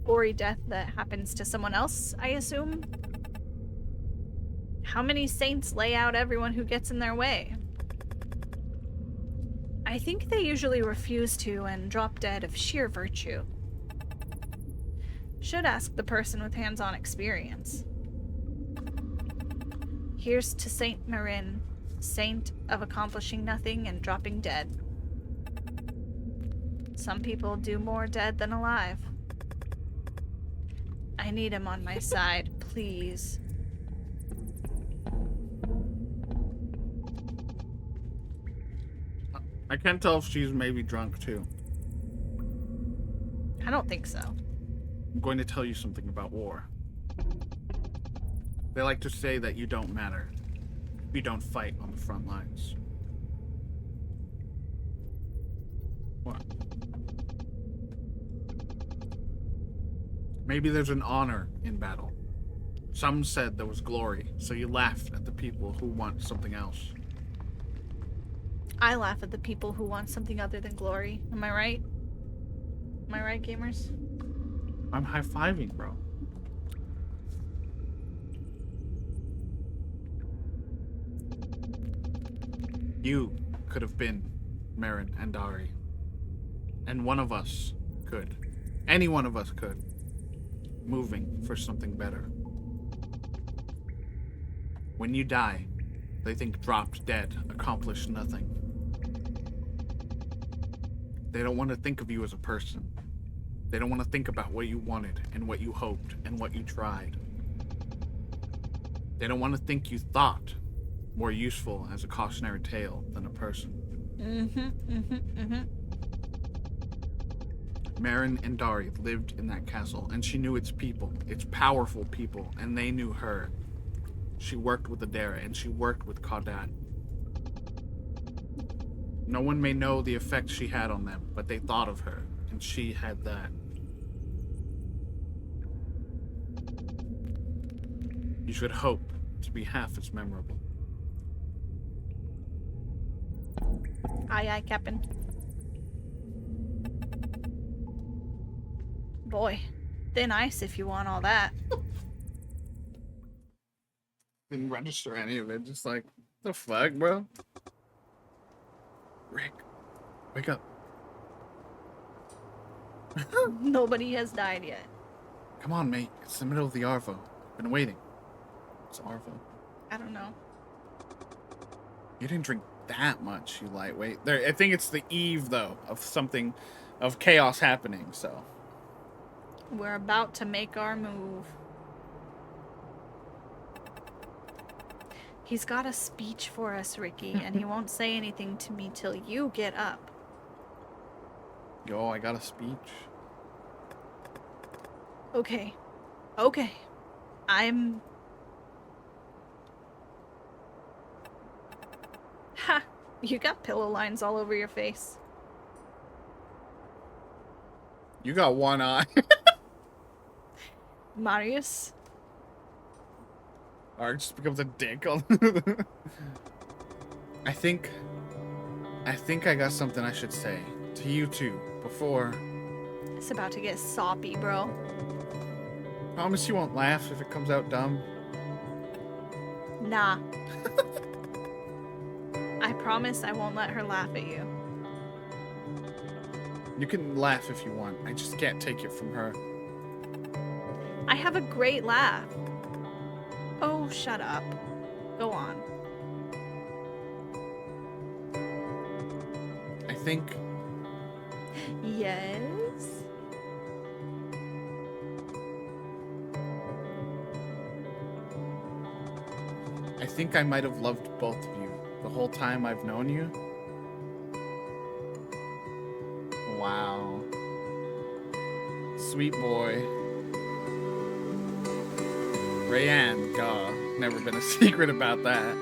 Gory death that happens to someone else, I assume? How many saints lay out everyone who gets in their way? I think they usually refuse to and drop dead of sheer virtue. Should ask the person with hands-on experience. Here's to Saint Marin, saint of accomplishing nothing and dropping dead. Some people do more dead than alive. I need him on my side, please. I can't tell if she's maybe drunk too. I don't think so. I'm going to tell you something about war. They like to say that you don't matter if you don't fight on the front lines. What? Maybe there's an honor in battle. Some said there was glory, so you laugh at the people who want something else. I laugh at the people who want something other than glory. Am I right? Am I right, gamers? I'm high-fiving, bro. You could have been Marin and Dari. And one of us could. Any one of us could. Moving for something better. When you die, they think dropped dead accomplished nothing. They don't want to think of you as a person. They don't want to think about what you wanted and what you hoped and what you tried. They don't want to think you thought more useful as a cautionary tale than a person. Marin and Dari lived in that castle, and she knew its people, its powerful people, and they knew her. She worked with Adara, and she worked with Kaudat. No one may know the effect she had on them, but they thought of her, and she had that. You should hope to be half as memorable. Aye, aye, Captain. Boy, thin ice if you want all that. Didn't register any of it, just like, the fuck, bro? Rick, wake up. Nobody has died yet. Come on, mate. It's the middle of the Arvo. Been waiting. It's Arvo. I don't know. You didn't drink that much, you lightweight. There, I think it's the eve, though, of something, of chaos happening, so. We're about to make our move. He's got a speech for us, Ricky, and he won't say anything to me till you get up. Yo, I got a speech. Okay. Okay. I'm... Ha! You got pillow lines all over your face. You got one eye. Marius? Or just becomes a dick. I think I got something I should say to you two before. It's about to get soppy, bro. Promise you won't laugh if it comes out dumb. Nah. I promise I won't let her laugh at you. You can laugh if you want. I just can't take it from her. I have a great laugh. Oh, shut up. Go on. I think Yes? I might have loved both of you the whole time I've known you. sweet boy. Rayanne, never been a secret about that.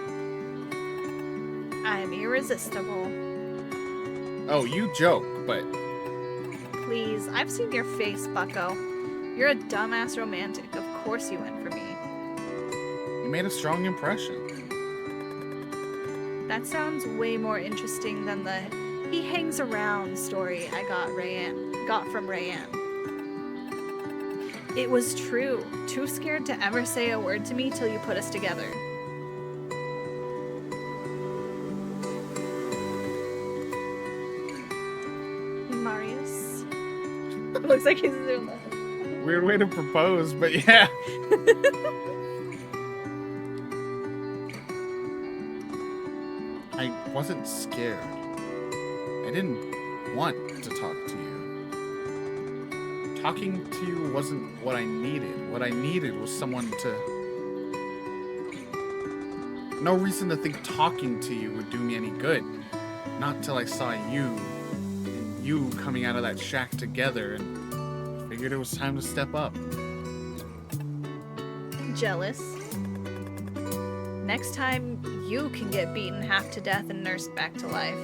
I'm irresistible. Oh, you joke, but... Please, I've seen your face, bucko. You're a dumbass romantic. Of course you went for me. You made a strong impression. That sounds way more interesting than the he hangs around story I got from Rayanne. It was true. Too scared to ever say a word to me till you put us together. Marius. Looks like he's doing that. Weird way to propose, but yeah. I wasn't scared. I didn't want to talk to you. Talking to you wasn't what I needed. What I needed was someone to... No reason to think talking to you would do me any good. Not till I saw you and you coming out of that shack together and figured it was time to step up. Jealous. Next time, you can get beaten half to death and nursed back to life.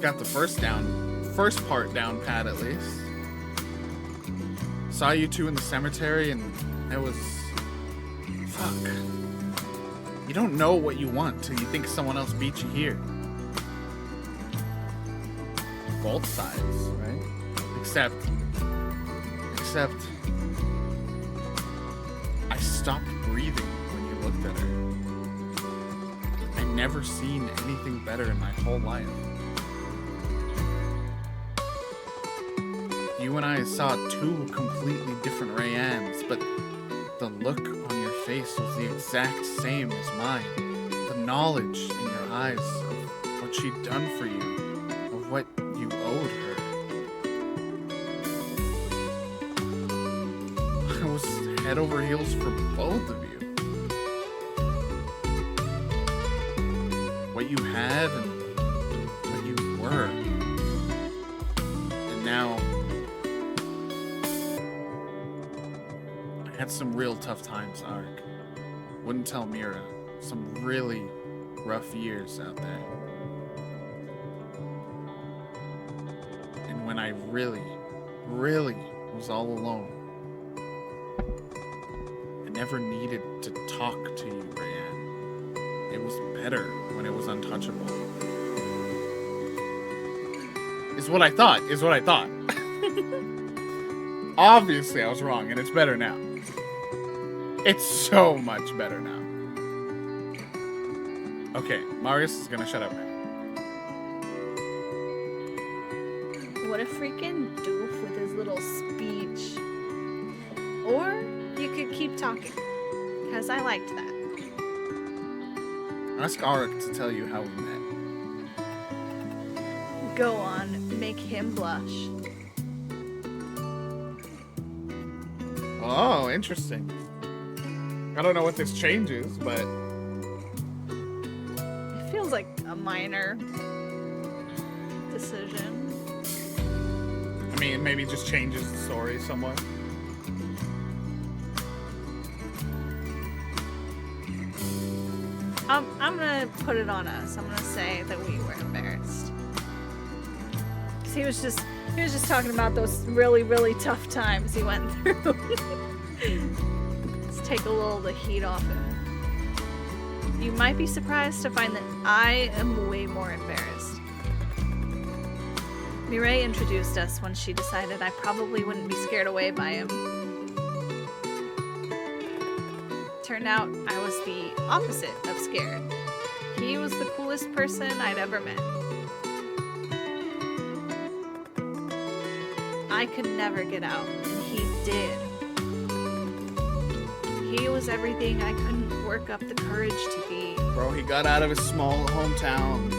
Got the first part down pat at least. Saw you two in the cemetery and it was... Fuck. You don't know what you want till you think someone else beat you here. Both sides, right? Except... I stopped breathing when you looked at her. I never seen anything better in my whole life. You and I saw two completely different Rayannes, but the look on your face was the exact same as mine. The knowledge in your eyes of what she'd done for you, of what you owed her. I was head over heels for both of you. What you had and what you were. And now... I had some real tough times, Ark. Wouldn't tell Mira. Some really rough years out there. And when I really was all alone, I never needed to talk to you, Rayanne. It was better when it was untouchable. Is what I thought. Obviously, I was wrong, and it's better now. It's so much better now. Okay, Marius is gonna shut up now. What a freaking doof with his little speech. Or you could keep talking, because I liked that. Ask Arik to tell you how we met. Go on, make him blush. Oh, interesting. I don't know what this changes, but... It feels like a minor decision. I mean, maybe it just changes the story somewhat. I'm gonna put it on us. I'm gonna say that we were embarrassed. Because he was just talking about those really, really tough times he went through. Let's take a little of the heat off him. You might be surprised to find that I am way more embarrassed. Mireille introduced us when she decided I probably wouldn't be scared away by him. Turned out I was the opposite of scared. He was the coolest person I'd ever met. I could never get out, and he did. He was everything I couldn't work up the courage to be. Bro, he got out of his small hometown.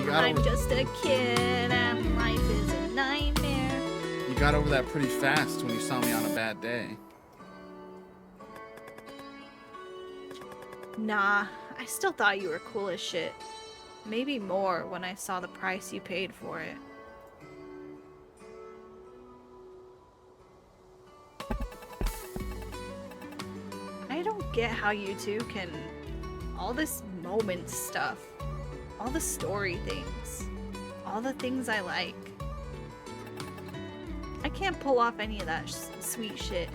I'm just a kid, and life is a nightmare. You got over that pretty fast when you saw me on a bad day. Nah, I still thought you were cool as shit. Maybe more when I saw the price you paid for it. get how you two can... all this moment stuff, all the story things, all the things I like. I can't pull off any of that sweet shit.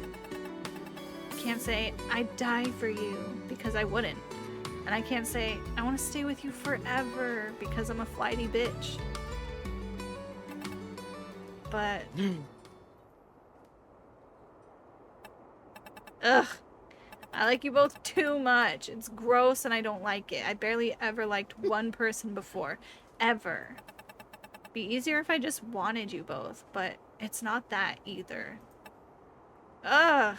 Can't say, I'd die for you, because I wouldn't. And I can't say, I want to stay with you forever, because I'm a flighty bitch. But... ugh. I like you both too much. It's gross and I don't like it. I barely ever liked one person before. Ever. Be easier if I just wanted you both, but it's not that either. Ugh.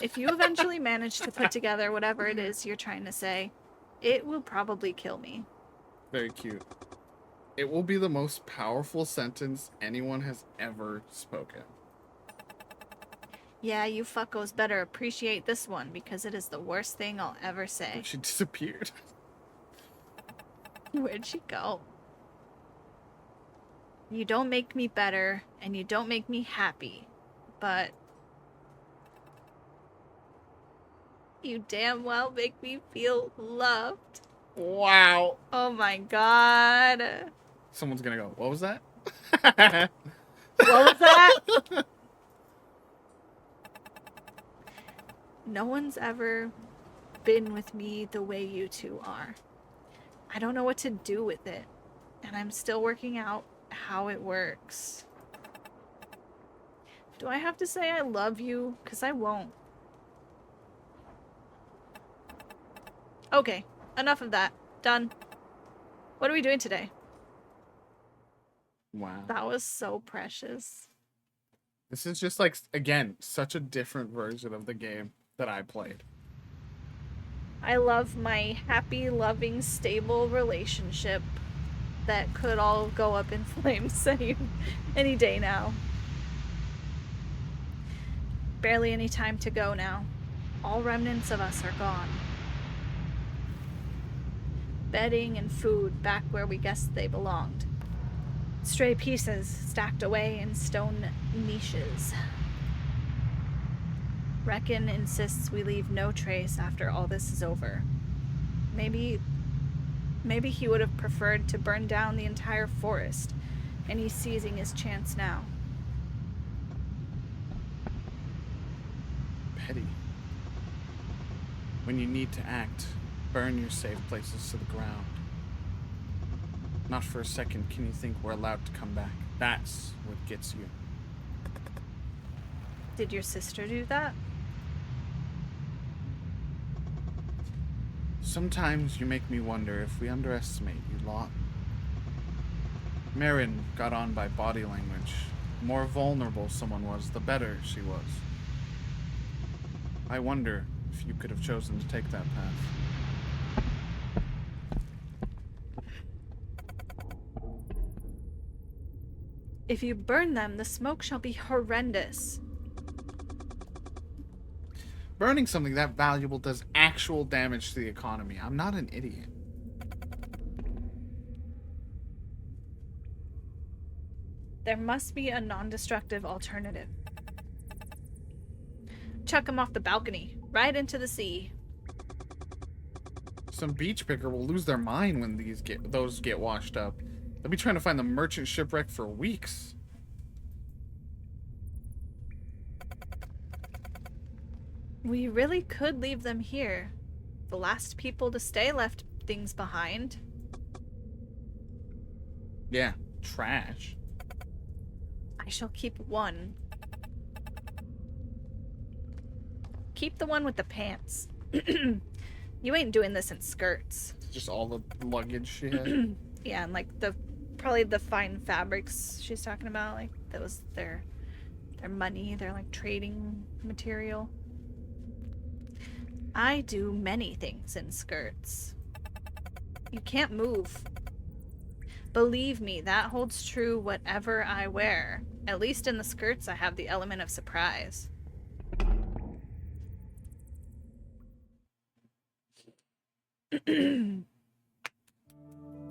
If you eventually manage to put together whatever it is you're trying to say, it will probably kill me. Very cute. It will be the most powerful sentence anyone has ever spoken. Yeah, you fuckos better appreciate this one because it is the worst thing I'll ever say. She disappeared. Where'd she go? You don't make me better, and you don't make me happy, but you damn well make me feel loved. Wow. Oh my god. Someone's gonna go, what was that? What was that? No one's ever been with me the way you two are. I don't know what to do with it, and I'm still working out how it works. Do I have to say I love you? 'Cause I won't. Okay, enough of that. Done. What are we doing today? Wow. That was so precious. This is just like, again, such a different version of the game that I played. I love my happy, loving, stable relationship that could all go up in flames any day now. Barely any time to go now. All remnants of us are gone. Bedding and food back where we guessed they belonged. Stray pieces stacked away in stone niches. Reckon insists we leave no trace after all this is over. Maybe he would have preferred to burn down the entire forest, and he's seizing his chance now. Petty. When you need to act, burn your safe places to the ground. Not for a second can you think we're allowed to come back. That's what gets you. Did your sister do that? Sometimes you make me wonder if we underestimate you lot. Marin got on by body language. The more vulnerable someone was, the better she was. I wonder if you could have chosen to take that path. If you burn them, the smoke shall be horrendous. Burning something that valuable does actual damage to the economy. I'm not an idiot. There must be a non-destructive alternative. Chuck them off the balcony, right into the sea. Some beach picker will lose their mind when those get washed up. They'll be trying to find the merchant shipwreck for weeks. We really could leave them here. The last people to stay left things behind. Yeah, trash. I shall keep one. Keep the one with the pants. You ain't doing this in skirts. Just all the luggage she had. Yeah, and like probably the fine fabrics she's talking about, like that was their money, their like trading material. I do many things in skirts. You can't move. Believe me, that holds true whatever I wear. At least in the skirts, I have the element of surprise. Here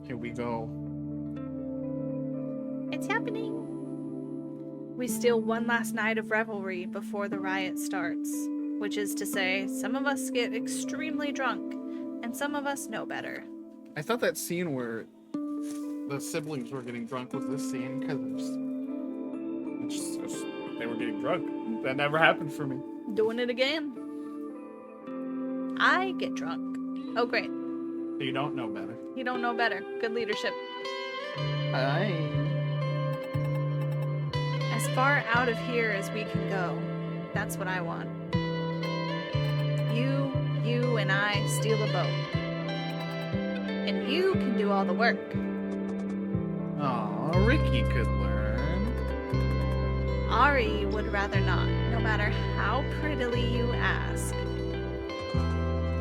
we go. It's happening. We steal one last night of revelry before the riot starts. which is to say, some of us get extremely drunk, and some of us know better. I thought that scene where the siblings were getting drunk was this scene because they were getting drunk. That never happened for me. Doing it again. I get drunk. Oh, great. You don't know better. You don't know better. Good leadership. As far out of here as we can go. That's what I want. You, and I steal a boat. And you can do all the work. Aw, Ricky could learn. Ari would rather not, no matter how prettily you ask.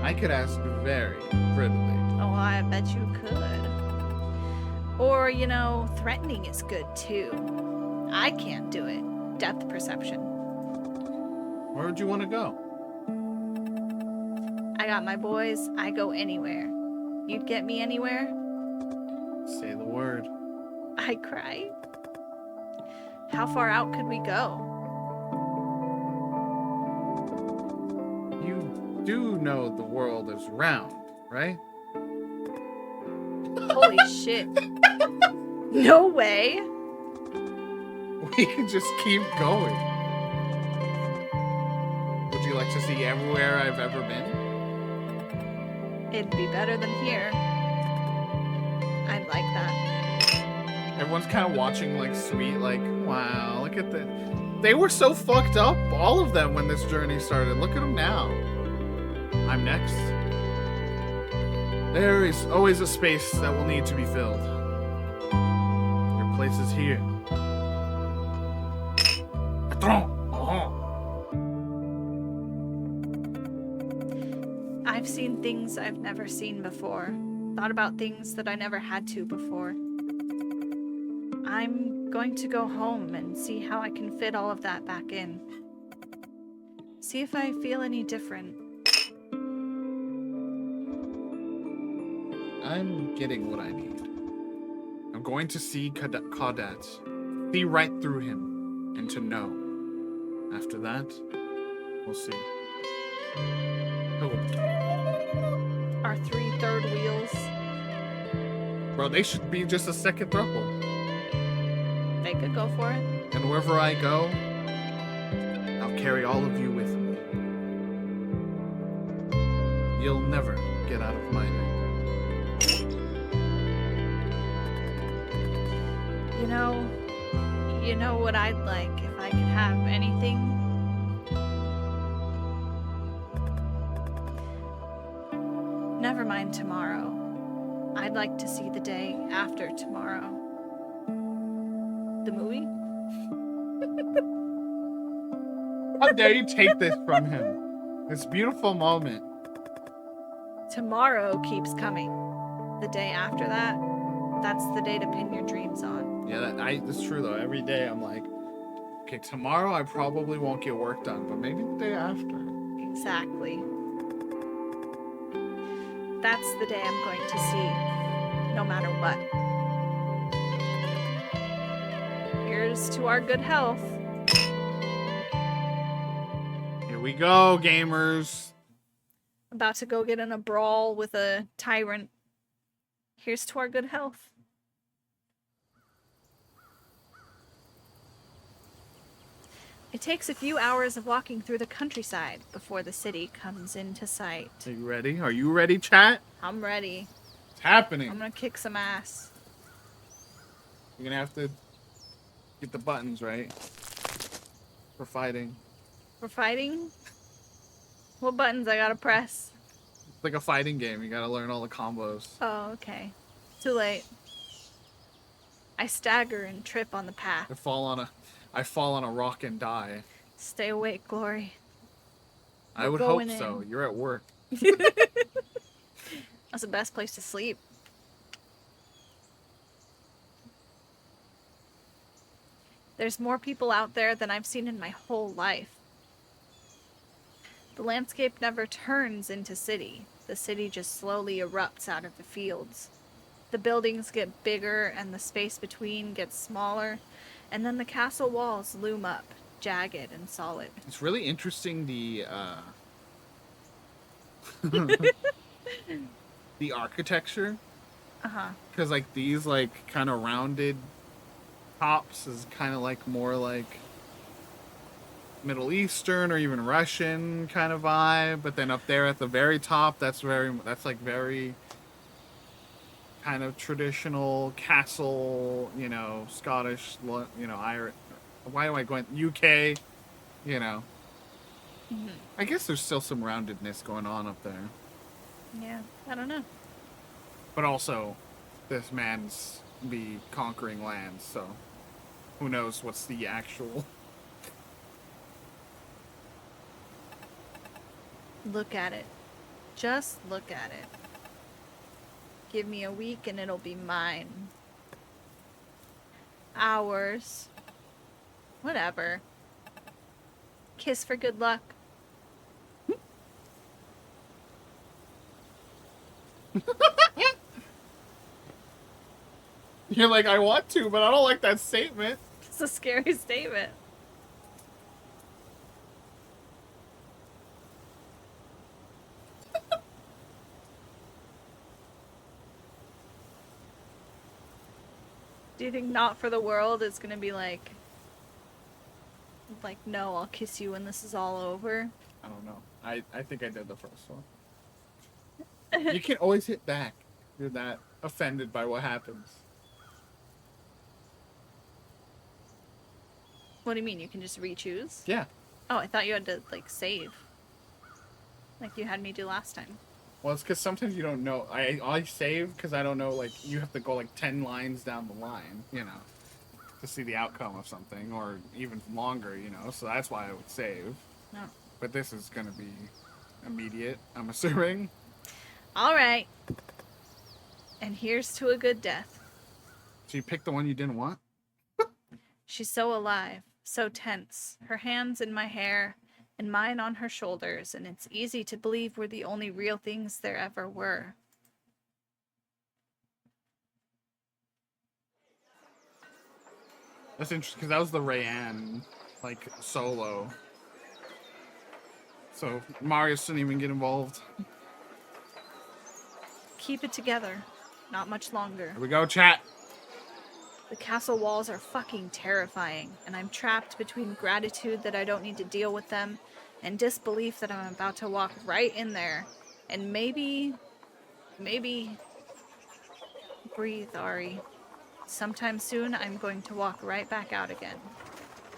I could ask very prettily. Oh, I bet you could. Or, threatening is good too. I can't do it. Depth perception. Where would you want to go? I got my boys. I go anywhere. You'd get me anywhere? Say the word. I cry. How far out could we go? You do know the world is round, right? Holy shit. No way. We can just keep going. Would you like to see everywhere I've ever been? It'd be better than here. I'd like that. Everyone's kind of watching like sweet, like, wow, look at that. They were so fucked up, all of them, when this journey started. Look at them now. I'm next. There is always a space that will need to be filled. Your place is here. I've seen things I've never seen before. Thought about things that I never had to before. I'm going to go home and see how I can fit all of that back in. See if I feel any different. I'm getting what I need. I'm going to see Caudet, see right through him, and to know. After that, we'll see. Our 3 third wheels. Bro, they should be just a second throuple. They could go for it. And wherever I go, I'll carry all of you with me. You'll never get out of my name. You know what I'd like if I could have anything? Never mind tomorrow. I'd like to see the day after tomorrow. The movie? How dare you take this from him? This beautiful moment. Tomorrow keeps coming. The day after that, that's the day to pin your dreams on. Yeah, that's true though. Every day I'm like, okay, tomorrow I probably won't get work done, but maybe the day after. Exactly. That's the day I'm going to see, no matter what. Here's to our good health. Here we go, gamers. About to go get in a brawl with a tyrant. Here's to our good health. It takes a few hours of walking through the countryside before the city comes into sight. Are you ready? Are you ready, chat? I'm ready. It's happening. I'm gonna kick some ass. You're gonna have to get the buttons right for fighting. For fighting? What buttons I gotta press? It's like a fighting game. You gotta learn all the combos. Oh, okay. Too late. I stagger and trip on the path. I fall on a rock and die. Stay awake, Glory. I would hope so. You're at work. That's the best place to sleep. There's more people out there than I've seen in my whole life. The landscape never turns into city. The city just slowly erupts out of the fields. The buildings get bigger and the space between gets smaller, and then the castle walls loom up, jagged and solid. It's really interesting the architecture, Uh-huh. because like these like kind of rounded tops is kind of like more like Middle Eastern or even Russian kind of vibe, but then up there at the very top, that's like very kind of traditional castle, you know, Scottish, you know, Irish. Why am I going UK? You know, Hmm. I guess there's still some roundedness going on up there, Yeah, I don't know. but also this man's be conquering lands, so who knows what's the actual. Look at it. Just look at it. Give me a week and it'll be mine. Hours. Whatever. Kiss for good luck. You're like, I want to, but I don't like that statement. It's a scary statement. Do you think Not for the World is gonna be like, no, I'll kiss you when this is all over? I don't know. I think I did the first one. You can always hit back. You're that offended by what happens. What do you mean? You can just re-choose? Yeah. Oh, I thought you had to, like, save. Like you had me do last time. Well, it's because sometimes you don't know. I save because I don't know, like, you have to go, like, 10 lines down the line, you know, to see the outcome of something, or even longer, you know, so that's why I would save. No. But this is going to be immediate, I'm assuming. Alright. And here's to a good death. So you picked the one you didn't want? She's so alive, so tense, her hands in my hair, and mine on her shoulders, and it's easy to believe we're the only real things there ever were. That's interesting, because that was the Rayanne, like, solo. So Marius didn't even get involved. Keep it together. Not much longer. Here we go, chat. The castle walls are fucking terrifying, and I'm trapped between gratitude that I don't need to deal with them and disbelief that I'm about to walk right in there. And maybe... Breathe, Ari. Sometime soon, I'm going to walk right back out again.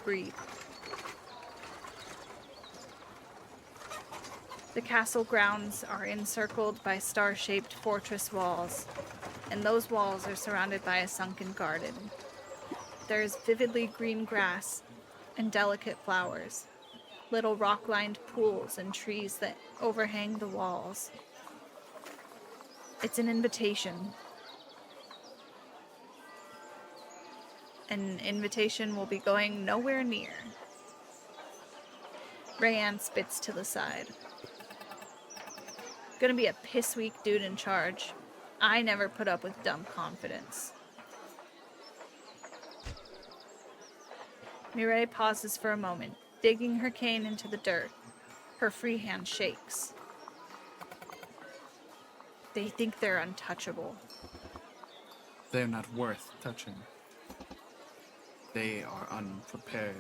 Breathe. The castle grounds are encircled by star-shaped fortress walls, and those walls are surrounded by a sunken garden. There is vividly green grass and delicate flowers, little rock-lined pools and trees that overhang the walls. It's an invitation. An invitation will be going nowhere near. Rayanne spits to the side. Gonna be a piss-weak dude in charge. I never put up with dumb confidence. Mireille pauses for a moment, digging her cane into the dirt. Her free hand shakes. They think they're untouchable. They're not worth touching. They are unprepared.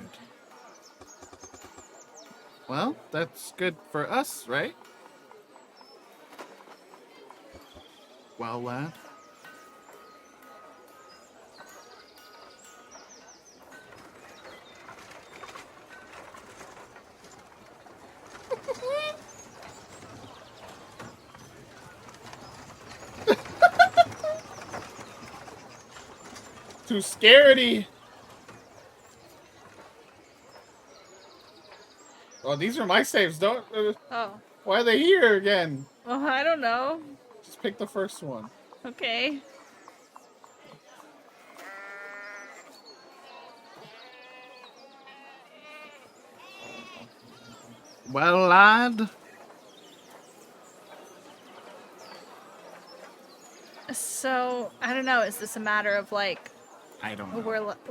Well, that's good for us, right? Well, lad. Too scaredy. Oh, these are my saves. Don't. Oh. Why are they here again? Well, I don't know. Just pick the first one. Okay. Well, lad. So, I don't know. Is this a matter of, like, I don't know.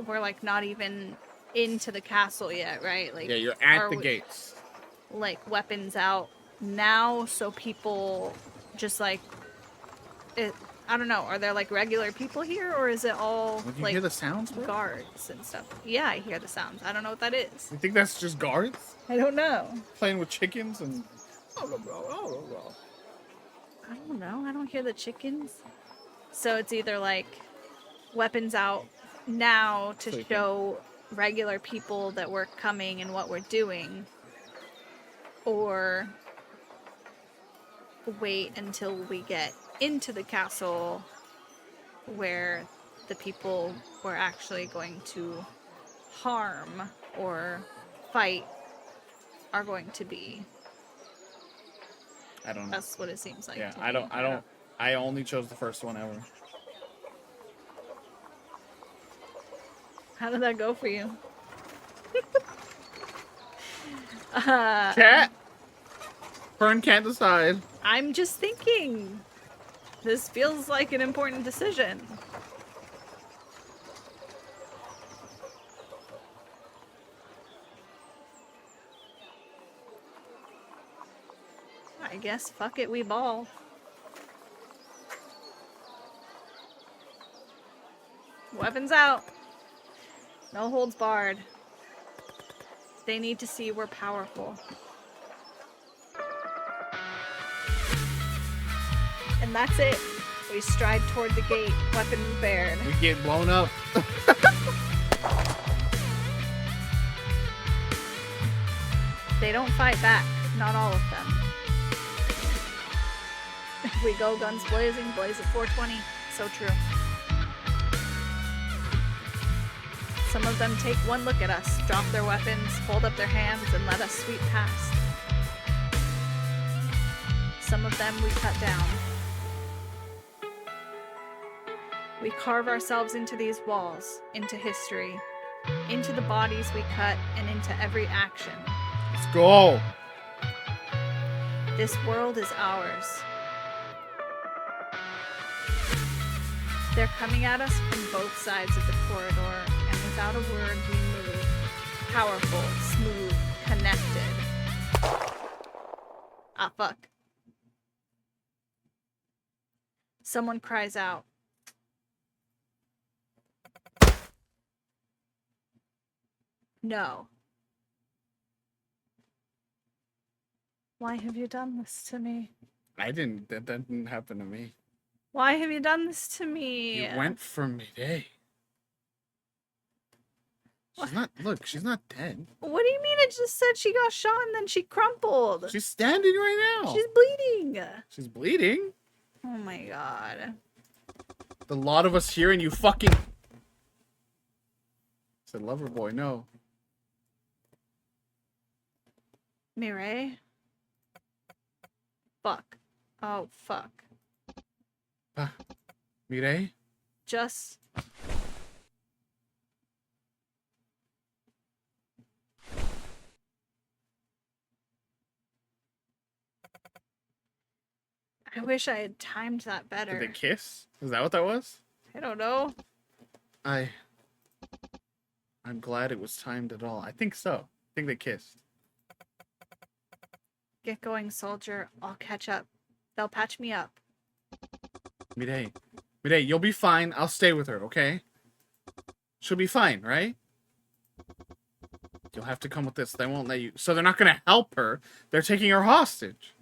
we're like not even into the castle yet, right? Like, Yeah, you're at are the we- gates. like weapons out now, so people just like it. I don't know. Are there like regular people here, or is it all Would you like hear the sounds, bro? guards and stuff? Yeah, I hear the sounds. I don't know what that is. You think that's just guards I don't know. playing with chickens and? I don't know. I don't hear the chickens. So it's either like weapons out now to Chicken. show regular people that we're coming and what we're doing, or wait until we get into the castle where the people we're actually going to harm or fight are going to be. I don't know. That's what it seems like. Yeah, to I me. don't. I only chose the first one ever. How did that go for you? Cat. Fern can't decide. I'm just thinking. This feels like an important decision. I guess fuck it, we ball. Weapons out. No holds barred. They need to see we're powerful. And that's it. We stride toward the gate, weapon bared. We get blown up. They don't fight back. Not all of them. We go guns blazing, blaze at 420. So true. Some of them take one look at us, drop their weapons, hold up their hands, and let us sweep past. Some of them we cut down. We carve ourselves into these walls, into history, into the bodies we cut, and into every action. Let's go. This world is ours. They're coming at us from both sides of the corridor, and without a word we move. Powerful, smooth, connected. Ah, fuck. Someone cries out. No. Why have you done this to me? That didn't happen to me. Why have you done this to me? You went for Mayday. She's not. Look, she's not dead. What do you mean? It just said she got shot and then she crumpled. She's standing right now. She's bleeding. She's bleeding. Oh my god. The lot of us here and you fucking said lover boy, no. Mireille? Fuck. Oh, fuck. Mireille? Just... I wish I had timed that better. Did they kiss? Is that what that was? I don't know. I'm glad it was timed at all. I think so. I think they kissed. Get going, soldier. I'll catch up. They'll patch me up. Mireille. Mireille, you'll be fine. I'll stay with her, okay? She'll be fine, right? You'll have to come with this. They won't let you. So they're not going to help her. They're taking her hostage.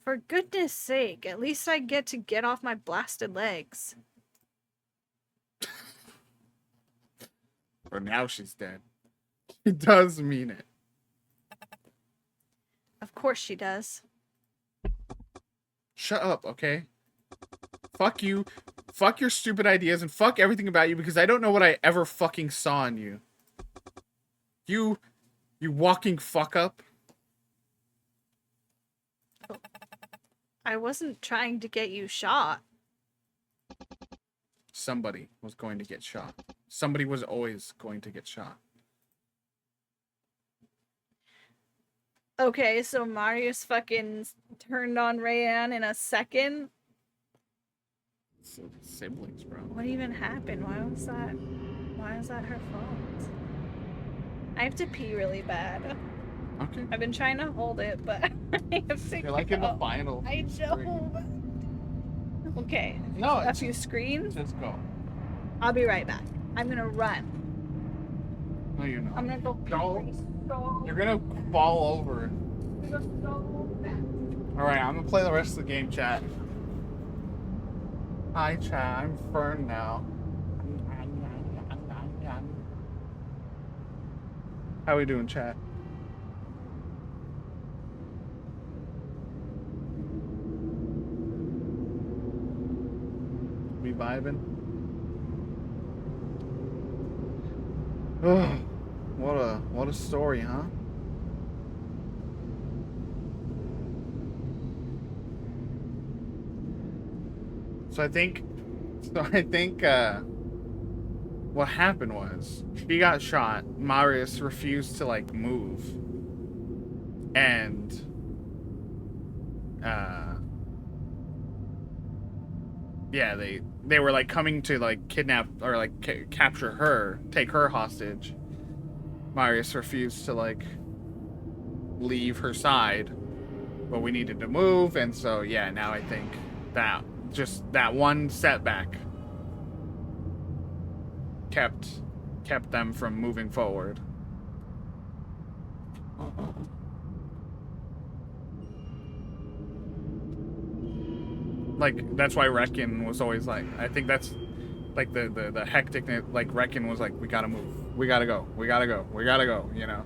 For goodness sake, at least I get off my blasted legs. For now, she's dead. She does mean it. Of course she does. Shut up, okay? Fuck you. Fuck your stupid ideas and fuck everything about you because I don't know what I ever fucking saw in you. You walking fuck up. I wasn't trying to get you shot. Somebody was going to get shot. Somebody was always going to get shot. Okay, so Marius fucking turned on Rayanne in a second? Siblings, bro. What even happened? Why was that? Why is that her fault? I have to pee really bad. Okay. I've been trying to hold it, but I have to You're like go. in the final. I know. Okay. No, A few screens. Just go. I'll be right back. I'm gonna run. No, you're not. I'm gonna go pee. Don't. You're gonna fall over. I'm gonna go fast. Alright, I'm gonna play the rest of the game, chat. Hi, chat. I'm Fern now. How we doing, chat? We vibing? Oh, what a story, huh? So I think what happened was she got shot. Marius refused to like move, and yeah, they were like coming to like kidnap or like capture her, take her hostage. Marius refused to like leave her side, but we needed to move, and so yeah, now I think that just that one setback kept them from moving forward. Like that's why Reckon was always like, I think that's like the hectic, like Reckon was like, we gotta move, we gotta go, we gotta go, we gotta go, you know.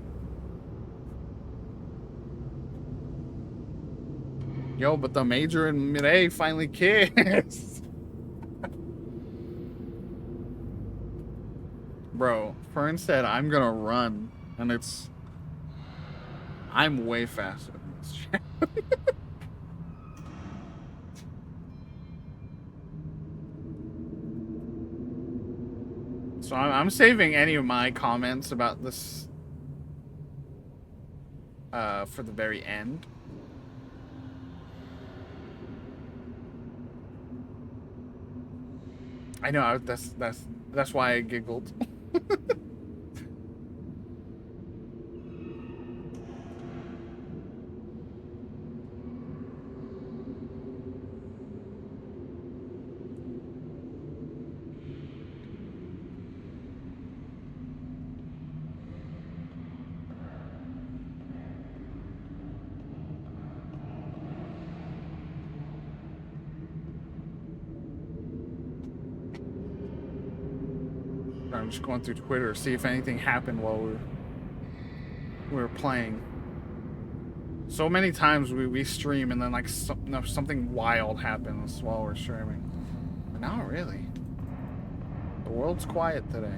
Yo, but the Major and Mireille finally kissed. Bro, Fern said I'm gonna run, and I'm way faster than this shit. So I'm saving any of my comments about this for the very end. I know, that's why I giggled. I'm just going through Twitter, see if anything happened while we were playing. So many times we stream and then like something wild happens while we're streaming. But not really. The world's quiet today.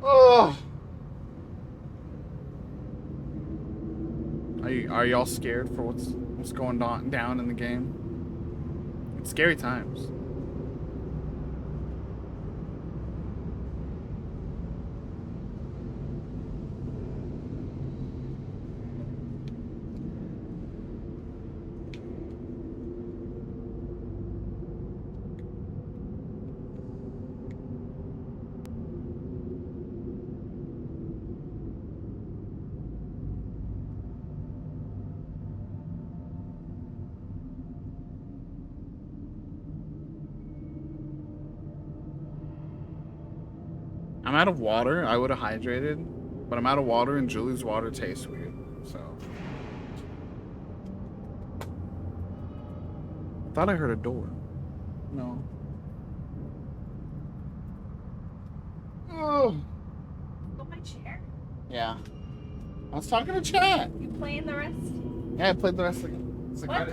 Oh. Are y'all scared for what's going down in the game? It's scary times. I'm out of water. I would have hydrated, but I'm out of water and Julie's water tastes weird, so. I thought I heard a door. No. Oh. Got my chair. Yeah. I was talking to chat. You playing the rest? Yeah, I played the rest of the game. What?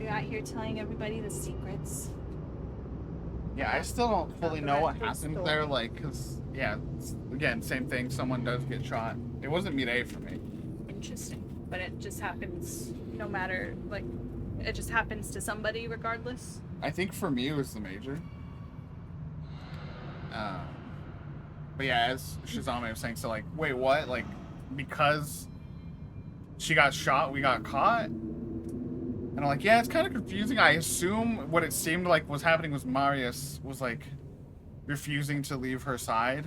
You're out here telling everybody the secrets. Yeah, I still don't fully know what happened there, like, cause yeah, again, same thing. Someone does get shot. It wasn't Mireille for me. Interesting, but it just happens no matter like It just happens to somebody regardless. I think for me it was the major. Um, but yeah, as Shazame was saying, so like, wait, what? Like, because she got shot, we got caught? And I'm like, yeah, it's kind of confusing. I assume what it seemed like was happening was Marius was like refusing to leave her side.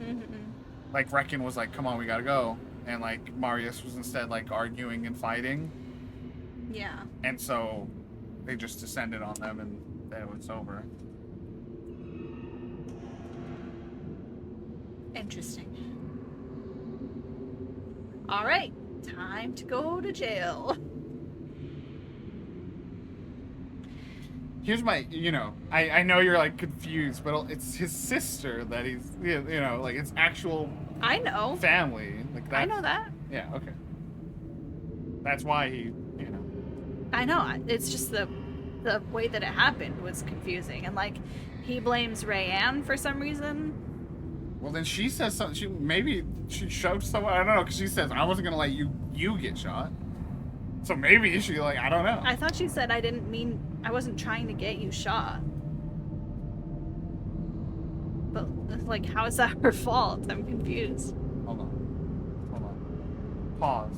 Mm-hmm. Like, Reckon was like, come on, we gotta go. And like, Marius was instead like arguing and fighting. Yeah. And so they just descended on them and then it was over. Interesting. All right, time to go to jail. Here's my, I know you're like confused, but it's his sister that he's, like it's actual I know. family. Like that. I know that. Yeah, okay. That's why he, I know. It's just the way that it happened was confusing, and like he blames Rayanne for some reason. Well, then she says something. Maybe she shoved someone. I don't know, because she says I wasn't gonna let you get shot. So maybe she like I don't know. I thought she said I wasn't trying to get you shot. But like, how is that her fault? I'm confused. Hold on. Pause.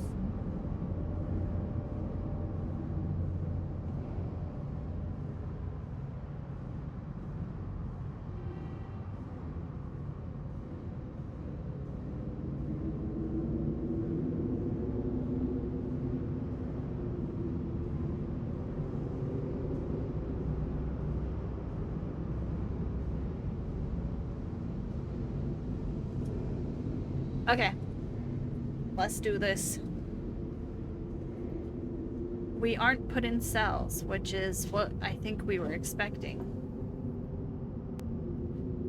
Okay. Let's do this. We aren't put in cells, which is what I think we were expecting.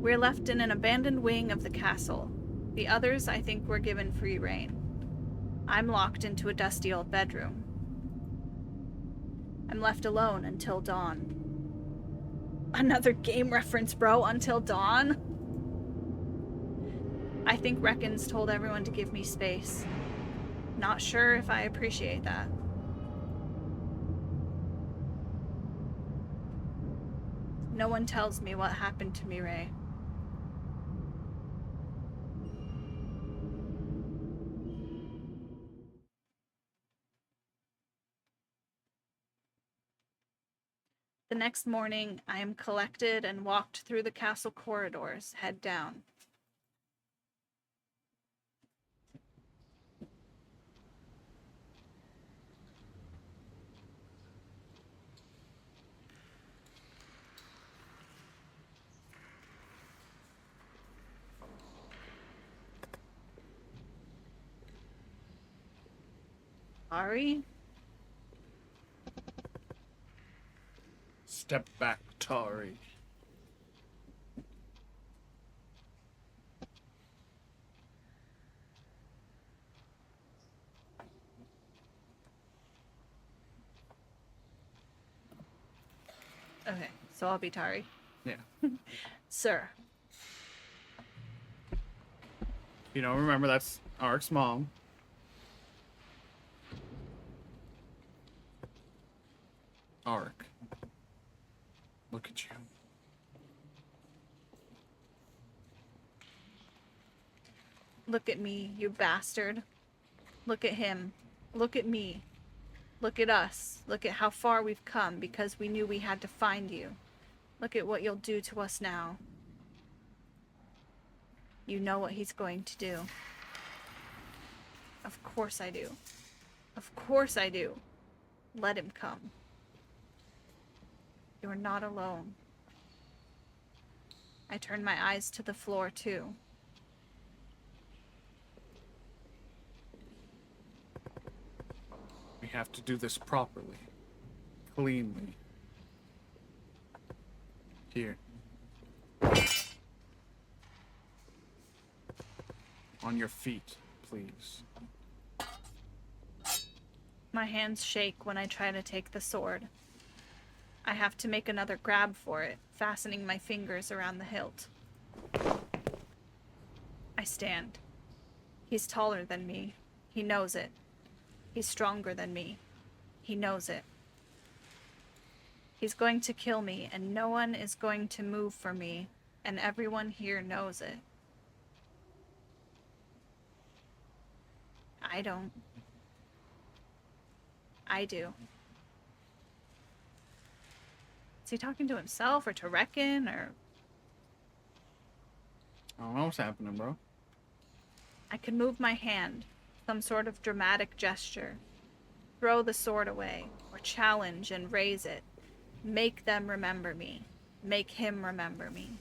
We're left in an abandoned wing of the castle. The others, I think, were given free rein. I'm locked into a dusty old bedroom. I'm left alone until dawn. Another game reference, bro. Until dawn? I think Reckon's told everyone to give me space. Not sure if I appreciate that. No one tells me what happened to me, Ray. The next morning, I am collected and walked through the castle corridors, head down. Ari? Step back, Tari. Okay, so I'll be Tari. Yeah. Sir. Remember that's Ark's mom. Ark. Look at you. Look at me, you bastard. Look at him. Look at me. Look at us. Look at how far we've come because we knew we had to find you. Look at what you'll do to us now. You know what he's going to do. Of course I do. Of course I do. Let him come. You're not alone. I turn my eyes to the floor, too. We have to do this properly. Cleanly. Here. On your feet, please. My hands shake when I try to take the sword. I have to make another grab for it, fastening my fingers around the hilt. I stand. He's taller than me. He knows it. He's stronger than me. He knows it. He's going to kill me, and no one is going to move for me, and everyone here knows it. I don't. I do. Is he talking to himself or to Reckon or... I don't know what's happening, bro. I could move my hand, some sort of dramatic gesture. Throw the sword away, or challenge and raise it. Make them remember me. Make him remember me.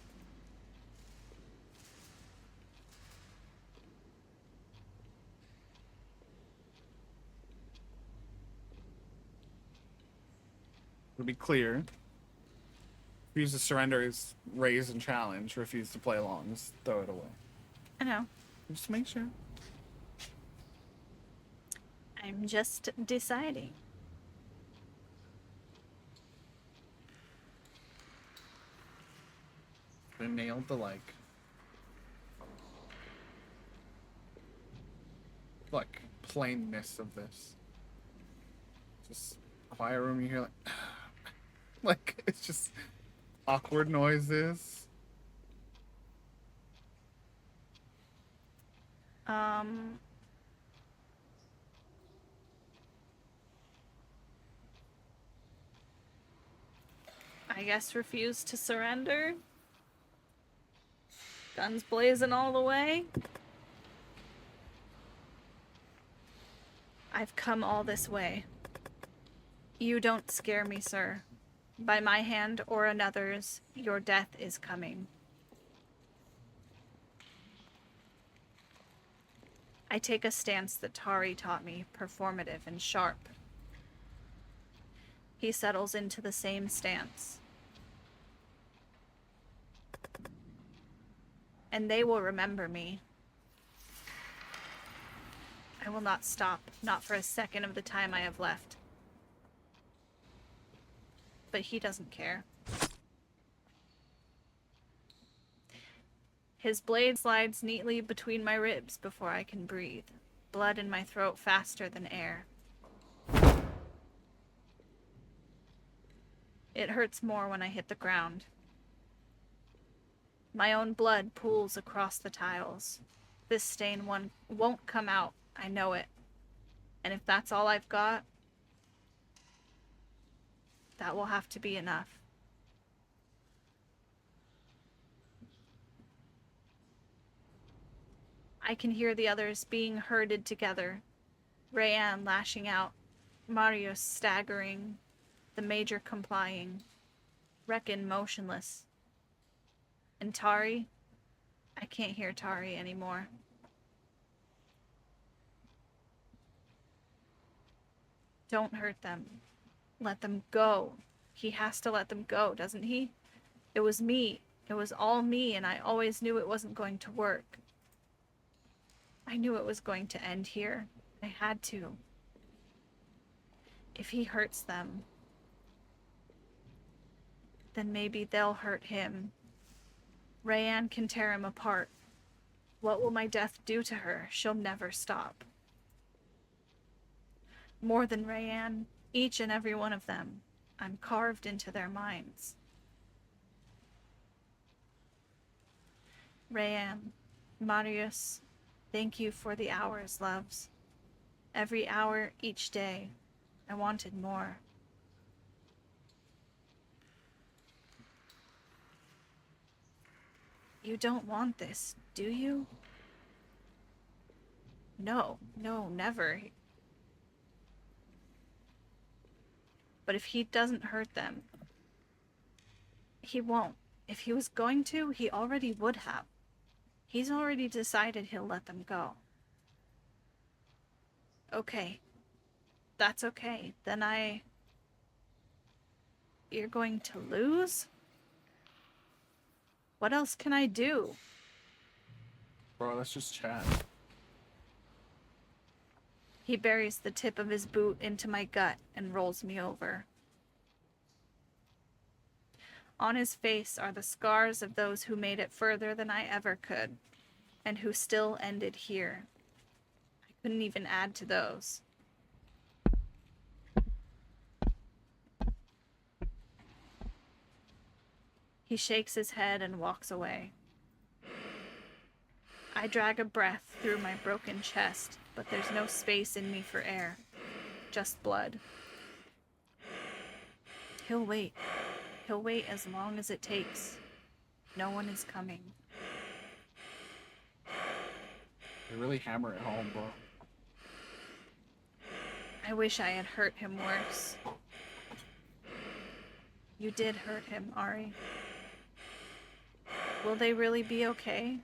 To be clear, refuse to surrender is raise and challenge. Refuse to play along is throw it away. I know. Just make sure. I'm just deciding. They nailed the plainness of this. Just quiet room. You hear like it's just awkward noises. I guess refuse to surrender. Guns blazing all the way. I've come all this way. You don't scare me, sir. By my hand or another's, your death is coming. I take a stance that Tari taught me, performative and sharp. He settles into the same stance. And they will remember me. I will not stop, not for a second of the time I have left. But he doesn't care. His blade slides neatly between my ribs before I can breathe, blood in my throat faster than air. It hurts more when I hit the ground. My own blood pools across the tiles. This stain won't come out, I know it. And if that's all I've got, that will have to be enough. I can hear the others being herded together. Rayanne lashing out, Marius staggering, the Major complying, Reckon motionless. And Tari? I can't hear Tari anymore. Don't hurt them. Let them go. He has to let them go, doesn't he? It was me. It was all me, and I always knew it wasn't going to work. I knew it was going to end here. I had to. If he hurts them, then maybe they'll hurt him. Rayanne can tear him apart. What will my death do to her? She'll never stop. More than Rayanne, each and every one of them. I'm carved into their minds. Rayanne, Marius, thank you for the hours, loves. Every hour, each day. I wanted more. You don't want this, do you? No, never. But if he doesn't hurt them, he won't. If he was going to, he already would have. He's already decided he'll let them go. Okay. That's okay. Then You're going to lose? What else can I do? Bro, let's just chat. He buries the tip of his boot into my gut and rolls me over. On his face are the scars of those who made it further than I ever could, and who still ended here. I couldn't even add to those. He shakes his head and walks away. I drag a breath through my broken chest, but there's no space in me for air. Just blood. He'll wait. He'll wait as long as it takes. No one is coming. You really hammer it home, bro. I wish I had hurt him worse. You did hurt him, Ari. Will they really be okay?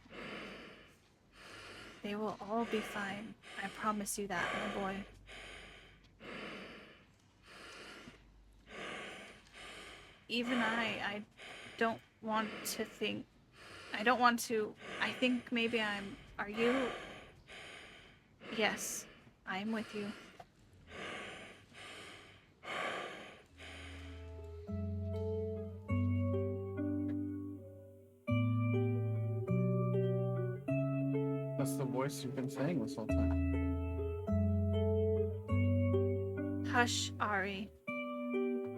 They will all be fine. I promise you that, my boy. Even I don't want to think... I don't want to... I think maybe I'm... Are you... Yes, I am with you. That's the voice you've been saying this whole time. Hush, Ari.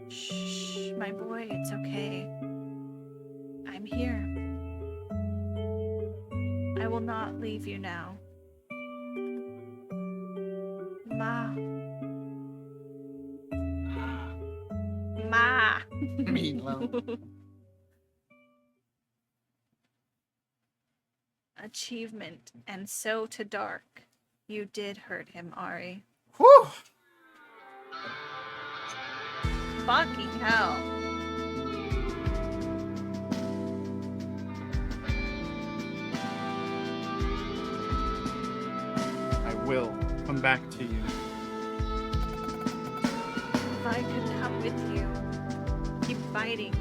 Shh, my boy, it's okay. I'm here. I will not leave you now. Ma. Ma. Meatloaf. Achievement, and so to dark. You did hurt him, Ari. Whew! Fucking hell. I will come back to you. If I could come with you. Keep fighting.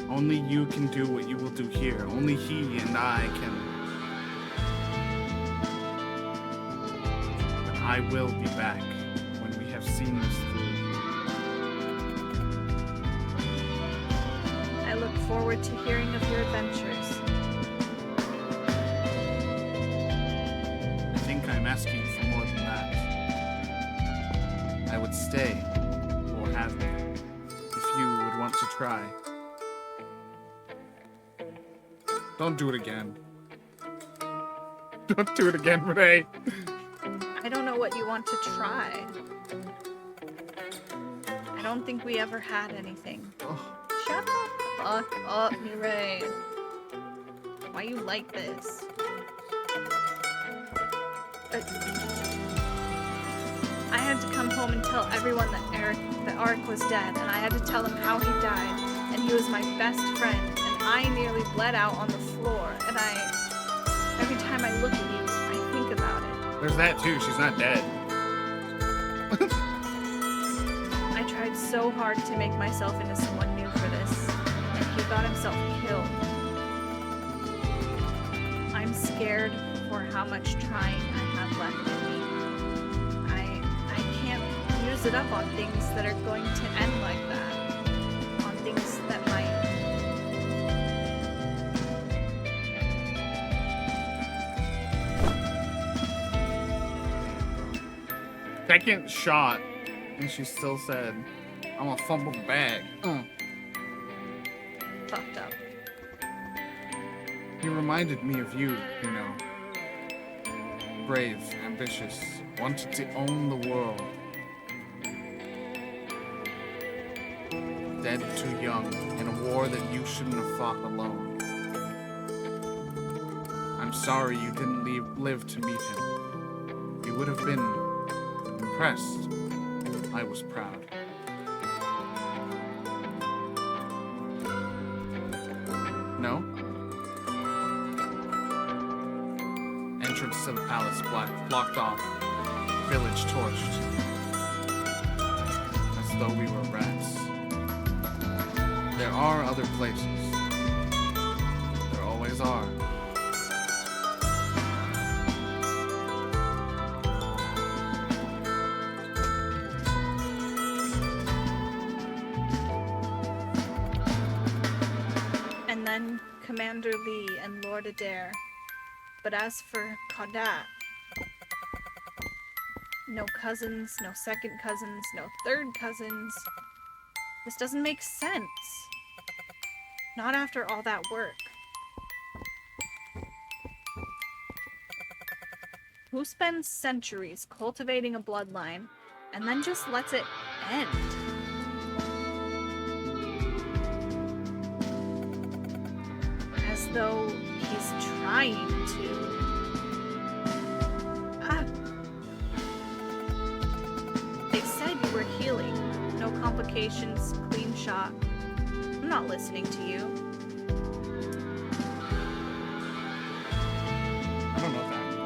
Only you can do what you will do here. Only he and I can. But I will be back when we have seen this through. I look forward to hearing of your adventures. I think I'm asking for more than that. I would stay, or have you, if you would want to try. Don't do it again. Don't do it again, Renee. I don't know what you want to try. I don't think we ever had anything. Oh, Shut the fuck up, Mireille. Why you like this? I had to come home and tell everyone that Arik was dead, and I had to tell him how he died, and he was my best friend, and I nearly bled out on the floor, and every time I look at you, I think about it. there's that too. She's not dead. I tried so hard to make myself into someone new for this, and he got himself killed. I'm scared for how much trying I have left in me. I can't use it up on things that are going to end like that. On things that might... Second shot, and she still said, I'm gonna fumble the bag. fucked up. He reminded me of you, you know. Brave, ambitious, wanted to own the world. Dead too young, in a war that you shouldn't have fought alone. I'm sorry you didn't live to meet him. You would have been impressed. I was proud. No? Entrance to the palace blocked off. Village torched. As though we were rats. There are other places. There always are. And then Commander Lee and Lord Adair. But as for Kaudat, no cousins, no second cousins, no third cousins. This doesn't make sense. Not after all that work. Who spends centuries cultivating a bloodline and then just lets it end? As though he's trying to. They said you were healing. No complications, clean shot. I'm not listening to you. I don't know what that means.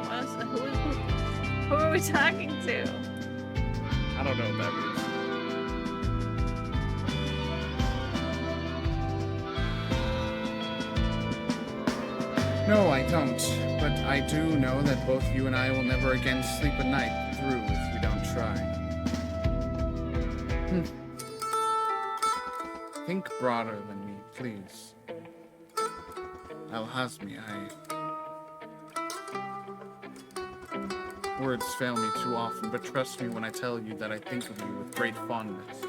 Who are we talking to? I don't know what that means. No, I don't. But I do know that both you and I will never again sleep a night through if we don't try. Think broader than me, please. Alhazmi, Words fail me too often, but trust me when I tell you that I think of you with great fondness.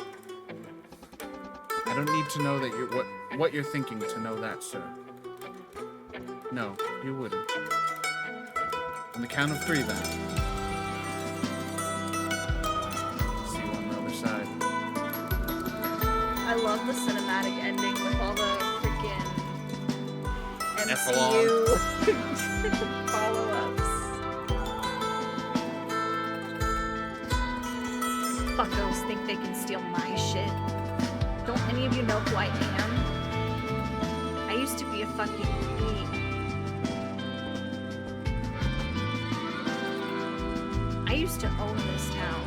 I don't need to know that what you're thinking to know that, sir. No, you wouldn't. On the count of 3, then. See you on the other side. I love the cinematic ending with all the freaking Epilogue. MCU follow-ups. Fuckos think they can steal my shit. Don't any of you know who I am? I used to be a fucking queen. I used to own this town.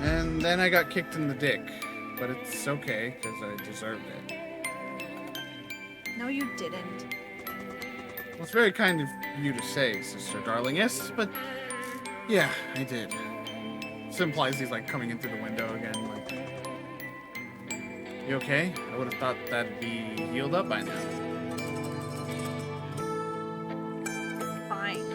And then I got kicked in the dick. But it's okay, because I deserved it. No, you didn't. Well, it's very kind of you to say, sister darling. Yes, but yeah, I did. This implies he's like coming in through the window again. Like, you okay? I would have thought that'd be healed up by now. Fine.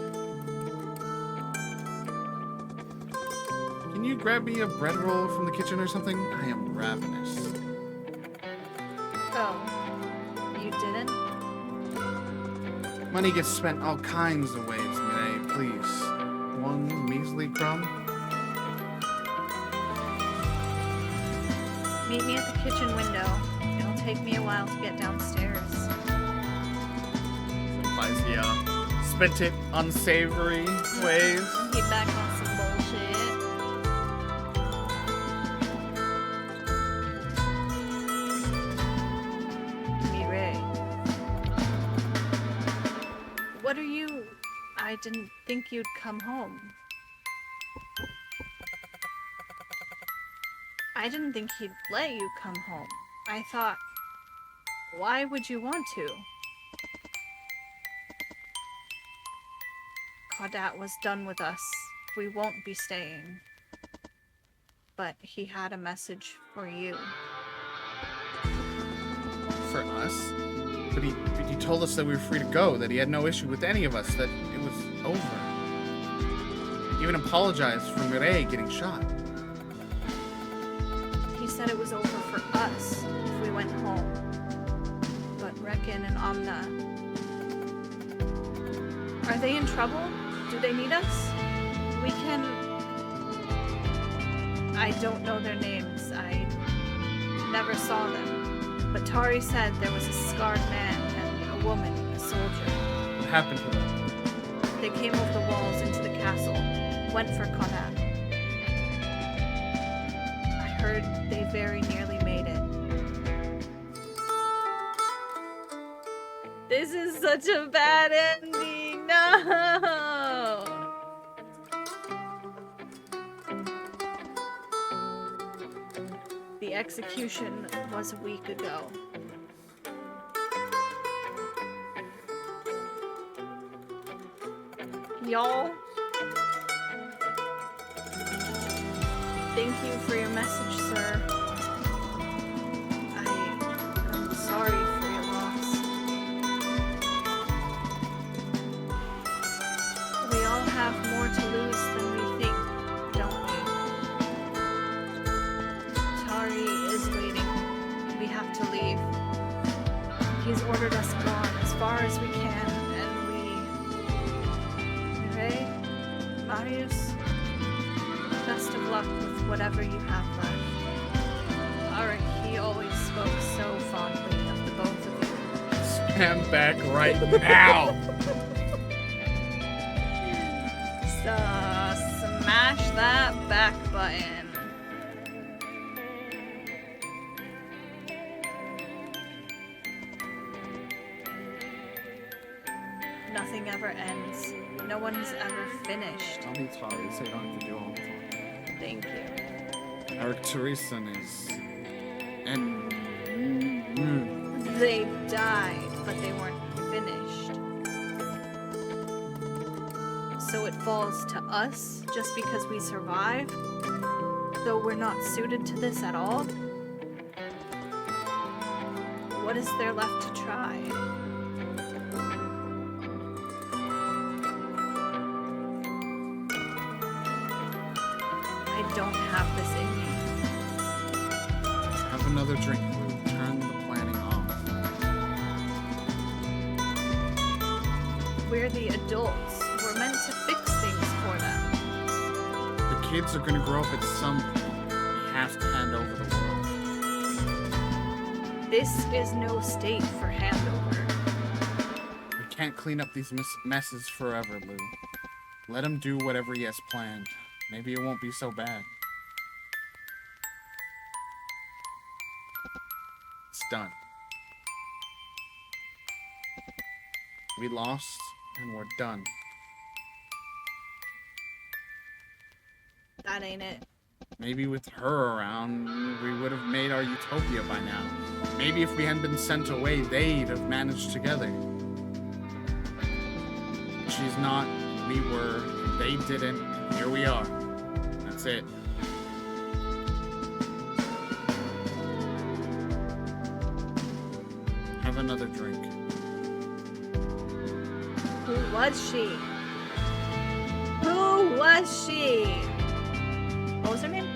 Can you grab me a bread roll from the kitchen or something? I am ravenous. Oh, you didn't? Money gets spent all kinds of ways, Mireille. Please, one measly crumb. Meet me at the kitchen window. It'll take me a while to get downstairs. Implies he spent it unsavory ways. Get back on some bullshit. What are you? I didn't think you'd come home. I didn't think he'd let you come home. I thought, why would you want to? Claudette was done with us. We won't be staying. But he had a message for you. For us? But he told us that we were free to go, that he had no issue with any of us, that it was over. He even apologized for Mireille getting shot. He said it was over for us if we went home. But Reckon and Amna... Are they in trouble? Do they need us? We can... I don't know their names. I never saw them. But Tari said there was a scarred man and a woman, a soldier. What happened to them? They came over the walls into the castle, went for Conat. I heard they very nearly made it. This is such a bad ending! No! The execution was a week ago. Y'all, thank you for your message, sir. I'm sorry for your loss. have more to lose than we think, don't we? Tari is waiting. We have to leave. He's ordered us gone as far as we can, and Mireille, Marius, best of luck with whatever you have left. Arik, he always spoke so fondly of the both of you. Stand back right now. Smash that back button. Nothing ever ends. No one's ever finished. I'll be sorry, so you don't have to do all the time. Thank you. Eric Teresa is... And... They died, but they weren't finished. So it falls to us just because we survived, though we're not suited to this at all? What is there left to try? I don't have this in me. Have another drink, Lou. Turn the planning off. We're the adults. We're meant to fix things for them. The kids are gonna grow up at some point. We have to hand over the world. This is no state for handover. We can't clean up these messes forever, Lou. Let him do whatever he has planned. Maybe it won't be so bad. It's done. We lost, and we're done. That ain't it. Maybe with her around, we would have made our utopia by now. Maybe if we hadn't been sent away, they'd have managed together. She's not, we were, they didn't, here we are. That's it. Have another drink. Who was she? Who was she? What was her name?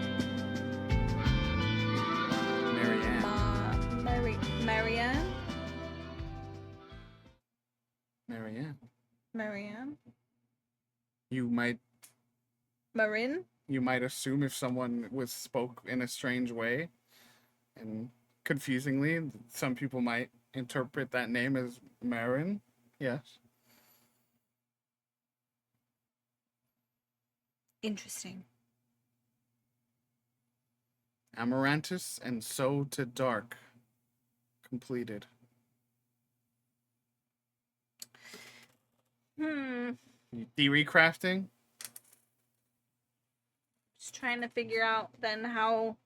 Marianne. Marianne? Marianne. Marianne? You might assume if someone spoke in a strange way, and confusingly, some people might interpret that name as Marin. Yes. Interesting. Amarantus and So to Dark. Completed. Theory crafting? Just trying to figure out then how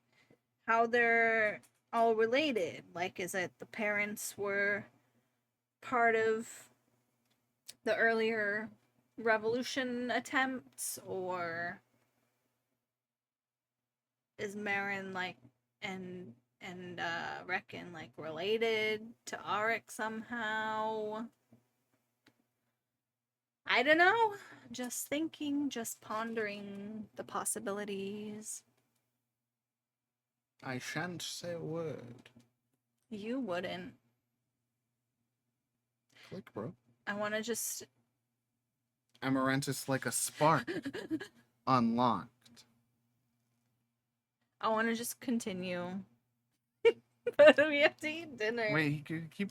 they're all related. Like, is it the parents were part of the earlier revolution attempts, or is Marin like and Reckon like related to Arik somehow? I don't know. Just thinking, just pondering the possibilities. I shan't say a word. You wouldn't. Click, bro. I want to just... Amarantus like a spark. Unlocked. I want to just continue. But we have to eat dinner. Wait, he could keep...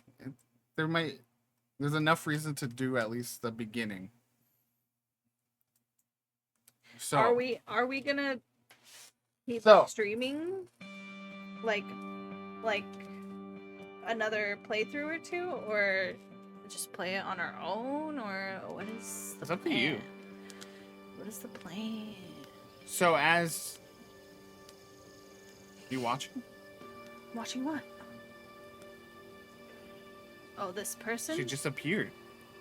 There's enough reason to do at least the beginning. So Are we gonna keep streaming? Like another playthrough or two? Or just play it on our own? Or what is the It's up to plan? you. What is the plan? So as you watching? Watching what? Oh, this person? She just appeared.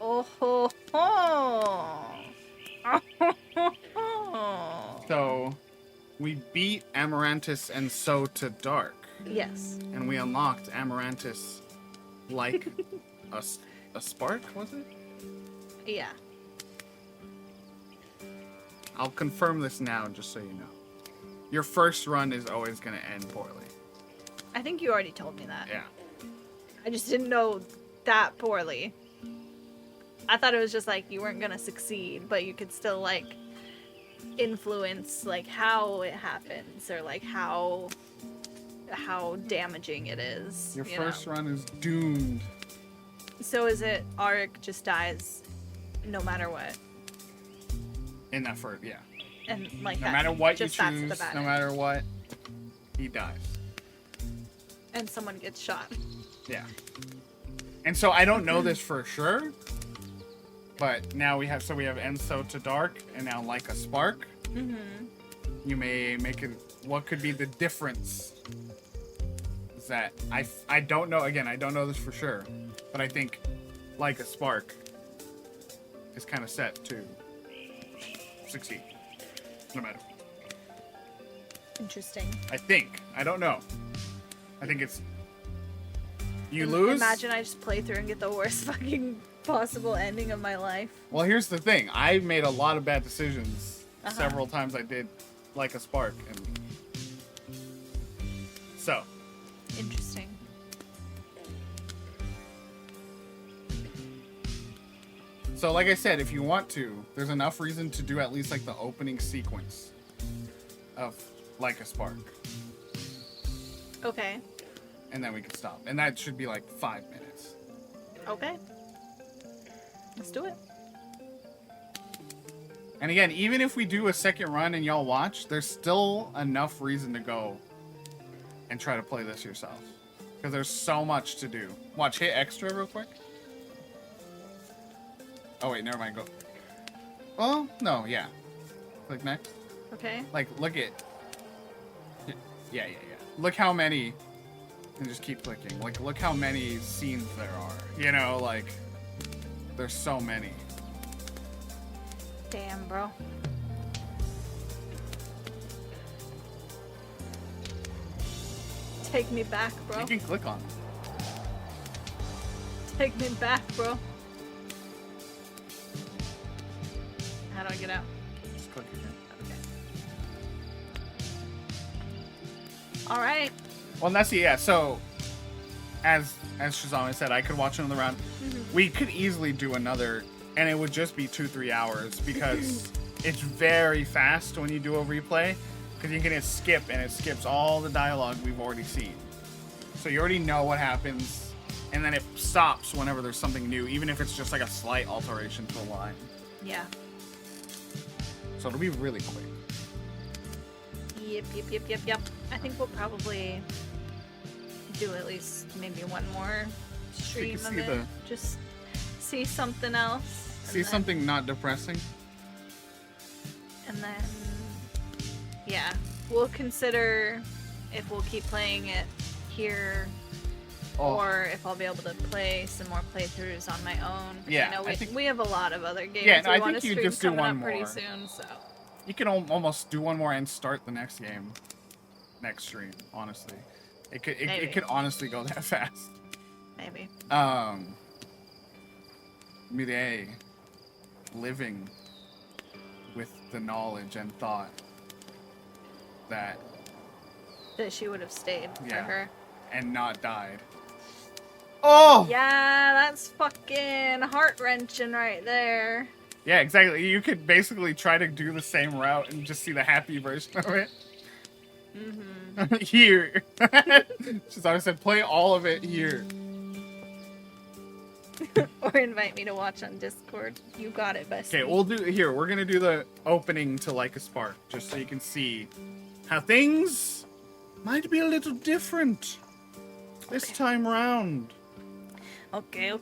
Oh ho ho! So we beat Amarantus and So to Dark. Yes. And we unlocked Amarantus like a spark, was it? Yeah. I'll confirm this now, just so you know. Your first run is always going to end poorly. I think you already told me that. Yeah. I just didn't know that poorly. I thought it was just like you weren't gonna succeed, but you could still like influence like how it happens or like how damaging it is. Your you first know? run is doomed. So is it Arik just dies no matter what? In that first, yeah. And like No that, matter what you just that's the choose, bad no end. matter what, he dies. And someone gets shot. Yeah. And so I don't know this for sure, but now we have Enso to Dark and now like a Spark. Mm-hmm. You may make it. What could be the difference? Is that I don't know. Again, I don't know this for sure, but I think like a Spark is kind of set to succeed, no matter. Interesting. I think. I don't know. I think it's you lose. Imagine I just play through and get the worst fucking possible ending of my life. Well, here's the thing. I made a lot of bad decisions several times. I did like a Spark, and so Interesting. So, like I said, if you want to, there's enough reason to do at least like the opening sequence of like a Spark, Okay. and then we can stop. And that should be like 5 minutes. Okay. Let's do it. And again, even if we do a second run and y'all watch, there's still enough reason to go and try to play this yourself. Because there's so much to do. Watch, hit extra real quick. Oh wait, never mind, go. Oh, no, yeah. Click next. Okay. Like, look at... Yeah. Look how many... And just keep clicking. Like, look how many scenes there are. You know, like... There's so many. Damn, bro. Take me back, bro. You can click on it. Take me back, bro. How do I get out? Just click again. Okay. All right. Well, and that's yeah. So, as Shazami said, I could watch another round. We could easily do another, and it would just be 2-3 hours because it's very fast when you do a replay. Because you can hit skip, and it skips all the dialogue we've already seen. So you already know what happens, and then it stops whenever there's something new, even if it's just like a slight alteration to a line. Yeah. So it'll be really quick. Yep. I think we'll probably do at least maybe one more stream of see it. Just see something else. See something not depressing? And then, yeah, we'll consider if we'll keep playing it here or if I'll be able to play some more playthroughs on my own. Yeah, I know I think- we have a lot of other games Yeah, no, we I want to think you stream just do coming one up pretty more. soon, so. You can almost do one more and start the next game, next stream. Honestly, it could honestly go that fast. Maybe. Mireille, living with the knowledge and thought that That she would have stayed for Yeah. her. and not died. Oh Yeah, that's fucking heart-wrenching right there. yeah, exactly. You could basically try to do the same route and just see the happy version of it. Mm-hmm. Here. Just I said, play all of it here. Or invite me to watch on Discord. You got it, bestie. Okay, we'll do here. We're gonna do the opening to Like a Spark, just so you can see how things might be a little different this time round. Okay.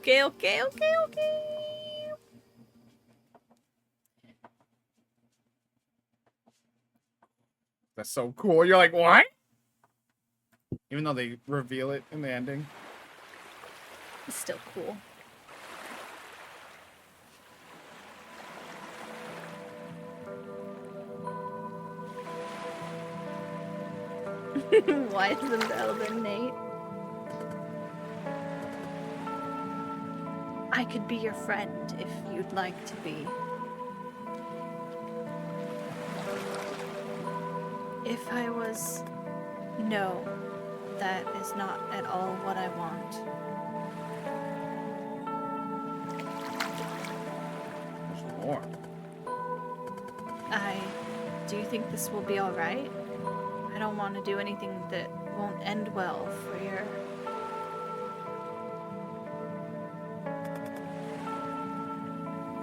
That's so cool. You're like, what? Even though they reveal it in the ending. It's still cool. Why isn't the elder Nate? I could be your friend if you'd like to be. If I was... No, that is not at all what I want. There's more. Do you think this will be alright? I don't want to do anything that won't end well for your...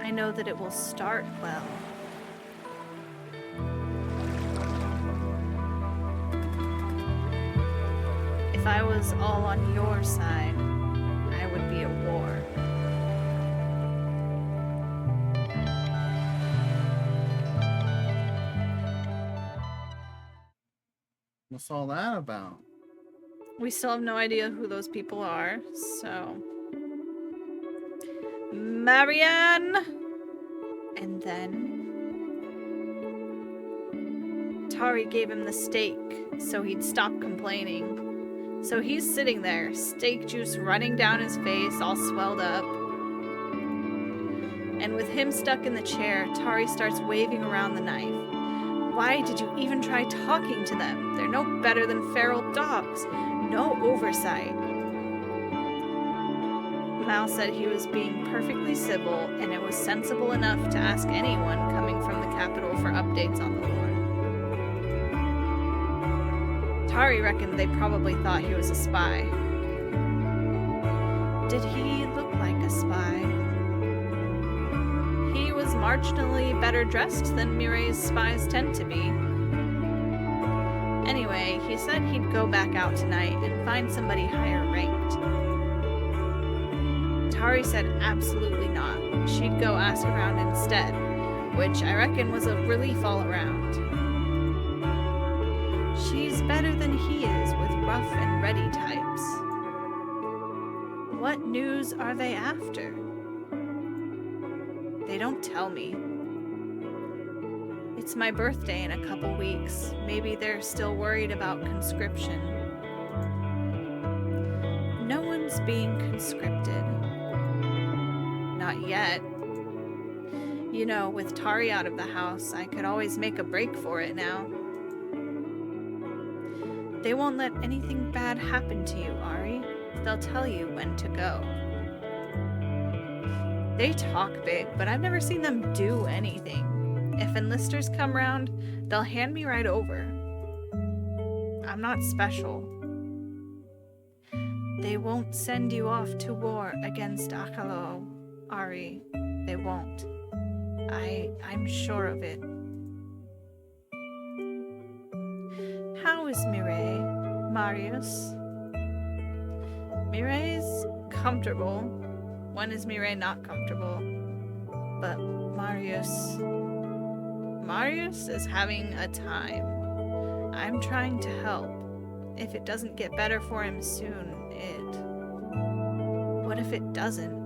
I know that it will start well. If I was all on your side, I would be at war. What's all that about? We still have no idea who those people are, so... Marianne! And then... Tari gave him the steak, so he'd stop complaining. So he's sitting there, steak juice running down his face, all swelled up. And with him stuck in the chair, Tari starts waving around the knife. Why did you even try talking to them? They're no better than feral dogs. No oversight. Mal said he was being perfectly civil, and it was sensible enough to ask anyone coming from the capital for updates on the Lord. Tari reckoned they probably thought he was a spy. Did he look like a spy? He was marginally better dressed than Mireille's spies tend to be. Anyway, he said he'd go back out tonight and find somebody higher ranked. Tari said absolutely not. She'd go ask around instead, which I reckon was a relief all around. She's better than he is with rough and ready types. What news are they after? They don't tell me. It's my birthday in a couple weeks. Maybe they're still worried about conscription. No one's being conscripted. Not yet. You know, with Tari out of the house, I could always make a break for it now. They won't let anything bad happen to you, Ari. They'll tell you when to go. They talk big, but I've never seen them do anything. If enlisters come round, they'll hand me right over. I'm not special. They won't send you off to war against Akalo, Ari. They won't. I'm sure of it. How is Mireille, Marius? Mireille's comfortable. When is Mireille not comfortable? But Marius is having a time. I'm trying to help. If it doesn't get better for him soon, What if it doesn't?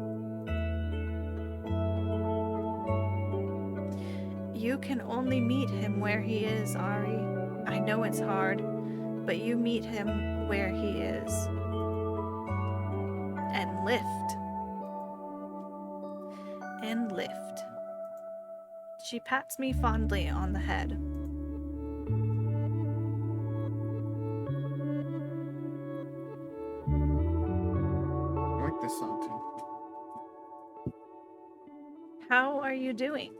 You can only meet him where he is, Ari. I know it's hard, but you meet him where he is. And lift. And lift. She pats me fondly on the head. I like this song too. How are you doing?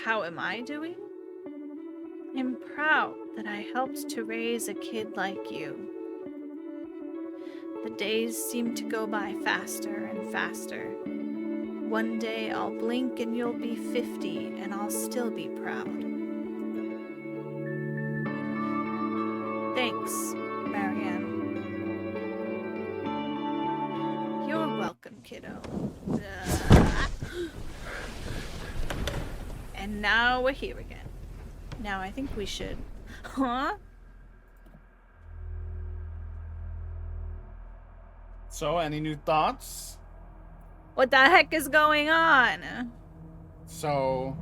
How am I doing? I'm proud that I helped to raise a kid like you. The days seem to go by faster and faster. One day I'll blink and you'll be 50 and I'll still be proud. Thanks, Marianne. You're welcome, kiddo. And now we're here again. Now I think we should... Huh? So, any new thoughts? What the heck is going on? So,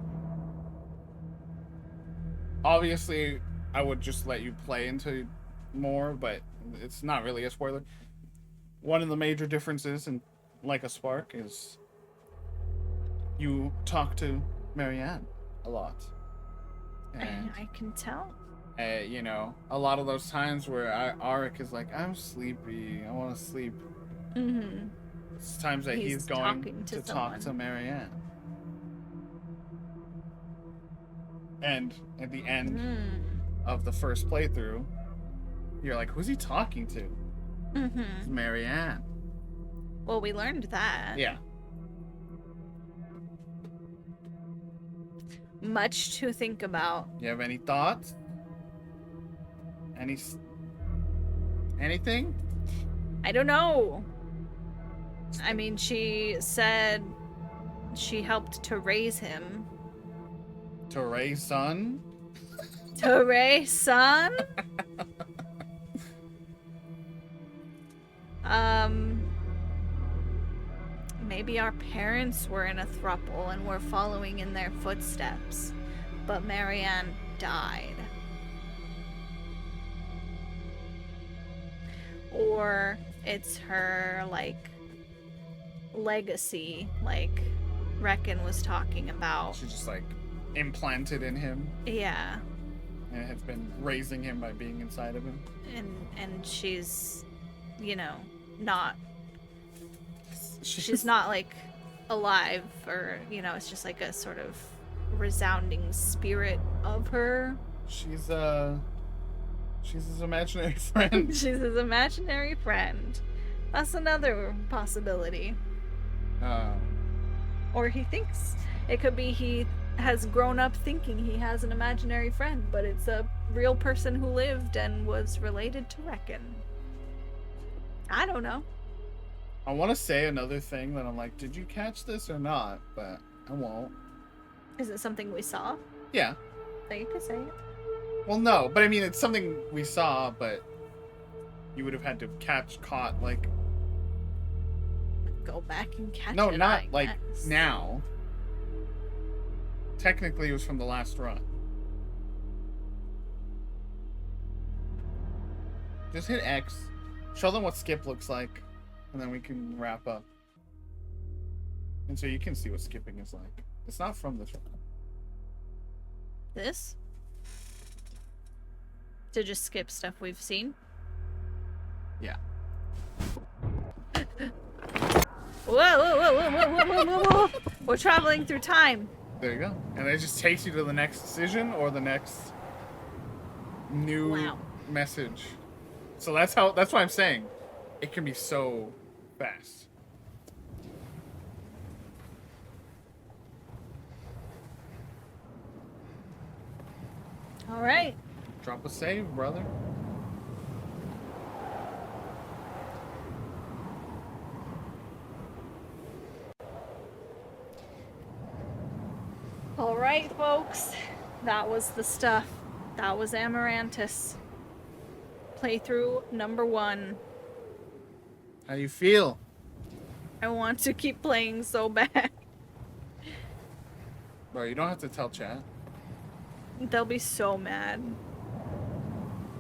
obviously, I would just let you play into more, but it's not really a spoiler. One of the major differences in Like a Spark is you talk to Marianne a lot. And I can tell. You know, a lot of those times where Arik is like, I'm sleepy, I want to sleep. Mm-hmm. It's times that he's going talking to to talk to someone. Marianne. And at the end of the first playthrough, you're like, who's he talking to? It's Marianne. Well, we learned that. Yeah. Much to think about. You have any thoughts? Anything? I don't know. I mean, she said she helped to raise him. To raise son? To raise son? Maybe our parents were in a throuple and were following in their footsteps, but Marianne died. Or it's her, like, legacy, like Reckon was talking about. She just, like, implanted in him. Yeah. And has been raising him by being inside of him. And she's, you know, not... She's not, like, alive, or, you know, it's just like a sort of resounding spirit of her. She's his imaginary friend. She's his imaginary friend. That's another possibility. Or he thinks. It could be he has grown up thinking he has an imaginary friend, but it's a real person who lived and was related to Reckon. I don't know. I want to say another thing that I'm like, did you catch this or not? But I won't. Is it something we saw? Yeah. Then you could say it. Well, no, but I mean, it's something we saw, but you would have had to caught, like... Go back and catch it. No, not, I like, guess. now. Technically, it was from the last run. Just hit X. Show them what skip looks like. And then we can wrap up. And so you can see what skipping is like. It's not from this run. This? To just skip stuff we've seen? Yeah. Whoa, whoa, whoa, whoa, whoa, whoa, whoa, whoa. We're traveling through time. There you go. And it just takes you to the next decision or the next new message. So that's why I'm saying it can be so fast. All right. Drop a save, brother. All right, folks. That was the stuff. That was Amarantus. Playthrough number 1. How you feel? I want to keep playing so bad. Bro, you don't have to tell chat. They'll be so mad.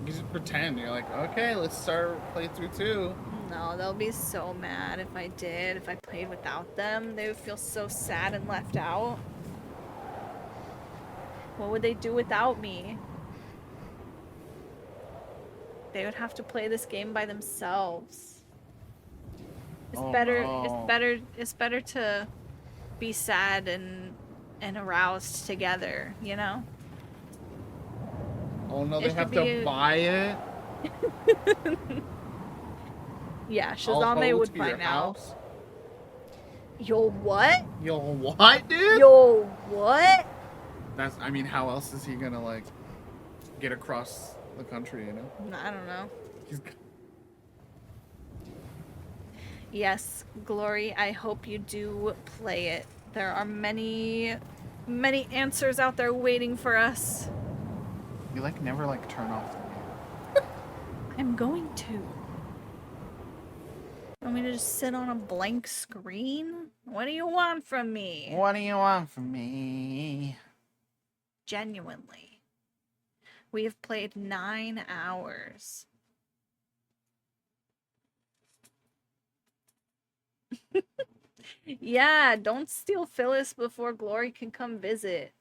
You just pretend. You're like, okay, let's start playthrough 2. No, they'll be so mad if I did. If I played without them, they would feel so sad and left out. What would they do without me? They would have to play this game by themselves. It's better. No. It's better to be sad and aroused together. You know. Oh no, they have to buy it. Yeah, Shazame would by now. House. Yo, what? Yo, what, dude? Yo, what? I mean, how else is he gonna, like, get across the country, you know? I don't know. He's... Yes, Glory, I hope you do play it. There are many, many answers out there waiting for us. You, like, never, like, turn off the game. I'm going to. You want me to just sit on a blank screen? What do you want from me? What do you want from me? Genuinely. We have played 9 hours. Yeah, don't steal Phyllis before Glory can come visit.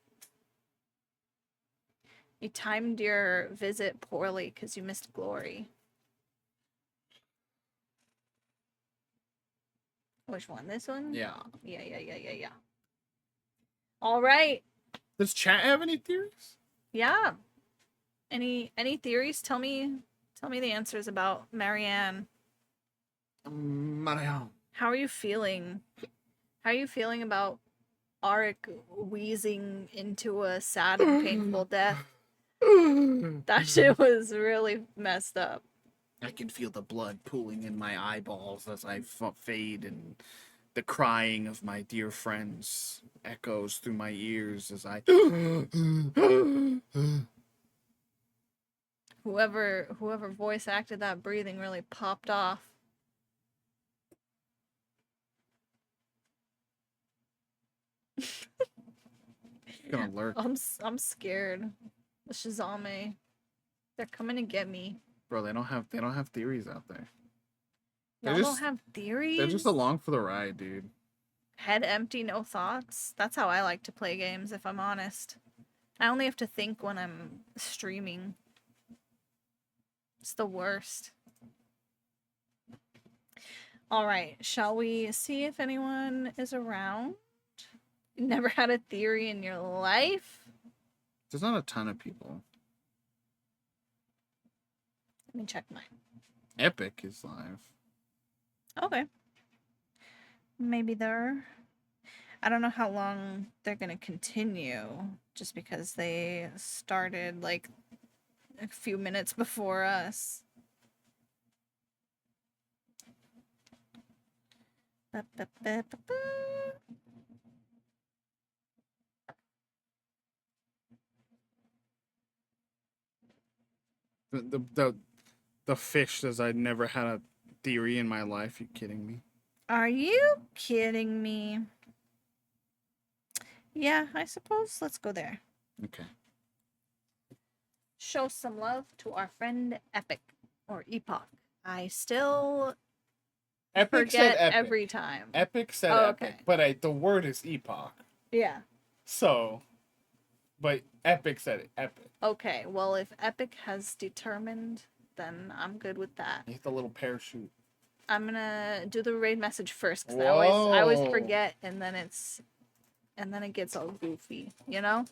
You timed your visit poorly because you missed glory. Which one? This one? Yeah. Yeah. All right. Does chat have any theories? Yeah. Any theories? Tell me the answers about Marianne. Marianne. How are you feeling? How are you feeling about Arik wheezing into a sad and painful death? That shit was really messed up. I can feel the blood pooling in my eyeballs as I fade, and the crying of my dear friends echoes through my ears as I. Whoever voice acted that breathing really popped off. Gonna lurk. I'm scared. The Shazame. They're coming to get me. Bro, they don't have theories out there. Y'all don't have theories? They're just along for the ride, dude. Head empty, no thoughts? That's how I like to play games, if I'm honest. I only have to think when I'm streaming. It's the worst. Alright, shall we see if anyone is around? You never had a theory in your life? There's not a ton of people. Let me check mine. Epic is live. Okay. Maybe I don't know how long they're gonna continue, just because they started like a few minutes before us. The fish says I never had a theory in my life. You kidding me? Are you kidding me? Yeah, I suppose let's go there. Okay. Show some love to our friend Epic or Epoch. I still Epic forget said epic. every time. Epic said okay. epic, but the word is epoch. Yeah. So, but Epic said it. Epic. Okay, well, if Epic has determined, then I'm good with that. You hit the little parachute. I'm gonna do the raid message first, because I always forget, and then it gets all goofy, you know?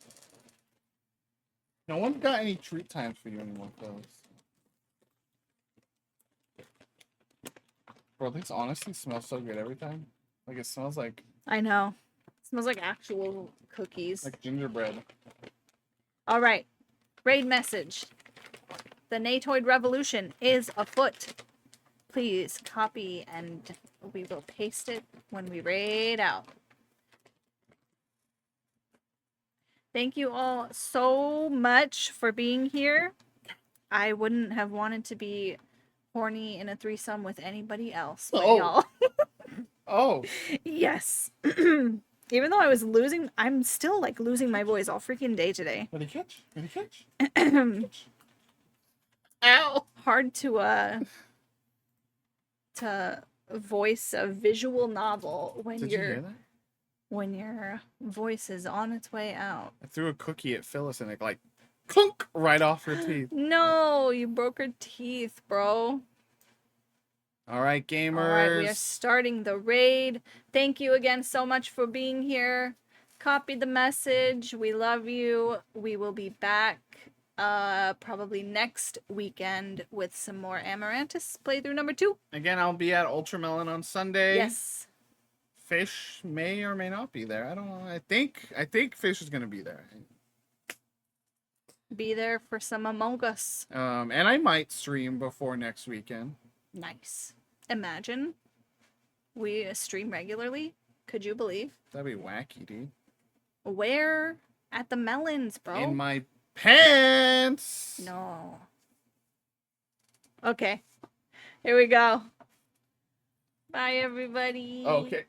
No one's got any treat times for you anymore, fellas. Bro, this honestly smells so good every time. Like, it smells like... I know. It smells like actual cookies. Like gingerbread. Alright. Raid message. The Natoid Revolution is afoot. Please copy and we will paste it when we raid out. Thank you all so much for being here. I wouldn't have wanted to be horny in a threesome with anybody else, but y'all. Oh. Yes. Even though I was losing, I'm still like losing my voice all freaking day today. Ready catch? Ready catch? Ow. Hard to voice a visual novel when Did you hear that? When your voice is on its way out. I threw a cookie at Phyllis and it like clunk right off her teeth. No, you broke her teeth, bro. All right, gamers. All right, we are starting the raid. Thank you again so much for being here. Copy the message. We love you. We will be back probably next weekend with some more Amarantus playthrough number 2. Again, I'll be at Ultramelon on Sunday. Yes. Fish may or may not be there. I don't know. I think Fish is gonna be there. Be there for some Among Us. And I might stream before next weekend. Nice. Imagine we stream regularly. Could you believe? That'd be wacky, dude. Where? At the Melons, bro. In my pants. No. Okay. Here we go. Bye, everybody. Okay.